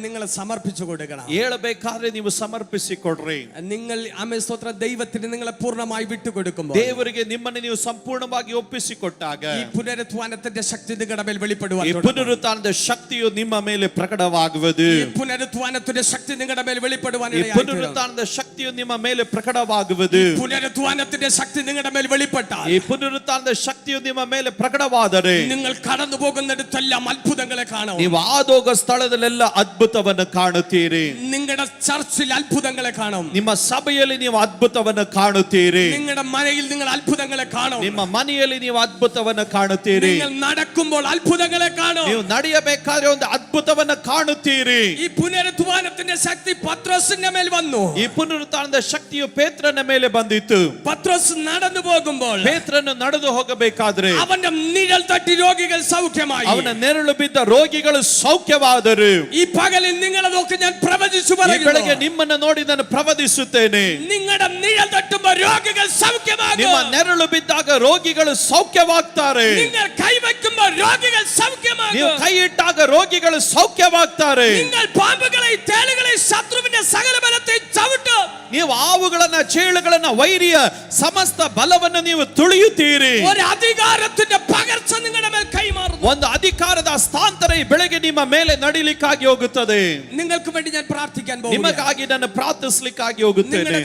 Speaker 1: നിങ്ങളെ സമർപ്പിച്ചു കൊടുക്കണം.
Speaker 2: ಹೇಳಬೇಕಾದ್ರೆ ನೀವು ಸಮರ್ಪಿಸಿ ಕೊಡ್ರಿ.
Speaker 1: നിങ്ങൾ സ്തോത്രം ദൈവത്തിന് നിങ്ങളെ പൂർണ്ണമായി വിട്ടുകൊടുക്കുമ്പോൾ
Speaker 2: ದೇವರಿಗೆ ನಿಮ್ಮನ್ನು ನೀವು ಸಂಪೂರ್ಣವಾಗಿ ಒಪ್ಪಿಸಿಕೊಟ್ಟಾಗ
Speaker 1: ഈ പുനരുത്ഥാനത്തിന്റെ ശക്തി നിങ്ങളുടെ മേൽ വെളിപ്പെടുവാൻ
Speaker 2: ಈ
Speaker 1: തുടങ്ങും.
Speaker 2: ಪುನರುತ್ಥಾನದ ಶಕ್ತಿಯು ನಿಮ್ಮ ಮೇಲೆ ಪ್ರಕಟವಾಗುವುದು.
Speaker 1: ഈ പുനരുത്ഥാനത്തിന്റെ ശക്തി നിങ്ങളുടെ മേൽ വെളിപ്പെടുവാൻ
Speaker 2: ಈ ಪುನರುತ್ಥಾನದ ಶಕ್ತಿಯು ನಿಮ್ಮ ಮೇಲೆ ಪ್ರಕಟವಾಗುವುದು.
Speaker 1: പുനരുത്ഥാനത്തിന്റെ ശക്തി നിങ്ങളുടെ മേൽ വെളിപ്പെട്ടാൽ,
Speaker 2: ಈ ಪುನರುತ್ಥಾನದ ಶಕ್ತಿಯು ನಿಮ್ಮ ಮೇಲೆ ಪ್ರಕಟವಾದರೆ
Speaker 1: നിങ്ങൾ കടന്നു പോകുന്നിടത്തെല്ലാം അത്ഭുതങ്ങളെ കാണും.
Speaker 2: ನೀವು ಆದೋಗ ಸ್ಥಳದಲ್ಲೆಲ್ಲ ಅದ್ಭುತವನ್ನು ಕಾಣುತ್ತೀರಿ.
Speaker 1: നിങ്ങളുടെ ചർച്ചിൽ അത്ഭുതങ്ങളെ കാണും.
Speaker 2: ನಿಮ್ಮ ಸಭೆಯಲ್ಲಿ ನೀವು ಅದ್ಭುತವನ್ನು ಕಾಣುತ್ತೀರಿ.
Speaker 1: നിങ്ങളുടെ മനയിൽ നിങ്ങൾ അത്ഭുതങ്ങളെ കാണും.
Speaker 2: ನಿಮ್ಮ ಮನೆಯಲ್ಲಿ ನೀವು ಅದ್ಭುತವನ್ನು ಕಾಣುತ್ತೀರಿ.
Speaker 1: നിങ്ങൾ നടക്കുമ്പോൾ അത്ഭുതങ്ങളെ കാണും.
Speaker 2: ನೀವು ನಡೆಯಬೇಕಾದ್ರೆ ಒಂದು ಅದ್ಭುತವನ್ನು ಕಾಣುತ್ತೀರಿ.
Speaker 1: ഈ പുനരുത്ഥാനത്തിന്റെ ശക്തി പത്രോസിന്റെ മേൽ വന്നു.
Speaker 2: ಈ ಪುನರುತ್ಥಾನದ ಶಕ್ತಿಯು ಪೇತ್ರನ ಮೇಲೆ ಬಂದಿತ್ತು.
Speaker 1: പത്രോസ് നടന്നു പോകുമ്പോൾ
Speaker 2: ಪೇತ್ರನು ನಡೆದು ಹೋಗಬೇಕಾದ್ರೆ
Speaker 1: അവന്റെ നിഴൽ തട്ടി രോഗികൾ സൗഖ്യമായി.
Speaker 2: ಅವನ ನೆರಳು ಬಿದ್ದ ರೋಗಿಗಳು ಸೌಖ್ಯವಾದರು.
Speaker 1: ഈ പകലിൽ നിങ്ങളെ നോക്കി ഞാൻ പ്രവചിച്ചു
Speaker 2: ಈ ಬೆಳಗ್ಗೆ
Speaker 1: പറയുന്നു,
Speaker 2: ನಿಮ್ಮನ್ನು ನೋಡಿ ನಾನು ಪ್ರವದಿಸುತ್ತೇನೆ.
Speaker 1: നിങ്ങളുടെ നിഴൽ തട്ടുമ്പോൾ രോഗികൾ സൗഖ്യമാകും.
Speaker 2: ನಿಮ್ಮ ನೆರಳು ಬಿದ್ದಾಗ ರೋಗಿಗಳು ಸೌಖ್ಯವಾಗ್ತಾರೆ.
Speaker 1: നിങ്ങൾ കൈവയ്ക്കുമ്പോൾ രോഗികൾ
Speaker 2: ನೀವು
Speaker 1: സൗഖ്യമാകും.
Speaker 2: ಕೈ ಇಟ್ಟಾಗ ರೋಗಿಗಳು ಸೌಖ್ಯವಾಗ್ತಾರೆ.
Speaker 1: നിങ്ങൾ പാമ്പുകളെയും തേളുകളെയും ശത്രുവിന്റെ സകല ബലത്തെയും ചവിട്ടും.
Speaker 2: ನೀವು ಹಾವುಗಳನ್ನ, ಚೇಳುಗಳನ್ನ, ವೈರಿಯ ಸಮಸ್ತ ಬಲವನ್ನು ನೀವು ತುಳಿಯುತ್ತೀರಿ.
Speaker 1: ഒരു അധികാരത്തിന്റെ പകർച്ച നിങ്ങളുടെ മേൽ കൈമാറുന്നു.
Speaker 2: ಒಂದು ಅಧಿಕಾರದ ಹಸ್ತಾಂತರ ಈ ಬೆಳಗ್ಗೆ ನಿಮ್ಮ ಮೇಲೆ ನಡಿಲಿಕ್ಕಾಗಿ ಹೋಗುತ್ತದೆ.
Speaker 1: നിങ്ങൾക്ക് വേണ്ടി ഞാൻ പ്രാർത്ഥിക്കാൻ പോകുന്നു.
Speaker 2: ನಿಮಗಾಗಿ ನಾನು ಪ್ರಾರ್ಥಿಸಲಿಕ್ಕಾಗಿ ಹೋಗುತ್ತೇನೆ.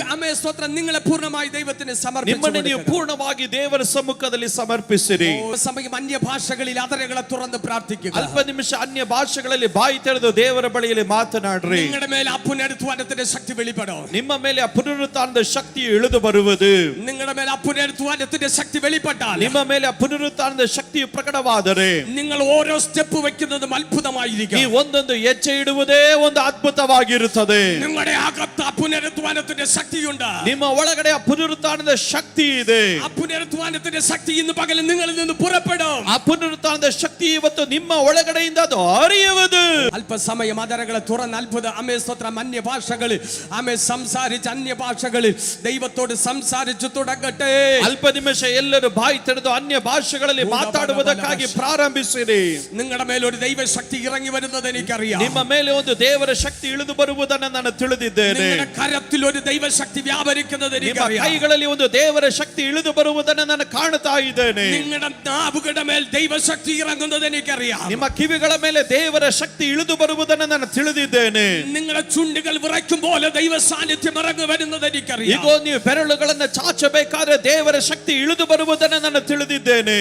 Speaker 1: നിങ്ങളെ പൂർണ്ണമായി ദൈവത്തിന്
Speaker 2: ನಿಮ್ಮನ್ನು ನೀವು
Speaker 1: സമർപ്പിച്ചു.
Speaker 2: ಪೂರ್ಣವಾಗಿ ದೇವರ ಸಮ್ಮುಖದಲ್ಲಿ ಸಮರ್ಪಿಸಿರಿ.
Speaker 1: സമയം അന്യഭാഷകളിൽ അതരകളെ തുറന്ന് പ്രാർത്ഥിക്കുക.
Speaker 2: ಅಲ್ಪ ನಿಮಿಷ ಅನ್ಯ ಭಾಷೆಗಳಲ್ಲಿ ಬಾಯಿ ತೆರೆದು ದೇವರ ಬಳಿಯಲ್ಲಿ ಮಾತನಾಡ್ರಿ.
Speaker 1: നിങ്ങളുടെ മേൽ ആ പുനരുത്ഥാനത്തിന്റെ ശക്തി വെളിപ്പെടും.
Speaker 2: ನಿಮ್ಮ ಮೇಲೆ ಆ ಪುನರುತ್ಥಾನದ ಶಕ್ತಿಯು ಇಳಿದು ಬರುವುದು.
Speaker 1: നിങ്ങളുടെ മേൽ ആ പുനരുത്ഥാനത്തിന്റെ ശക്തി വെളിപ്പെട്ടാൽ,
Speaker 2: ನಿಮ್ಮ ಮೇಲೆ ಆ ಪುನರುತ್ಥಾನದ ಶಕ್ತಿಯು ಪ್ರಕಟವಾದರೆ
Speaker 1: നിങ്ങൾ ഓരോ സ്റ്റെപ്പ് വെക്കുന്നതും അത്ഭുതമായിരിക്കും.
Speaker 2: ಈ ಒಂದೊಂದು ಹೆಜ್ಜೆ ಇಡುವುದೇ ಒಂದು ಅದ್ಭುತವಾಗಿರುತ್ತದೆ.
Speaker 1: നിങ്ങളുടെ അകത്ത് ആ പുനരുത്ഥാനത്തിന്റെ ശക്തിയുണ്ട്.
Speaker 2: ನಿಮ್ಮ ಒಳಗಡೆ ಆ ಪುನರುತ್ಥಾನದ ಶಕ್ತಿ ಇದೆ.
Speaker 1: ആ പുനരുത്ഥാനത്തിന്റെ ശക്തി ഇന്ന് പകലും നിങ്ങളിൽ നിന്ന് പുറപ്പെടും.
Speaker 2: ಆ ಪುನರುತ್ಥಾನದ ಶಕ್ತಿ ಇವತ್ತು ನಿಮ್ಮ ಒಳಗಡೆಯಿಂದ ಅದು ಹರಿಯುವುದು.
Speaker 1: അല്പസമയം അതരകളെ തുറന്ന് അത്ഭുത സ്തോത്രം അന്യഭാഷകളിൽ സംസാരിച്ച് അന്യഭാഷകളിൽ ദൈവത്തോട് സംസാരിച്ചു തുടങ്ങട്ടെ.
Speaker 2: ಅಲ್ಪ ನಿಮಿಷ ಎಲ್ಲರೂ ಬಾಯಿ ತೆರೆದು ಅನ್ಯ ಭಾಷೆಗಳಲ್ಲಿ ಮಾತಾಡುವುದಕ್ಕಾಗಿ ಪ್ರಾರಂಭಿಸಿರಿ.
Speaker 1: നിങ്ങളുടെ മേൽ ഒരു ദൈവശക്തി ഇറങ്ങി വരുന്നത് എനിക്കറിയാം.
Speaker 2: ನಿಮ್ಮ ಮೇಲೆ ಒಂದು ದೇವರ ಶಕ್ತಿ ಇಳಿದು ಬರುವುದನ್ನು ನಾನು ತಿಳಿದಿದ್ದೇನೆ.
Speaker 1: നിങ്ങളുടെ കരത്തിൽ ഒരു ദൈവശക്തി വ്യാപരിക്കുന്നത്
Speaker 2: ನಿಮ್ಮ
Speaker 1: എനിക്കറിയാം.
Speaker 2: ಕೈಗಳಲ್ಲಿ ಒಂದು ದೇವರ ಶಕ್ತಿ ಇಳಿದು ಬರುವುದನ್ನು ನಾನು ಕಾಣುತ್ತಾ ಇದ್ದೇನೆ.
Speaker 1: നിങ്ങളുടെ നാവുകളുടെ മേൽ ദൈവശക്തി ഇറങ്ങുന്നത് എനിക്കറിയാം.
Speaker 2: ನಿಮ್ಮ ಕಿವಿಗಳ ಮೇಲೆ ದೇವರ ಶಕ್ತಿ ಇಳಿದು ಬರುವುದನ್ನು ನಾನು ತಿಳಿದಿದ್ದೇನೆ.
Speaker 1: നിങ്ങളുടെ ചുണ്ടുകൾ വിറയ്ക്കും പോലെ ദൈവ സാന്നിധ്യം ഇറങ്ങി വരുന്നത് എനിക്കറിയാം.
Speaker 2: ಈಗ ನೀವು ಬೆರಳುಗಳನ್ನು ಚಾಚಬೇಕಾದ್ರೆ ದೇವರ ಶಕ್ತಿ ಇಳಿದು ಬರುವುದನ್ನು ನಾನು ತಿಳಿದಿದ್ದೇನೆ.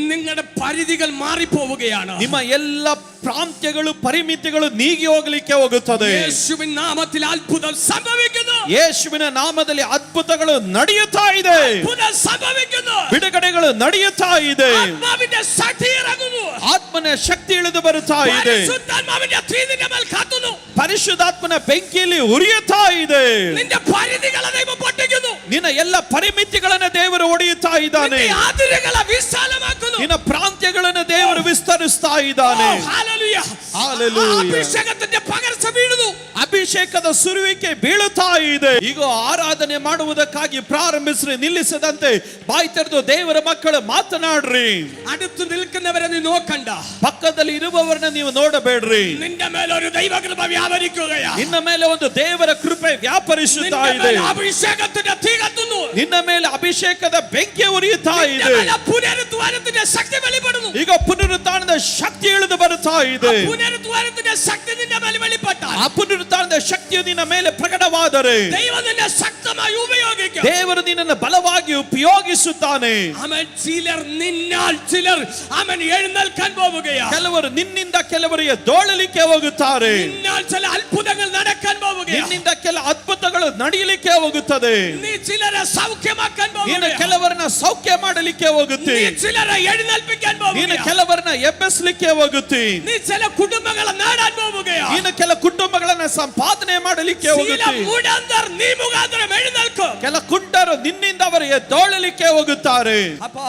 Speaker 1: നിങ്ങളുടെ പരിധികൾ മാറിപ്പോവുകയാണ്.
Speaker 2: ನಿಮ್ಮ ಎಲ್ಲ ಪ್ರಾಂತ್ಯಗಳು ಪರಿಮಿತಿಗಳು ನೀಗಿ ಹೋಗಲಿಕ್ಕೆ ಹೋಗುತ್ತದೆ.
Speaker 1: യേശുവിൻ നാമത്തിൽ അത്ഭുതം സംഭവിക്കുന്നു.
Speaker 2: ಯೇಸುವಿನ ನಾಮದಲ್ಲಿ ಅದ್ಭುತಗಳು ನಡೆಯುತ್ತಾ ಇದೆ.
Speaker 1: അത്ഭുതം സംഭവിക്കുന്നു.
Speaker 2: ಬಿಡುಗಡೆಗಳು ನಡೆಯುತ್ತಾ ಇದೆ.
Speaker 1: ആത്മാവിന്റെ ശക്തി ഇറങ്ങുന്നു.
Speaker 2: ಆತ್ಮನ ಶಕ್ತಿ ಇಳಿದು ಬರುತ್ತಾ ಇದೆ.
Speaker 1: പരിശുദ്ധാത്മാവിന്റെ തീയിന്റെ മേൽ കത്തുന്നു.
Speaker 2: ಪರಿಶುದ್ಧಾತ್ಮನ ಬೆಂಕಿಯಲ್ಲಿ ಉರಿಯುತ್ತಾ ಇದೆ.
Speaker 1: നിന്റെ പരിധികളെ ദൈവം പൊട്ടിക്കുന്നു.
Speaker 2: ನಿನ್ನ ಎಲ್ಲ ಪರಿಮಿತಿಗಳನ್ನು ದೇವರು ಒಡೆಯುತ್ತಾ ಇದ್ದಾನೆ.
Speaker 1: നിന്റെ അതിരുകളെ വിശാലമാക്കുന്നു.
Speaker 2: ನಿನ್ನ ಪ್ರಾಂತ್ಯಗಳನ್ನು ದೇವರು ವಿಸ್ತರಿಸ್ತಾ ಇದ್ದಾನೆ.
Speaker 1: ഹല്ലേലൂയ.
Speaker 2: ಹಲ್ಲೆಲೂಯಾ.
Speaker 1: അഭിഷേകത്തിന്റെ പകർച്ച വീഴുന്നു.
Speaker 2: ಅಭಿಷೇಕದ ಸುರುವಿಕೆ ಬೀಳುತ್ತಾ ಇದೆ. ಈಗ ಆರಾಧನೆ ಮಾಡುವುದಕ್ಕಾಗಿ ಪ್ರಾರಂಭಿಸ್ರಿ, ನಿಲ್ಲಿಸದಂತೆ ಬಾಯಿ ತೆರೆದು ದೇವರ ಮಕ್ಕಳು ಮಾತನಾಡ್ರಿ.
Speaker 1: അടുത്ത് നിൽക്കുന്നവരെ നീ നോക്കണ്ട.
Speaker 2: ಪಕ್ಕದಲ್ಲಿ ಇರುವವರನ್ನ ನೀವು ನೋಡಬೇಡ್ರಿ.
Speaker 1: നിന്റെ മേൽ ഒരു ദൈവകൃപ വ്യാപരിക്കുകയാണ്.
Speaker 2: ನಿನ್ನ ಮೇಲೆ ಒಂದು ದೇವರ ಕೃಪೆ ವ್ಯಾಪರಿಸುತ್ತಾ
Speaker 1: നിന്റെ
Speaker 2: ಇದೆ.
Speaker 1: മേൽ അഭിഷേകത്തിന്റെ തീ കത്തുന്നു.
Speaker 2: ನಿನ್ನ ಮೇಲೆ ಅಭಿಷೇಕದ ಬೆಂಕಿ ಉರಿಯುತ್ತಾ
Speaker 1: നിന്റെ
Speaker 2: ಇದೆ.
Speaker 1: മേൽ പുനരുദ്ധാനത്തിന്റെ ശക്തി വെളിപ്പെടുന്നു.
Speaker 2: ಈಗ ಪುನರುತ್ಥಾನದ ಶಕ್ತಿ ಇಳಿದು ಬರುತ್ತಾ ಇದೆ.
Speaker 1: പുനരുദ്ധാനത്തിന്റെ ശക്തി നിന്റെ മേൽ വെളിപ്പെട്ടാൽ,
Speaker 2: ಆ ಪುನರುತ್ಥಾನದ ಶಕ್ತಿಯು ನಿನ್ನ ಮೇಲೆ ಪ್ರಕಟವಾದರೆ
Speaker 1: ദൈവം നിന്നെ ശക്തമായി ഉപയോഗിക്കും.
Speaker 2: ದೇವರು ನಿನ್ನನ್ನು ಬಲವಾಗಿ ಉಪಯೋಗಿಸುತ್ತಾನೆ.
Speaker 1: അവൻ ചിലർ നിന്നാൽ ചിലർ അവൻ എഴുന്നേൽക്കാൻ പോവുകയാണ്.
Speaker 2: ಕೆಲವರು ನಿನ್ನಿಂದ ಕೆಲವರಿಗೆ ಎದ್ದೋಳಲಿಕ್ಕೆ ಹೋಗುತ್ತಾರೆ.
Speaker 1: നിന്നാൽ ചില അത്ഭുതങ്ങൾ നടക്കാൻ പോവുകയാണ്.
Speaker 2: ನಿನ್ನಿಂದ ಕೆಲ ಅದ್ಭುತಗಳು ನಡೆಯಲಿಕ್ಕೆ ಹೋಗುತ್ತದೆ.
Speaker 1: നീ ചിലരെ സൗഖ്യമാക്കാൻ
Speaker 2: ನೀನು
Speaker 1: പോവുകയാണ്.
Speaker 2: ಕೆಲವರನ್ನ ಸೌಖ್ಯ ಮಾಡಲಿಕ್ಕೆ ಹೋಗುತ್ತೆ.
Speaker 1: നീ ചിലരെ എഴുന്നേൽപ്പിക്കാൻ
Speaker 2: ನೀನು
Speaker 1: പോവുകയാണ്.
Speaker 2: ಕೆಲವರನ್ನ ಎಬ್ಬಿಸಲಿಕ್ಕೆ ಹೋಗುತ್ತೆ.
Speaker 1: നീ ചില കുടുംബങ്ങളെ നേടാൻ പോവുകയാണ്.
Speaker 2: ನೀನು ಕೆಲ ಕುಟುಂಬಗಳನ್ನ ಸಂಪಾದನೆ ಮಾಡಲಿಕ್ಕೆ
Speaker 1: ചില
Speaker 2: ಹೋಗುತ್ತೆ.
Speaker 1: മുടന്തർ നീ മുഖാന്തരം എഴുന്നേൽക്കും.
Speaker 2: ಕೆಲ ಕುಂಟರು ನಿನ್ನಿಂದ ಅವರು ಎದ್ದೋಳಲಿಕ್ಕೆ ಹೋಗುತ್ತಾರೆ.
Speaker 1: അപ്പാ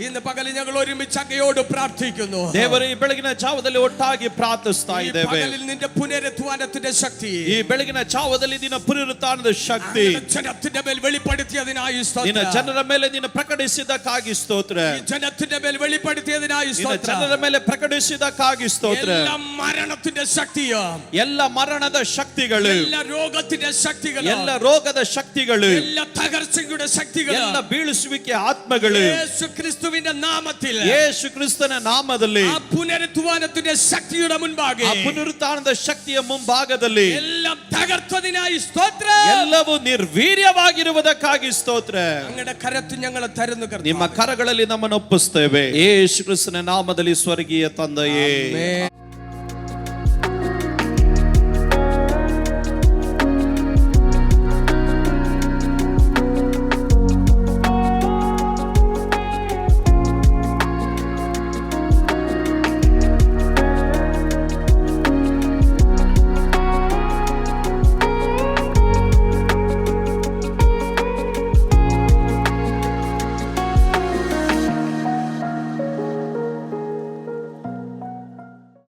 Speaker 1: ഇന്ന് പകൽ ഞങ്ങൾ ഒരുമിച്ച് അങ്ങയോട് പ്രാർത്ഥിക്കുന്നു.
Speaker 2: ದೇವರು ಈ ಬೆಳಗಿನ ಜಾವದಲ್ಲಿ ಒಟ್ಟಾಗಿ ಪ್ರಾರ್ಥಿಸ್ತಾ
Speaker 1: ഈ
Speaker 2: ಇದ್ದೇವೆ.
Speaker 1: പകലിൽ നിന്റെ പുനരുദ്ധാനത്തിന്റെ ശക്തി
Speaker 2: ಈ ಬೆಳಗಿನ ಜಾವದಲ್ಲಿ ನಿನ್ನ ಪುನರುತ್ಥಾನದ ಶಕ್ತಿ
Speaker 1: അങ്ങയുടെ ജനത്തിന്റെ മേൽ വെളിപ്പെടുത്തിയതിനായി
Speaker 2: ನಿನ್ನ
Speaker 1: സ്തോത്രം.
Speaker 2: ಜನರ ಮೇಲೆ ನೀನು ಪ್ರಕಟಿಸಿದ್ದಕ್ಕಾಗಿ ಸ್ತೋತ್ರ.
Speaker 1: ഈ ജനത്തിന്റെ മേൽ വെളിപ്പെടുത്തിയതിനായി
Speaker 2: ನಿನ್ನ
Speaker 1: സ്തോത്രം.
Speaker 2: ಜನರ ಮೇಲೆ ಪ್ರಕಟಿಸಿದ್ದಕ್ಕಾಗಿ ಸ್ತೋತ್ರ.
Speaker 1: എല്ലാ മരണത്തിന്റെ ശക്തിയും,
Speaker 2: ಎಲ್ಲ ಮರಣದ ಶಕ್ತಿಗಳು,
Speaker 1: എല്ലാ രോഗത്തിന്റെ ശക്തികളും,
Speaker 2: ಎಲ್ಲ ರೋಗದ ಶಕ್ತಿಗಳು,
Speaker 1: എല്ലാ തകർച്ചയുടെ ശക്തികളും
Speaker 2: ಎಲ್ಲ ಬೀಳಿಸುವಿಕೆ ಆತ್ಮಗಳು
Speaker 1: യേശു ക്രിസ്തുവിന്റെ നാമത്തിൽ
Speaker 2: ಯೇಸು ಕ್ರಿಸ್ತನ ನಾಮದಲ್ಲಿ
Speaker 1: ആ പുനരുദ്ധാനത്തിന്റെ ശക്തിയുടെ മുൻപാകെ
Speaker 2: ಆ ಪುನರುತ್ಥಾನದ ಶಕ್ತಿಯ ಮುಂಭಾಗದಲ್ಲಿ
Speaker 1: എല്ലാം തകർത്തതിനായി സ്തോത്രം.
Speaker 2: ಎಲ್ಲವೂ ನಿರ್ವೀರ್ಯವಾಗಿರುವುದಕ್ಕಾಗಿ ಸ್ತೋತ್ರ.
Speaker 1: അങ്ങയുടെ കരത്തിൽ ഞങ്ങളെ തരുന്നു കർത്താവേ.
Speaker 2: ನಿಮ್ಮ ಕರಗಳಲ್ಲಿ ನಮ್ಮನ್ನು ಒಪ್ಪಿಸ್ತೇವೆ. ಯೇಸು ಕ್ರಿಸ್ತನ ನಾಮದಲ್ಲಿ ಸ್ವರ್ಗೀಯ ತಂದೆಯೇ.
Speaker 1: ആമേൻ.